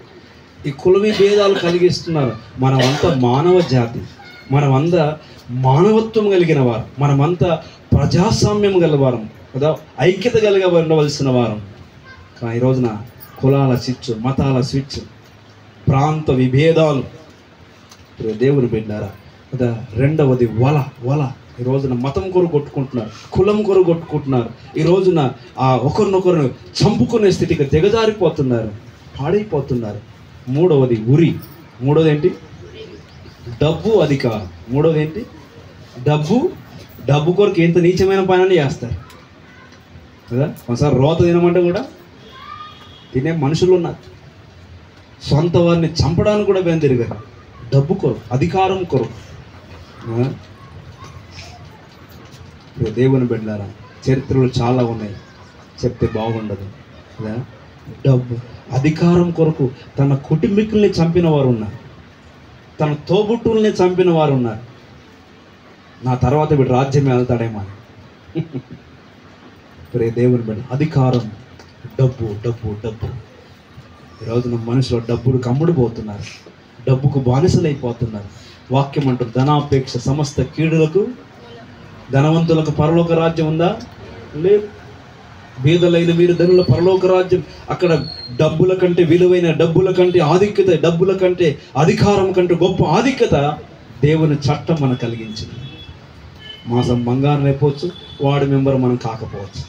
ఈ కులమీ భేదాలు కలిగిస్తున్నారు. మనమంతా మానవ జాతి, మనమంతా మానవత్వం కలిగిన వారు, మనమంతా ప్రజాస్వామ్యం గలవారం కదా, ఐక్యత కలిగి ఉండవలసిన వారం. కానీ ఈ రోజున కులాల స్విచ్, మతాల స్విచ్, ప్రాంత విభేదాలు. దేవుని బిడ్డారా కదా. రెండవది వల. ఈ రోజున మతం కొరకు కొట్టుకుంటున్నారు, కులం కొరకు కొట్టుకుంటున్నారు. ఈ రోజున ఒకరినొకరు చంపుకునే స్థితికి దిగజారిపోతున్నారు, పాడైపోతున్నారు. మూడవది ఉరి. మూడవది ఏంటి? డబ్బు, అధికారం. మూడవది ఏంటి? డబ్బు కొరకు ఎంత నీచమైన పని చేస్తారు కదా. ఒకసారి రోత తినమంటే కూడా తినే మనుషులు ఉన్నారు. సొంత వారిని చంపడానికి కూడా బెందిరిగారు, డబ్బు కొరకు, అధికారం కొరకు. దేవుని బిడ్డలారా, చరిత్రలు చాలా ఉన్నాయి, చెప్తే బాగుండదు కదా. డబ్బు, అధికారం కొరకు తన కుటుంబీకుల్ని చంపిన వారు ఉన్నారు, తన తోబుట్టుల్ని చంపిన వారు ఉన్నారు. నా తర్వాత వీడు రాజ్యం వెళ్తాడేమో అని. దేవుని బిడ్డ, అధికారం, డబ్బు. ఈరోజున మనుషులు డబ్బులు కమ్ముడిపోతున్నారు, డబ్బుకు బానిసలైపోతున్నారు. వాక్యం అంటుంది, ధనాపేక్ష సమస్త కీడులకు, ధనవంతులకు పరలోక రాజ్యం ఉందా? లేదు. బీదలైన మీరు ధనుల పరలోక రాజ్యం. అక్కడ డబ్బుల కంటే విలువైన, డబ్బుల కంటే ఆధిక్యత, డబ్బుల కంటే అధికారం కంటే గొప్ప ఆధిక్యత దేవుని చట్టం మనకు కలిగించింది. మాసం బంగారం అయిపోవచ్చు, వార్డు మెంబర్ మనం కాకపోవచ్చు.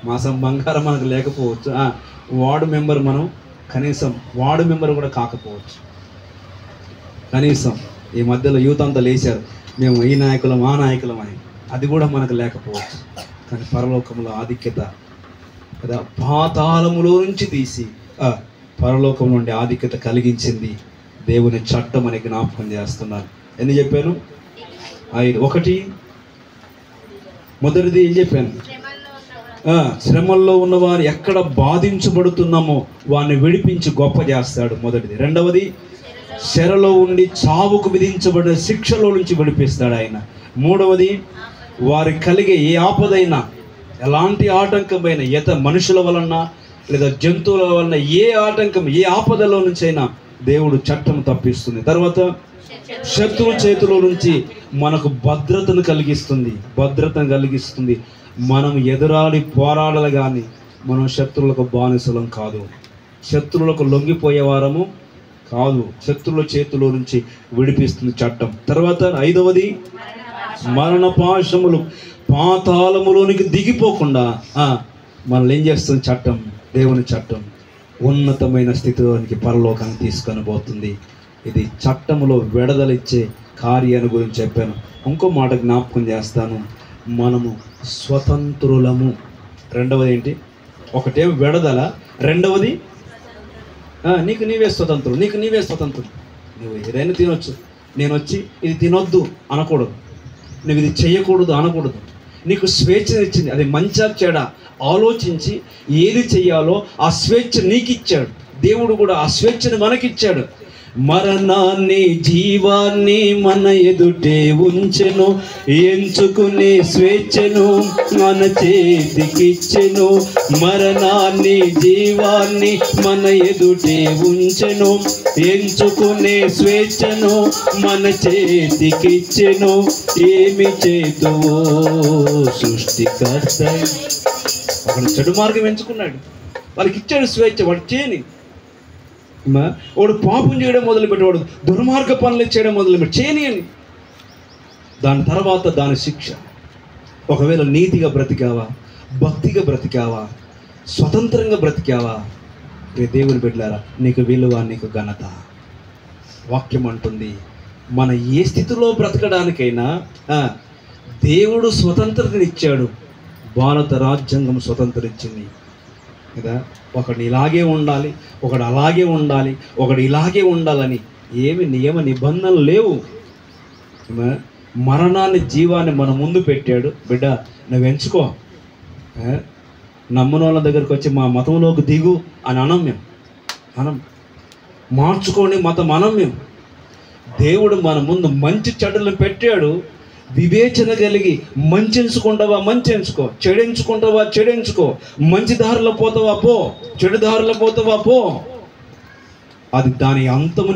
మాసం బంగారం మనకు లేకపోవచ్చు, వార్డు మెంబర్ మనం కనీసం వార్డు మెంబర్ కూడా కాకపోవచ్చు. కనీసం ఈ మధ్యలో యూత్ అంతా లేచారు, మేము ఈ నాయకులం ఆ నాయకులం అని, అది కూడా మనకు లేకపోవచ్చు. కానీ పరలోకంలో ఆధిక్యత కదా, పాతాళములో నుంచి తీసి పరలోకం నుండి ఆధిక్యత కలిగించింది దేవుని చట్టం అని జ్ఞాపకం చేస్తున్నాను. ఎన్ని చెప్పాను? 5. ఒకటి, మొదటిది ఏం చెప్పాను? శ్రమల్లో ఉన్నవారు ఎక్కడ బాధించబడుతున్నామో వారిని విడిపించి గొప్ప చేస్తాడు, మొదటిది. రెండవది, శరలో ఉండి చావుకు విధించబడిన శిక్షలో నుంచి విడిపిస్తాడు ఆయన. మూడవది, వారికి కలిగే ఏ ఆపదైనా, ఎలాంటి ఆటంకమైన, మనుషుల వలన లేదా జంతువుల వలన ఏ ఆటంకం, ఏ ఆపదలో నుంచి అయినా దేవుడు చట్టం తప్పిస్తుంది. తర్వాత శత్రువు చేతిలో నుంచి మనకు భద్రతను కలిగిస్తుంది. మనం ఎదురాడి పోరాడాలి, కానీ మనం శత్రువులకు బానిసలం కాదు, శత్రువులకు లొంగిపోయేవారము కాదు. శత్రువుల చేతిలో నుంచి విడిపిస్తుంది చట్టం. తర్వాత 5వది, మరణ పాశములు పాతాళములోనికి దిగిపోకుండా మనల్ని ఏం చేస్తుంది చట్టం? దేవుని చట్టం ఉన్నతమైన స్థితిలోనికి, పరలోకాన్ని తీసుకొని పోతుంది. ఇది చట్టములో విడుదలిచ్చే కార్యాన్ని గురించి చెప్పాను. ఇంకో మాట జ్ఞాపకం చేస్తాను, మనము స్వతంత్రులము. రెండవది ఏంటి? ఒకటేమో విడుదల, రెండవది నీకు నీవే స్వతంత్రుడు. నువ్వు ఏదైనా తినొచ్చు. నేను వచ్చి ఇది తినొద్దు అనకూడదు, నువ్వు ఇది చేయకూడదు అనకూడదు. నీకు స్వేచ్ఛనిచ్చింది, అది మంచా చెడా ఆలోచించి ఏది చెయ్యాలో ఆ స్వేచ్ఛ నీకు ఇచ్చాడు. దేవుడు కూడా ఆ స్వేచ్ఛను మనకిచ్చాడు. మరణాన్ని జీవాన్ని మన ఎదుటే ఉంచెను, ఎంచుకునే స్వేచ్ఛను మన చేతికిచ్చెను. మరణాన్ని జీవాన్ని మన ఎదుటే ఉంచెను, ఎంచుకునే స్వేచ్ఛను మన చేతికిచ్చెను. ఏమి చేతువో సృష్టికర్త. అక్కడ చెడు మార్గం ఎంచుకున్నాడు, వాళ్ళకి ఇచ్చాడు స్వేచ్ఛ, వాడు చేయని. వాడు పాపం చేయడం మొదలుపెట్టేవాడు, దుర్మార్గ పనులు చేయడం మొదలుపెట్టి చేయనియండి. దాని తర్వాత దాని శిక్ష. ఒకవేళ నీతిగా బ్రతికావా, భక్తిగా బ్రతికావా, స్వతంత్రంగా బ్రతికావా, దేవుని బిడ్డలారా, నీకు విలువ, నీకు ఘనత. వాక్యం అంటుంది మన ఏ స్థితిలో బ్రతకడానికైనా దేవుడు స్వతంత్రతనిచ్చాడు. భారత రాజ్యాంగం స్వతంత్రం ఇచ్చింది కదా. ఒకడు ఇలాగే ఉండాలి, ఒకడు అలాగే ఉండాలి, ఒకడు ఇలాగే ఉండాలని ఏమి నియమ నిబంధనలు లేవు. మరణాన్ని జీవాన్ని మన ముందు పెట్టాడు. బిడ్డ నువ్వు ఎంచుకో. నమ్మని వాళ్ళ దగ్గరికి వచ్చి మా మతంలోకి దిగు అని అనం మార్చుకోండి మతం అనం మేము. దేవుడు మన ముందు మంచి చెడులను పెట్టాడు. వివేచన కలిగి మంచి ఎంచుకుంటావా మంచి ఎంచుకో, చెడు ఎంచుకుంటావా చెడు ఎంచుకో. మంచి దారిలో పోతావా పో, చెడు దారిలో పోతావా పో. అది దాని అంతము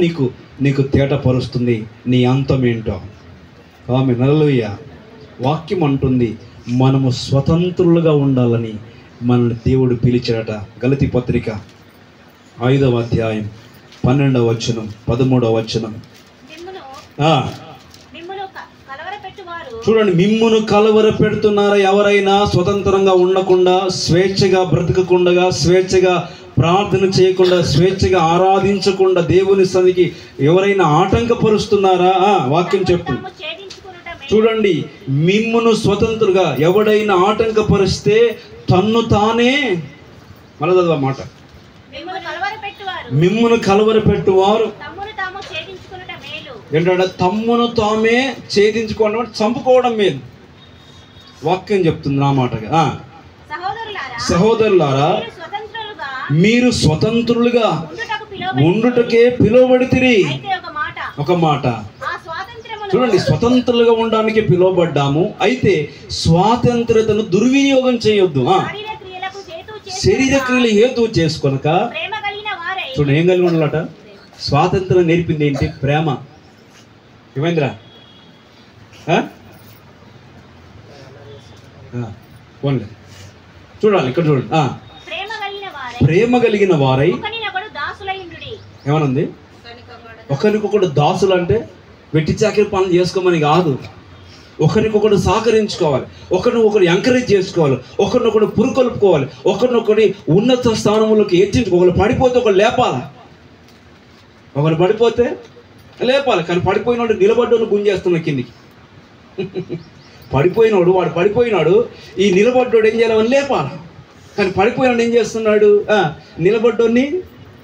నీకు తేటపరుస్తుంది, నీ అంతం ఏంటో. ఆమె హల్లెలూయా. వాక్యం అంటుంది మనము స్వతంత్రులుగా ఉండాలని మనల్ని దేవుడు పిలిచాడట. గలతీ పత్రిక 5వ అధ్యాయం 12వ వచనం 13వ వచనం. చూడండి, మిమ్మును కలవర పెడుతున్నారా? ఎవరైనా స్వతంత్రంగా ఉండకుండా, స్వేచ్ఛగా బ్రతకకుండా, స్వేచ్ఛగా ప్రార్థన చేయకుండా, స్వేచ్ఛగా ఆరాధించకుండా దేవుని సన్నిధికి ఎవరైనా ఆటంకపరుస్తున్నారా? వాక్యం చెప్తుంది. చూడండి, మిమ్మును స్వతంత్రుగా ఎవడైనా ఆటంకపరిస్తే తన్ను తానే, మళ్ళీ చదవ మాట, మిమ్మును కలవర పెట్టువారు ఏంటంటే తమ్మును తామే ఛేదించుకోవడం, చంపుకోవడం మేలు. వాక్యం చెప్తుంది నా మాటగా. సహోదరులారా, మీరు స్వతంత్రులుగా ఉండుటకే పిలువబడితిరి. ఒక మాట చూడండి, స్వతంత్రులుగా ఉండడానికి పిలువబడ్డాము. అయితే స్వాతంత్రతను దుర్వినియోగం చేయొద్దు. శరీర క్రియలు హేతు చేసుకొనక. చూడండి, ఏం కలిగి ఉండాలట? స్వాతంత్రం నేర్పింది ఏంటి? ప్రేమ. ఏమైందిరా? చూడాలి, ఇక్కడ చూడండి. ప్రేమ కలిగిన వారై ఏమనుంది? ఒకరికొకడు దాసులు అంటే వెట్టి చాకిరి పనులు చేసుకోమని కాదు. ఒకరికొకడు సహకరించుకోవాలి, ఒకరినొకరు ఎంకరేజ్ చేసుకోవాలి, ఒకరినొకడు పురుకొల్పుకోవాలి, ఒకరినొకరి ఉన్నత స్థానంలోకి హెచ్చించుకోవాలి. పడిపోతే ఒకరు లేపాలి, ఒకరు పడిపోతే లేపాలి. కానీ పడిపోయినాడు నిలబడ్డోను గుంజేస్తున్నా కిందికి. వాడు పడిపోయినాడు, ఈ నిలబడ్డోడు ఏం చేయాలని లేపాలి. కానీ పడిపోయినాడు ఏం చేస్తున్నాడు? నిలబడ్డోని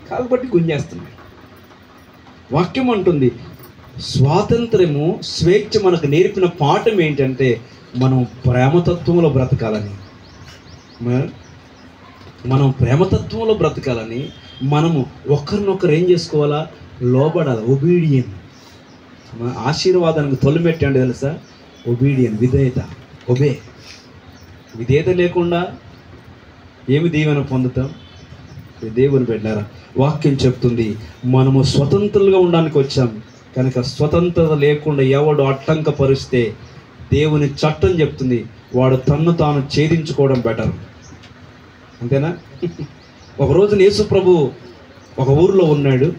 కాలుపట్టి గుంజేస్తున్నాడు. వాక్యం అంటుంది స్వాతంత్రము, స్వేచ్ఛ మనకు నేర్పిన పాఠం ఏంటంటే మనం ప్రేమతత్వంలో బ్రతకాలని. ప్రేమతత్వంలో బ్రతకాలని మనము ఒకరినొకరు ఏం చేసుకోవాలా? లోబడాలి. ఒబీడియన్. ఆశీర్వాదానికి తొలిమెట్టండి తెలుసా? ఒబీడియన్, విధేయత. విధేయత లేకుండా ఏమి దీవెన పొందుతాం? దేవుని బిడ్డలారా, వాక్యం చెప్తుంది మనము స్వతంత్రులుగా ఉండడానికి వచ్చాం. కనుక స్వతంత్రత లేకుండా ఎవడు అట్టంకపరిస్తే దేవుని చట్టం చెప్తుంది వాడు తన్ను తాను ఛేదించుకోవడం బెటర్. అంతేనా? ఒకరోజు యేసు ప్రభు ఒక ఊరిలో ఉన్నాడు.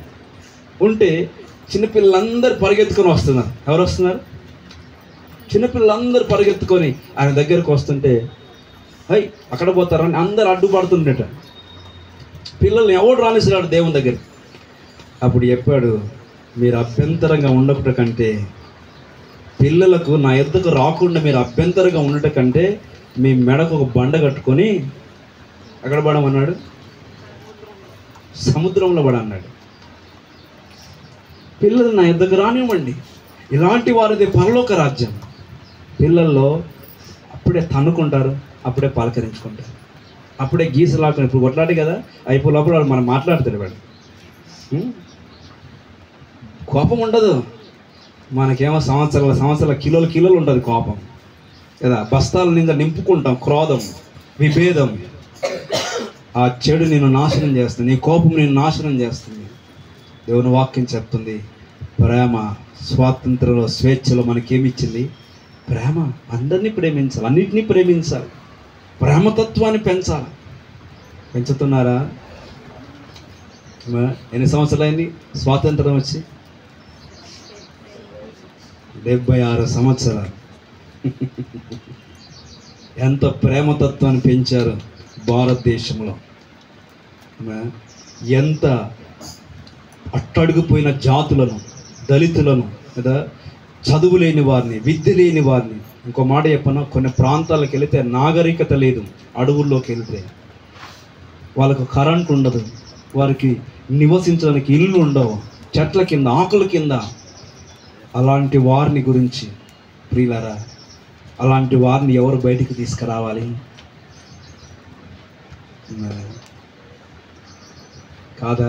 ఉంటే చిన్నపిల్లలందరూ పరిగెత్తుకొని వస్తున్నారు. ఎవరు వస్తున్నారు? చిన్నపిల్లలందరూ పరిగెత్తుకొని ఆయన దగ్గరకు వస్తుంటే అక్కడ పోతారని అందరు అడ్డుపడుతుండట. పిల్లల్ని ఎవడు రానిస్తున్నాడు దేవుని దగ్గరికి. అప్పుడు చెప్పాడు, మీరు అభ్యంతరంగా ఉండట కంటే, పిల్లలకు నా ఎద్దకు రాకుండా మీరు అభ్యంతరంగా ఉండట కంటే మీ మెడకు ఒక బండ కట్టుకొని ఎక్కడ పడమన్నాడు? సముద్రంలో పడన్నాడు. పిల్లలు నా యొద్దకు రానివ్వండి. ఇలాంటి వారిది పరలోక రాజ్యం. పిల్లల్లో అప్పుడే తన్నుకుంటారు, అప్పుడే పలకరించుకుంటారు, అప్పుడే గీసలాడుకుని. ఇప్పుడు కొట్లాడి కదా అయిపోయినప్పుడు వాడు మనం మాట్లాడతాడు. వాడు కోపం ఉండదు. మనకేమో సంవత్సరాల కిలోలు ఉంటుంది కోపం కదా. బస్తాల నింద నింపుకుంటాం క్రోధం, విభేదం. ఆ చెడు నిన్ను నాశనం చేస్తుంది, నీ కోపం నిన్ను నాశనం చేస్తుంది. దేవుని వాక్యం చెప్తుంది, ప్రేమ స్వాతంత్రంలో స్వేచ్ఛలో మనకేమిచ్చింది? ప్రేమ. అందరినీ ప్రేమించాలి, అన్నిటినీ ప్రేమించాలి, ప్రేమతత్వాన్ని పెంచాలి. పెంచుతున్నారా? ఎన్ని సంవత్సరాలైంది స్వాతంత్రం వచ్చి? 76 సంవత్సరాలు. ఎంత ప్రేమతత్వాన్ని పెంచారు భారతదేశంలో. ఎంత అట్టడుగుపోయిన జాతులను, దళితులను కదా, చదువు లేని వారిని, విద్య లేని వారిని. ఇంకో మాట చెప్పనా, కొన్ని ప్రాంతాలకు వెళితే నాగరికత లేదు. అడవుల్లోకి వెళ్తే వాళ్ళకు కరెంట్ ఉండదు, వారికి నివసించడానికి ఇల్లు ఉండవు, చెట్ల కింద, ఆకుల కింద. అలాంటి వారిని గురించి ప్రియులారా, అలాంటి వారిని ఎవరు బయటికి తీసుకురావాలి? కాదా?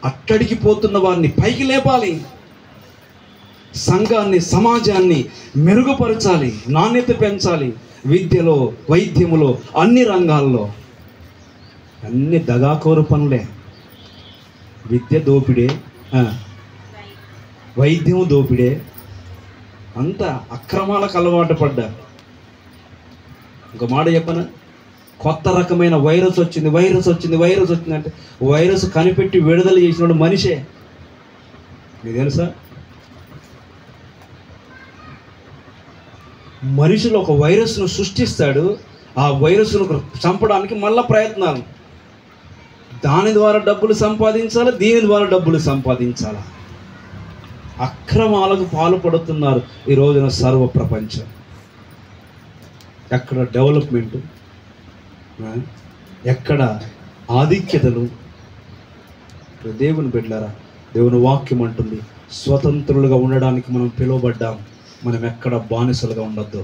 అట్టడికి పోతున్న వారిని పైకి లేపాలి. సంఘాన్ని, సమాజాన్ని మెరుగుపరచాలి, నాణ్యత పెంచాలి. విద్యలో, వైద్యములో, అన్ని రంగాల్లో. అన్ని దగాకోరు పనులే. విద్య దోపిడే, వైద్యం దోపిడే, అంతా అక్రమాలకు అలవాటు పడ్డారు. ఇంకో మాట చెప్పనా, కొత్త రకమైన వైరస్ వచ్చింది అంటే వైరస్ కనిపెట్టి విడుదల చేసినోడు మనిషే. మీకు తెలుసా? మనిషిలో ఒక వైరస్ను సృష్టిస్తాడు, ఆ వైరస్ను చంపడానికి మళ్ళా ప్రయత్నాలు. దాని ద్వారా డబ్బులు సంపాదించాలి, దీని ద్వారా డబ్బులు సంపాదించాలి. అక్రమాలకు పాల్పడుతున్నారు ఈ రోజున సర్వ ప్రపంచం. ఎక్కడ డెవలప్మెంటు, ఎక్కడ ఆధిక్యతలు? దేవుని బిడ్డలారా, దేవుని వాక్యం అంటుంది, స్వతంత్రులుగా ఉండడానికి మనం పిలువబడ్డాం. మనం ఎక్కడ బానిసలుగా ఉండొద్దు.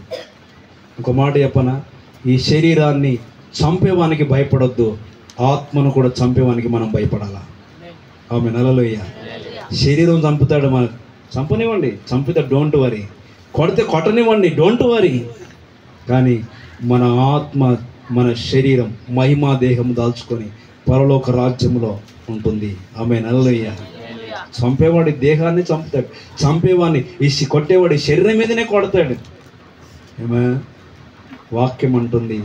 ఇంకో మాట చెప్పనా, ఈ శరీరాన్ని చంపేవానికి భయపడొద్దు, ఆత్మను కూడా చంపేవానికి మనం భయపడాలా. ఆమె హల్లెలూయా. శరీరం చంపుతాడు, మన చంపనివ్వండి, చంపితే డోంట్ వరీ. కొడితే కొట్టనివ్వండి, డోంట్ వరీ. కానీ మన ఆత్మ, మన శరీరం మహిమా దేహం దాల్చుకొని పరలోక రాజ్యంలో ఉంటుంది. ఆమె హల్లెలూయా. చంపేవాడి దేహాన్ని చంపుతాడు, చంపేవాడిని కొట్టేవాడి శరీరం మీదనే కొడతాడు. ఏమే వాక్యం అంటుంది,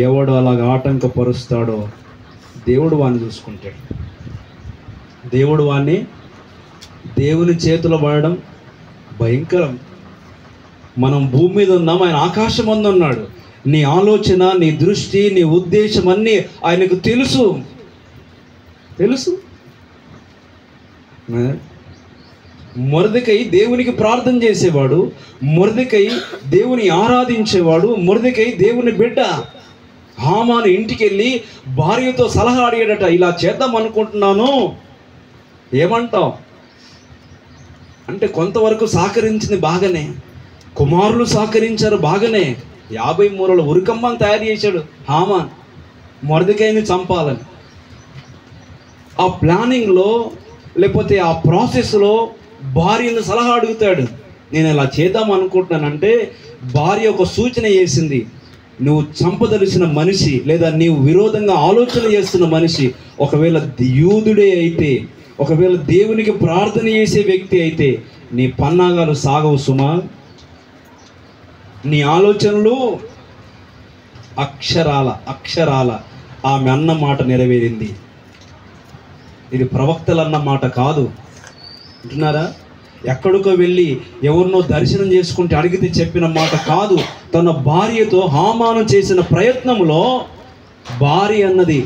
ఎవడు అలాగ ఆటంకపరుస్తాడో దేవుడు వాడిని చూసుకుంటాడు. దేవుడు వాడిని దేవుని చేతిలో పడడం భయంకరం. మనం భూమి మీద ఉన్నాం, ఆయన ఆకాశం అందు ఉన్నాడు. నీ ఆలోచన, నీ దృష్టి, నీ ఉద్దేశం అన్నీ ఆయనకు తెలుసు. మొర్దెకై దేవునికి ప్రార్థన చేసేవాడు, మొర్దెకై దేవుని ఆరాధించేవాడు, మొర్దెకై దేవుని బిడ్డ. హామాను ఇంటికి వెళ్ళి భార్యతో సలహా అడిగాడట, ఇలా చేద్దాం అనుకుంటున్నాను, ఏమంటావు అంటే కొంతవరకు సహకరించింది బాగానే, కుమారులు సహకరించారు బాగానే. 50 మూరల ఉరికమ్మని తయారు చేశాడు హామాన్ మొర్దెకైని చంపాలని. ఆ ప్లానింగ్లో లేకపోతే ఆ ప్రాసెస్లో భార్యను సలహా అడుగుతాడు, నేను ఇలా చేద్దాం అనుకుంటున్నానంటే భార్య ఒక సూచన చేసింది, నువ్వు చంపదలిసిన మనిషి లేదా నీవు విరోధంగా ఆలోచన చేస్తున్న మనిషి ఒకవేళ యూదుడే అయితే, ఒకవేళ దేవునికి ప్రార్థన చేసే వ్యక్తి అయితే నీ పన్నాగాలు సాగవు సుమా. నీ ఆలోచనలు అక్షరాల ఆమె అన్న మాట నెరవేరింది. ఇది ప్రవక్తలు అన్న మాట కాదు. అంటున్నారా? ఎక్కడికో వెళ్ళి ఎవరినో దర్శనం చేసుకుంటే అడిగితే చెప్పిన మాట కాదు. తన భార్యతో హామాను చేసిన ప్రయత్నంలో భార్య అన్నది,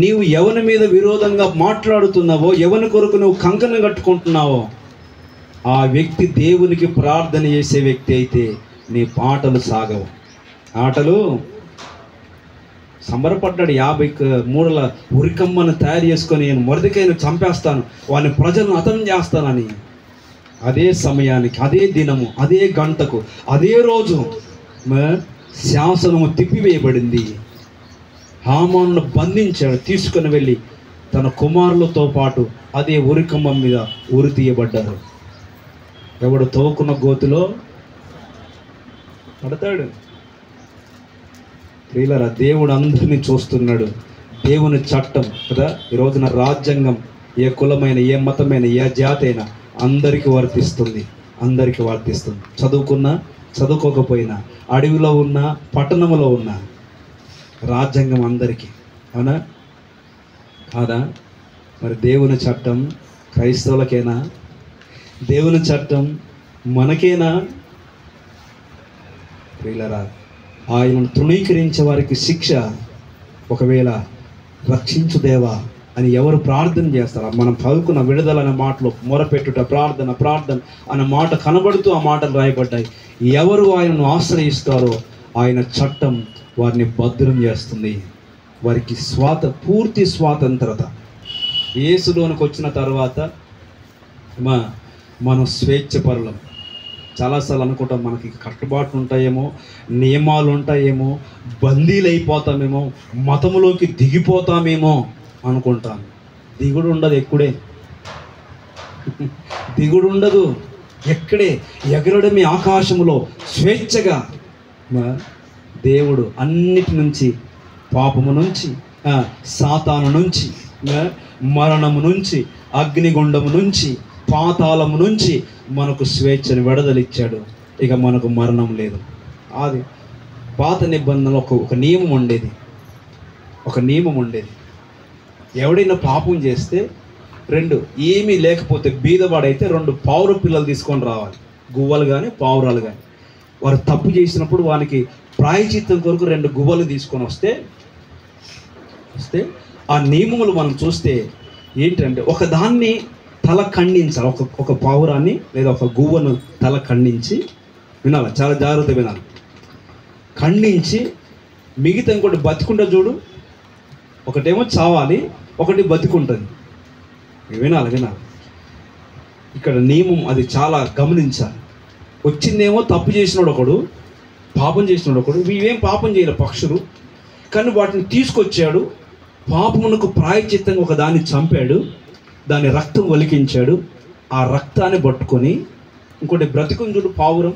నీవు ఎవరి మీద విరోధంగా మాట్లాడుతున్నావో, ఎవరి కొరకు నువ్వు కంకణం కట్టుకుంటున్నావో ఆ వ్యక్తి దేవునికి ప్రార్థన చేసే వ్యక్తి అయితే నీ ఆటలు సంబరపడ్డాడు. 50 మూరల ఉరికమ్మను తయారు చేసుకొని నేను మొర్దెకైను చంపేస్తాను, వాని ప్రజలను హతం చేస్తానని. అదే సమయానికి, అదే దినము, అదే గంటకు, అదే రోజు శాసనము తిప్పివేయబడింది. హామానును బంధించాడు, తీసుకుని వెళ్ళి తన కుమారులతో పాటు అదే ఉరికమ్మ మీద ఉరి తీయబడ్డారు. ఎవడు తోకున్న గోతిలో పడతాడు. ప్రియులారా, దేవుడు అందరినీ చూస్తున్నాడు. దేవుని చట్టం కదా, ఈ రోజున రాజ్యాంగం ఏ కులమైన, ఏ మతమైన, ఏ జాతి అయినా అందరికీ వర్తిస్తుంది. అందరికీ వర్తిస్తుంది. చదువుకున్నా చదువుకోకపోయినా, అడవిలో ఉన్న పట్టణంలో ఉన్న రాజ్యాంగం అందరికీ. అవునా కాదా? మరి దేవుని చట్టం క్రైస్తవులకేనా? దేవుని చట్టం మనకేనా? ప్రియులారా, ఆయనను తృణీకరించే వారికి శిక్ష. ఒకవేళ రక్షించు దేవా అని ఎవరు ప్రార్థన చేస్తారు? మనం చదువుకున్న విడుదల అనే మాటలో మొరపెట్టుట, ప్రార్థన ప్రార్థన అనే మాట కనబడుతూ ఆ మాటలు రాయబడ్డాయి. ఎవరు ఆయనను ఆశ్రయిస్తారో ఆయన చట్టం వారిని భద్రం చేస్తుంది. వారికి పూర్తి స్వాతంత్రత. యేసులోనికి వచ్చిన తర్వాత మనం స్వేచ్ఛపరులం. చాలాసార్లు అనుకుంటాం మనకి కట్టుబాట్లు ఉంటాయేమో, నియమాలు ఉంటాయేమో, బందీలు అయిపోతామేమో, మతములోకి దిగిపోతామేమో అనుకుంటాను. దిగుడు ఉండదు, ఎక్కుడే దిగుడు ఉండదు. ఎక్కడే ఎగరడమే ఆకాశంలో స్వేచ్ఛగా. దేవుడు అన్నిటి నుంచి, పాపము నుంచి, సాతాను నుంచి, మరణము నుంచి, అగ్నిగుండము నుంచి, పాతాళము నుంచి మనకు స్వేచ్ఛను విడుదలిచ్చాడు. ఇక మనకు మరణం లేదు. అది పాత నిబంధనలో ఒక నియమం ఉండేది. ఒక నియమం ఉండేది. ఎవడైనా పాపం చేస్తే ఏమీ లేకపోతే బీదవాడైతే 2 పావుర పిల్లలు తీసుకొని రావాలి. గువ్వలు కానీ పావురాలు కానీ. వారు తప్పు చేసినప్పుడు వానికి ప్రాయచిత్తం కొరకు 2 గువ్వలు తీసుకొని వస్తే ఆ నియమములు మనం చూస్తే ఏంటంటే, ఒకదాన్ని తల ఖండించాలి. ఒక పావురాన్ని లేదా ఒక గువ్వను తల ఖండించి వినాలి. చాలా జాగ్రత్త వినాలి. ఖండించి మిగతా ఇంకోటి బతికుంటే చూడు, ఒకటేమో చావాలి, ఒకటి బతికుంటుంది. వినాలి. ఇక్కడ నియమం అది చాలా గమనించాలి. వచ్చిందేమో తప్పు చేసినాడు ఒకడు, పాపం చేసినాడు ఒకడు. ఇవేం పాపం చేయలే పక్షులు, కానీ వాటిని తీసుకొచ్చాడు. పాపమునకు ప్రాయచిత్తంగా ఒక దాన్ని చంపాడు, దాని రక్తం ఒలికించాడు. ఆ రక్తాన్ని పట్టుకొని ఇంకోటి బ్రతికుని చూడు పావురం,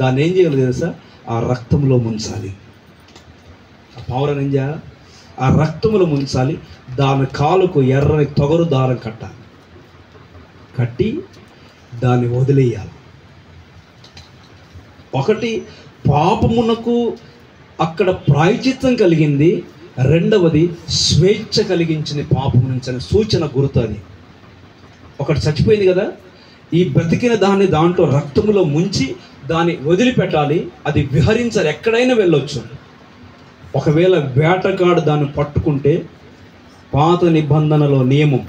దాన్ని ఏం చేయాలి తెలుసా? ఆ రక్తంలో ముంచాలి. ఆ పావురం ఏం చేయాలి? ఆ రక్తంలో ముంచాలి. దాని కాలుకు ఎర్రని తొగరు దారం కట్టాలి. కట్టి దాన్ని వదిలేయాలి. ఒకటి పాపమునకు అక్కడ ప్రాయచిత్తం కలిగింది, రెండవది స్వేచ్ఛ కలిగించింది పాపం నుంచి అనే సూచన గుర్తు. అది ఒకటి చచ్చిపోయింది కదా, ఈ బ్రతికిన దాన్ని దాంట్లో రక్తంలో ముంచి దాన్ని వదిలిపెట్టాలి. అది విహరించాలి, ఎక్కడైనా వెళ్ళొచ్చు. ఒకవేళ వేటగాడు దాన్ని పట్టుకుంటే, పాత నిబంధనలో నియమం,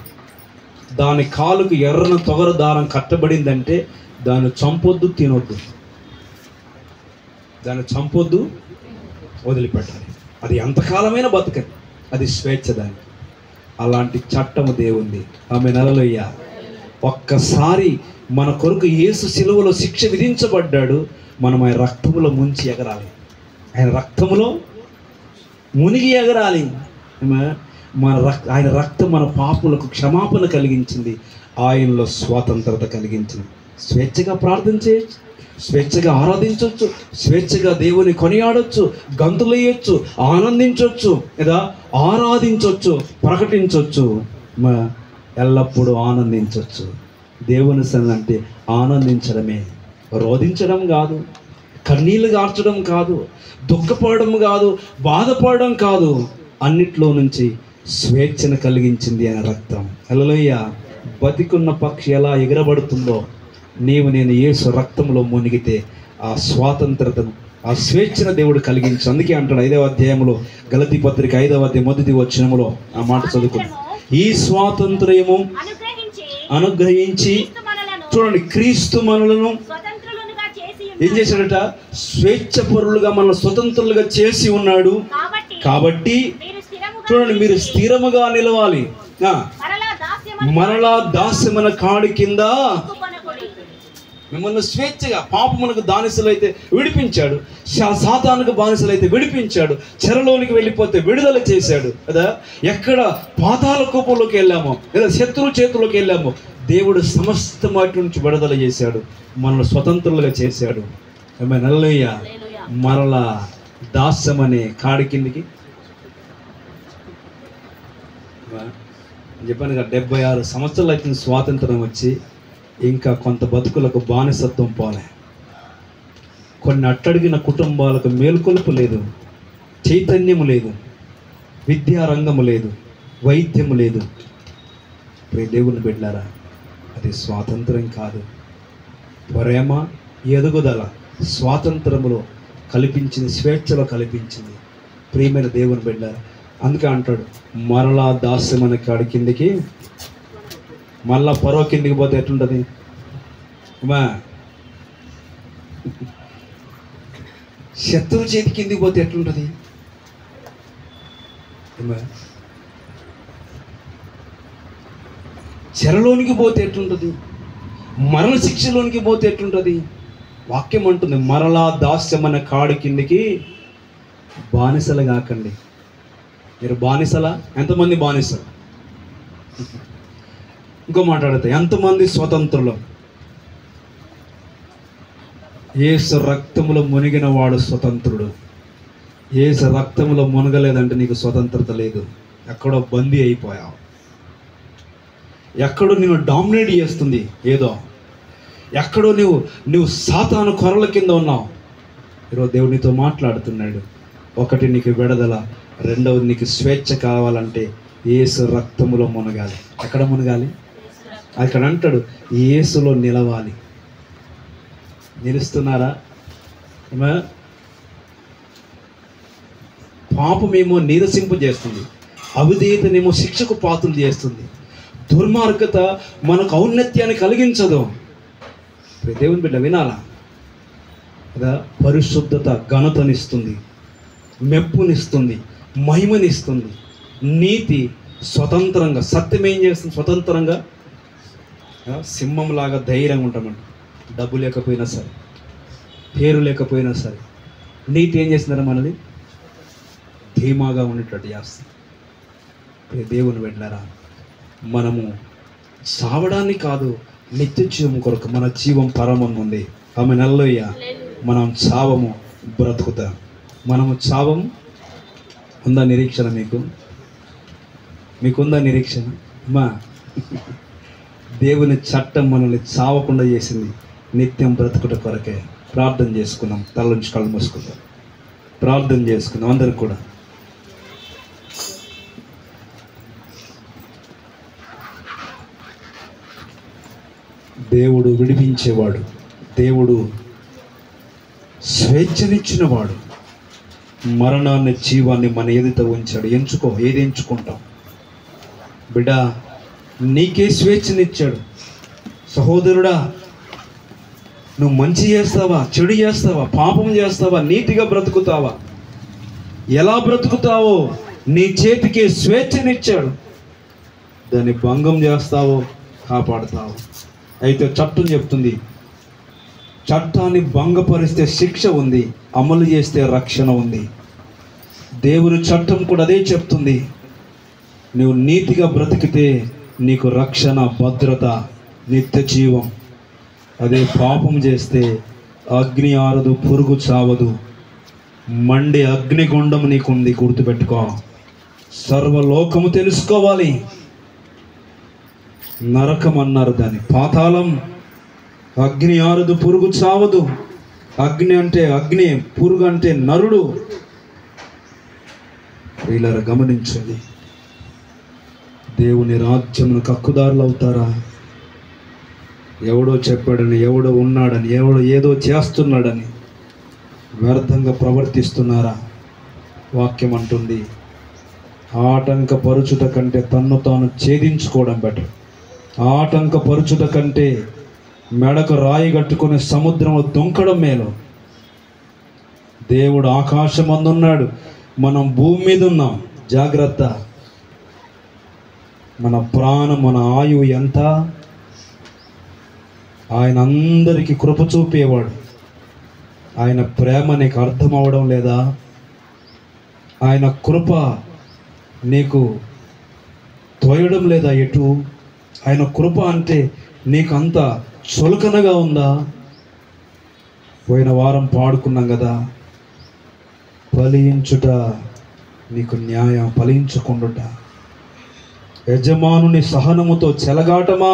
దాని కాలుకు ఎర్రన తొగర దారం కట్టబడిందంటే దాన్ని చంపొద్దు, తినొద్దు. దాన్ని చంపొద్దు, వదిలిపెట్టాలి. అది ఎంతకాలమైనా బతకదు. అది స్వేచ్ఛ దానికి. అలాంటి చట్టము దేవుంది. ఆమె హల్లెలూయ. ఒక్కసారి మన కొరకు యేసు శిలువలో శిక్ష విధించబడ్డాడు. మనం ఆయన రక్తములో ముంచి ఎగరాలి. ఆయన రక్తములో మునిగి ఎగరాలి. ఆయన రక్తం మన పాపులకు క్షమాపణ కలిగించింది, ఆయనలో స్వాతంత్రత కలిగించింది. స్వేచ్ఛగా ప్రార్థన చేయొచ్చు, స్వేచ్ఛగా ఆరాధించవచ్చు, స్వేచ్ఛగా దేవుని కొనియాడొచ్చు, గంతులేయొచ్చు, ఆనందించవచ్చు, లేదా ఆరాధించవచ్చు, ప్రకటించవచ్చు, ఎల్లప్పుడూ ఆనందించవచ్చు. దేవుని సన్నిధి అంటే ఆనందించడమే, రోధించడం కాదు, కన్నీళ్లు గార్చడం కాదు, దుఃఖపడడం కాదు, బాధపడడం కాదు. అన్నిట్లో నుంచి స్వేచ్ఛను కలిగించింది ఆయన రక్తం. హల్లెలూయా. బతికున్న పక్షి ఎలా ఎగరబడుతుందో, నేను యేసు రక్తంలో మునిగితే ఆ స్వాతంత్రతను, ఆ స్వేచ్ఛను దేవుడు కలిగించి. అందుకే అంటాడు 5వ అధ్యాయంలో, గలతీ పత్రిక 5వ అధ్యాయం 1వ వచనంలో ఆ మాట చదువుకున్నాం. ఈ స్వాతంత్ర్యము అనుగ్రహించి, చూడండి, క్రీస్తు మనలను ఏం చేశాడట? స్వేచ్ఛ పరులుగా, మన స్వతంత్రులుగా చేసి ఉన్నాడు. కాబట్టి చూడండి, మీరు స్థిరముగా నిలవాలి. మరలా దాస్యమైన కాడి కింద మిమ్మల్ని స్వేచ్ఛగా, పాపమునకు బానిసలైతే విడిపించాడు, సాతానుకు బానిసలైతే విడిపించాడు, చెరలోనికి వెళ్ళిపోతే విడుదల చేశాడు కదా. ఎక్కడ పాతాళ కూపంలోకి వెళ్ళామో లేదా శత్రువు చేతుల్లోకి వెళ్ళామో దేవుడు సమస్త వాటి నుంచి విడుదల చేశాడు, మనల్ని స్వతంత్రులుగా చేశాడు. హల్లెలూయా. మరలా దాస్యమనే కాడి కిందికి చెప్పాను కదా, 76 సంవత్సరాలు అయితే స్వాతంత్రం వచ్చి ఇంకా కొంత బతుకులకు బానిసత్వం పోలే. కొన్ని అట్టడిగిన కుటుంబాలకు మేలుకొలుపు లేదు, చైతన్యము లేదు, విద్యారంగము లేదు, వైద్యము లేదు. దేవుని బిడ్డారా, అది స్వాతంత్రం కాదు, ప్రేమ, ఎదుగుదల స్వాతంత్రములో కల్పించింది, స్వేచ్ఛలో కల్పించింది. ప్రియమైన దేవుని బిడ్డారా, అందుకే అంటాడు మరలా దాస్యమైన కాడి కిందికి, మళ్ళా పరో కిందికి పోతే ఎట్లుంటుంది? శత్రువు చేతి కిందికి పోతే ఎట్లుంటుంది? చెరలోనికి పోతే ఎట్లుంటుంది? మరణ శిక్షలోనికి పోతే ఎట్లుంటుంది? వాక్యం అంటుంది మరలా దాస్యమైన కాడి కిందికి బానిసలు కాకండి. మీరు బానిసలా? ఎంతమంది బానిసలు? ఇంకో మాట్లాడితే ఎంతమంది స్వతంత్రులు? యేసు రక్తములో మునిగిన వాడు స్వతంత్రుడు. యేసు రక్తములో మునగలేదంటే నీకు స్వతంత్రత లేదు. ఎక్కడో బందీ అయిపోయావు, ఎక్కడో నిన్ను డామినేట్ చేస్తుంది ఏదో, ఎక్కడో నువ్వు సాతాను కొరల కింద ఉన్నావు. ఈరోజు దేవుడు నీతో మాట్లాడుతున్నాడు. ఒకటి నీకు విడుదల, రెండవది నీకు స్వేచ్ఛ కావాలంటే యేసు రక్తములో మునగాలి. ఎక్కడ మునగాలి? అక్కడ అంటాడు యేసులో నిలవాలి. నిలుస్తున్నారా? పాపమేమో నీరసింపు చేస్తుంది, అవిధేయతనేమో శిక్షకు పాత్రలు చేస్తుంది, దుర్మార్గత మనకు ఔన్నత్యాన్ని కలిగించదు. దేవుని బిడ్డ వినాలా కదా? పరిశుద్ధత ఘనతనిస్తుంది, మెప్పునిస్తుంది, మహిమనిస్తుంది. నీతి స్వతంత్రంగా, సత్యం ఏం చేస్తుంది? స్వతంత్రంగా సింహంలాగా ధైర్యంగా ఉంటామండి. డబ్బు లేకపోయినా సరే, పేరు లేకపోయినా సరే, నీతి ఏం చేస్తుందంటే మనది ధీమాగా ఉండేటట్టు చేస్తుంది. దేవుని వెళ్ళారా, మనము చావడాన్ని కాదు, నిత్య జీవం కొరకు మన జీవం పరమం ఉంది. ఆమె హల్లెలూయ. మనం చావము, బ్రతుకుతాం. మనము చావము. ఉందా నిరీక్షణ? మీకుందా నిరీక్షణ? దేవుని చట్టం మనల్ని చావకుండా చేసింది, నిత్యం బ్రతుకుట కొరకే. ప్రార్థన చేసుకుందాం, తల నుంచి కళ్ళు మూసుకుందాం, ప్రార్థన చేసుకుందాం అందరు కూడా. దేవుడు విడిపించేవాడు, దేవుడు స్వేచ్ఛనిచ్చినవాడు. మరణాన్ని, జీవాన్ని మన ఎదుట ఉంచాడు. ఎంచుకో, ఏది ఎంచుకుంటాం బిడ్డ? నీకే స్వేచ్ఛనిచ్చాడు. సహోదరుడా, నువ్వు మంచి చేస్తావా, చెడు చేస్తావా, పాపం చేస్తావా, నీతిగా బ్రతుకుతావా, ఎలా బ్రతుకుతావో నీ చేతికి స్వేచ్ఛనిచ్చాడు. దాన్ని భంగం చేస్తావో కాపాడుతావు. అయితే చట్టం చెప్తుంది, చట్టాన్ని భంగపరిస్తే శిక్ష ఉంది, అమలు చేస్తే రక్షణ ఉంది. దేవుని చట్టం కూడా అదే చెప్తుంది. నువ్వు నీతిగా బ్రతికితే నీకు రక్షణ, భద్రత, నిత్య జీవం. అదే పాపం చేస్తే అగ్ని ఆరదు, పురుగు చావదు, మండే అగ్నిగుండం నీకుంది. గుర్తుపెట్టుకో, సర్వలోకము తెలుసుకోవాలి. నరకం అన్నారు దాన్ని, పాతాళం. అగ్ని ఆరదు, పురుగు చావదు. అగ్ని అంటే అగ్ని, పురుగు అంటే నరుడు. వీళ్ళ గమనించండి, దేవుని రాజ్యమునకు హక్కుదారులు అవుతారా? ఎవడో చెప్పాడని, ఎవడో ఉన్నాడని, ఎవడో ఏదో చేస్తున్నాడని వ్యర్థంగా ప్రవర్తిస్తున్నారా? వాక్యం అంటుంది, ఆటంకపరుచుట కంటే తన్ను తాను ఛేదించుకోవడం బెటర్. ఆటంకపరుచుట కంటే మెడకు రాయి కట్టుకుని సముద్రంలో దుంకడం మేలు. దేవుడు ఆకాశమందున్నాడు, మనం భూమి మీద ఉన్నాం, జాగ్రత్త. మన ప్రాణం, మన ఆయువు ఎంత? ఆయన అందరికీ కృప చూపేవాడు. ఆయన ప్రేమ నీకు అర్థం అవడం లేదా? ఆయన కృప నీకు తోయడం లేదా ఎటు? ఆయన కృప అంటే నీకు అంత చులకనగా ఉందా? పోయిన వారం పాడుకున్నాం కదా, ఫలించుట నీకు న్యాయం, ఫలించకుండుట. యజమానుని సహనముతో చెలగాటమా?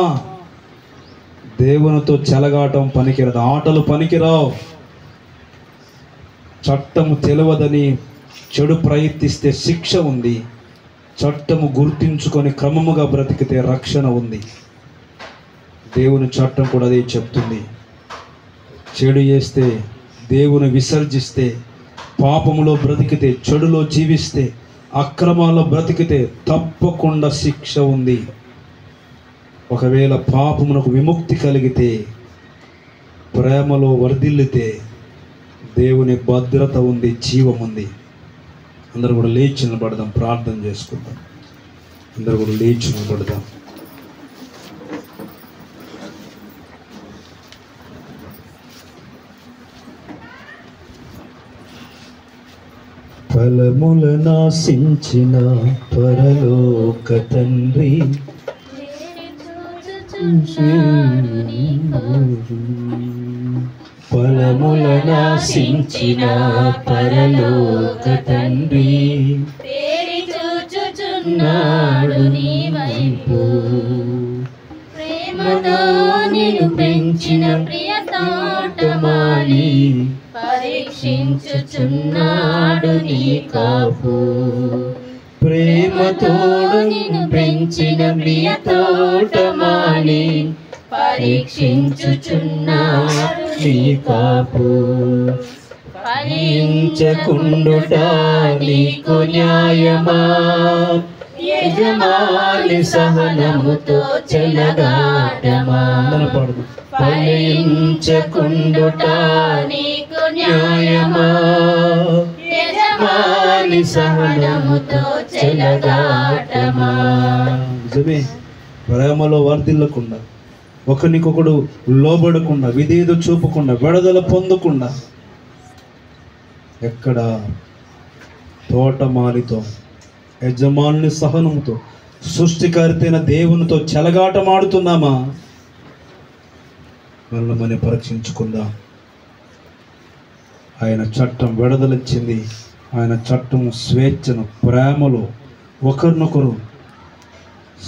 దేవునితో చెలగాటం పనికిరాదు, ఆటలు పనికిరావు. చట్టము తెలియదని చెడు ప్రయత్నిస్తే శిక్ష ఉంది. చట్టము గుర్తించుకొని క్రమముగా బ్రతికితే రక్షణ ఉంది. దేవుని చట్టం కూడా అదే చెప్తుంది. చెడు చేస్తే, దేవుని విసర్జిస్తే, పాపములో బ్రతికితే, చెడులో జీవిస్తే, అక్రమాల్లో బ్రతికితే తప్పకుండా శిక్ష ఉంది. ఒకవేళ పాపమునకు విముక్తి కలిగితే, ప్రేమలో వర్ధిల్లితే దేవుని భద్రత ఉంది, జీవం ఉంది. అందరూ కూడా లేచి నిలబడదాం, ప్రార్థన చేసుకుందాం. అందరూ కూడా లేచి నిలబడదాం. ఫలముల నాశించిన పరలోక తండ్రి, ఫలముల నాశించిన పరలోక తండ్రి, నాడు నీ వైపు ప్రేమతో నిన్ను పెంచిన ప్రియ తోటమాలి, పరీక్షించుచున్నాడు నీ కాపు. ప్రేమతోడు నిన్ను పెంచిన ప్రియ తోటమాలి, పరీక్షించుచున్నాడు నీ కాపు. ఫలించకుండుట నీకు న్యాయమా? యజమాని సహనముతో చెలగాటమా? ఫలించకుండుట నీకు న్యాయమా? యజమాని సహనముతో చెలగాటమా? నిజమే. ప్రేమలో వర్ధిల్లకుండా, ఒకరికొకడు లోబడకుండా, విధేయత చూపకుండా, విడుదల పొందకుండా, ఎక్కడ తోటమాలితో, యజమానుని సహనముతో, సృష్టికర్తైన దేవునితో చెలగాటమాడుతున్నామా? మనల్ని పరీక్షించుకుందాం. ఆయన చట్టం విడుదలిచ్చింది. ఆయన చట్టం స్వేచ్ఛను, ప్రేమలో, ఒకరినొకరు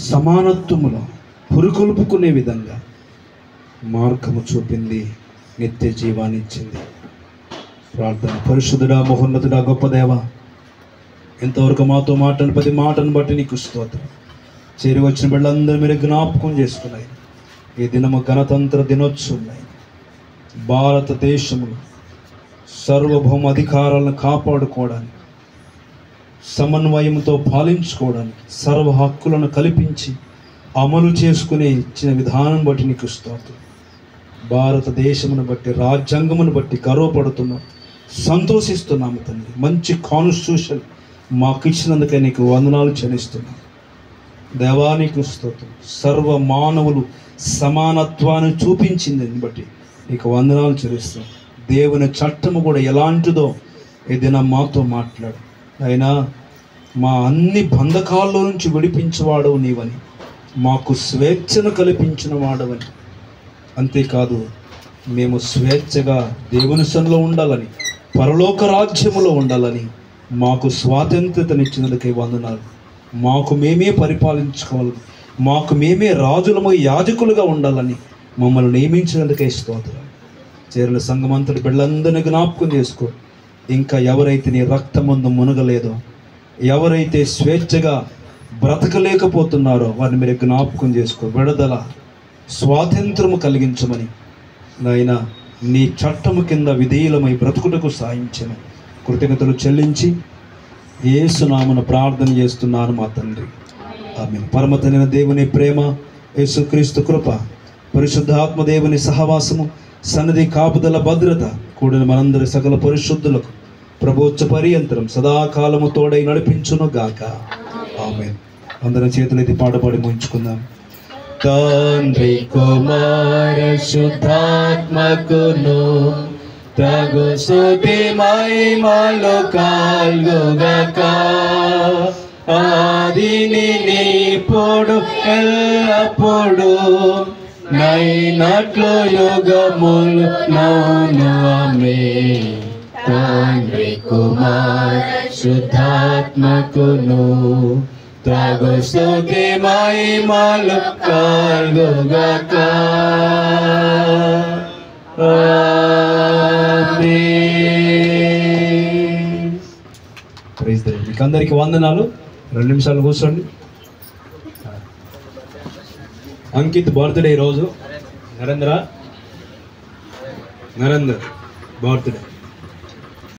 సమానత్వములో పురుకొల్పుకునే విధంగా మార్గము చూపింది, నిత్య జీవాన్ని ఇచ్చింది. ప్రార్థన. పరిశుద్ధుడా, మహోన్నతుడా, గొప్ప దేవ, ఇంతవరకు మాతో మాట్లాడిన ప్రతి మాటను బట్టి నీకు స్తోత్రం. చేరి వచ్చిన బిడ్డలందరూ మీరు జ్ఞాపకం చేసుకున్నాయి. ఈ దినము గణతంత్ర దినోత్సవం. భారతదేశంలో సార్వభౌమ అధికారాలను కాపాడుకోవడానికి, సమన్వయంతో పాలించుకోవడానికి, సర్వ హక్కులను కల్పించి అమలు చేసుకునే ఇచ్చిన విధానం బట్టి నీకు స్తోత్రం. భారతదేశమును బట్టి, రాజ్యాంగమును బట్టి గర్వపడుతున్నాం, సంతోషిస్తున్నాము తండ్రి. మంచి కాన్స్టిట్యూషన్ మాకు ఇచ్చినందుకే నీకు వందనాలు చెల్లిస్తున్నాం. దేవానికి స్తోత్రం. సర్వ మానవులు సమానత్వాన్ని చూపించింది బట్టి నీకు వందనాలు చెల్లిస్తున్నాం. దేవుని చట్టము కూడా ఎలాంటిదో ఏదైనా మాతో మాట్లాడు. అయినా మా అన్ని బంధకాల్లో నుంచి విడిపించేవాడవు నీవని, మాకు స్వేచ్ఛను కల్పించిన వాడవని, అంతేకాదు మేము స్వేచ్ఛగా దేవుని సన్నిధిలో ఉండాలని, పరలోక రాజ్యములో ఉండాలని మాకు స్వాతంత్రతనిచ్చినందుకే వందనాలు. మాకు మేమే పరిపాలించుకోవాలి, మాకు మేమే రాజులము, యాజకులుగా ఉండాలని మమ్మల్ని నియమించినందుకే స్తోత్రం. చేరిన సంఘమంతటి బిడ్డలందరినీ జ్ఞాపకం చేసుకో. ఇంకా ఎవరైతే నీ రక్తమందు మునగలేదో, ఎవరైతే స్వేచ్ఛగా బ్రతకలేకపోతున్నారో వారిని మీరు జ్ఞాపకం చేసుకో. విడుదల, స్వాతంత్రము కలిగించమని నాయన నీ చట్టము కింద విధేయులమై బ్రతుకుటకు సాయించను. కృతజ్ఞతలు చెల్లించి యేసునామమున ప్రార్థన చేస్తున్నాను మా తండ్రి, ఆమేన్. పరమతండ్రి దేవుని ప్రేమ, యేసుక్రీస్తు కృప, పరిశుద్ధాత్మ దేవుని సహవాసము, సన్నిధి, కాపుదల, భద్రత కూడిన మనందరి సకల పరిశుద్ధులకు ప్రభుత్వ పర్యంతరం సదాకాలము తోడై నడిపించును గాక. ఆమేన్. అందరం చేతులైతే పాట పాడి ముగించుకుందాం. తండ్రి కుమార శుద్ధాత్మకును తగు స్తుతి మహిమలు కలుగుగాక. ఆదిని నీప్పుడు ఎల్లప్పుడు నైనట్లు యుగములు నౌను. ఆమేన్. తండ్రి కుమార శుద్ధాత్మకును తగు స్తుతి మహిమలు కలుగుగాక. ఆమేన్. Praise the Lord. మీకు అందరికీ వందనాలు. 2 నిమిషాలు కూర్చోండి. అంకిత్ బర్త్డే ఈరోజు. నరేందర్ బర్త్డే.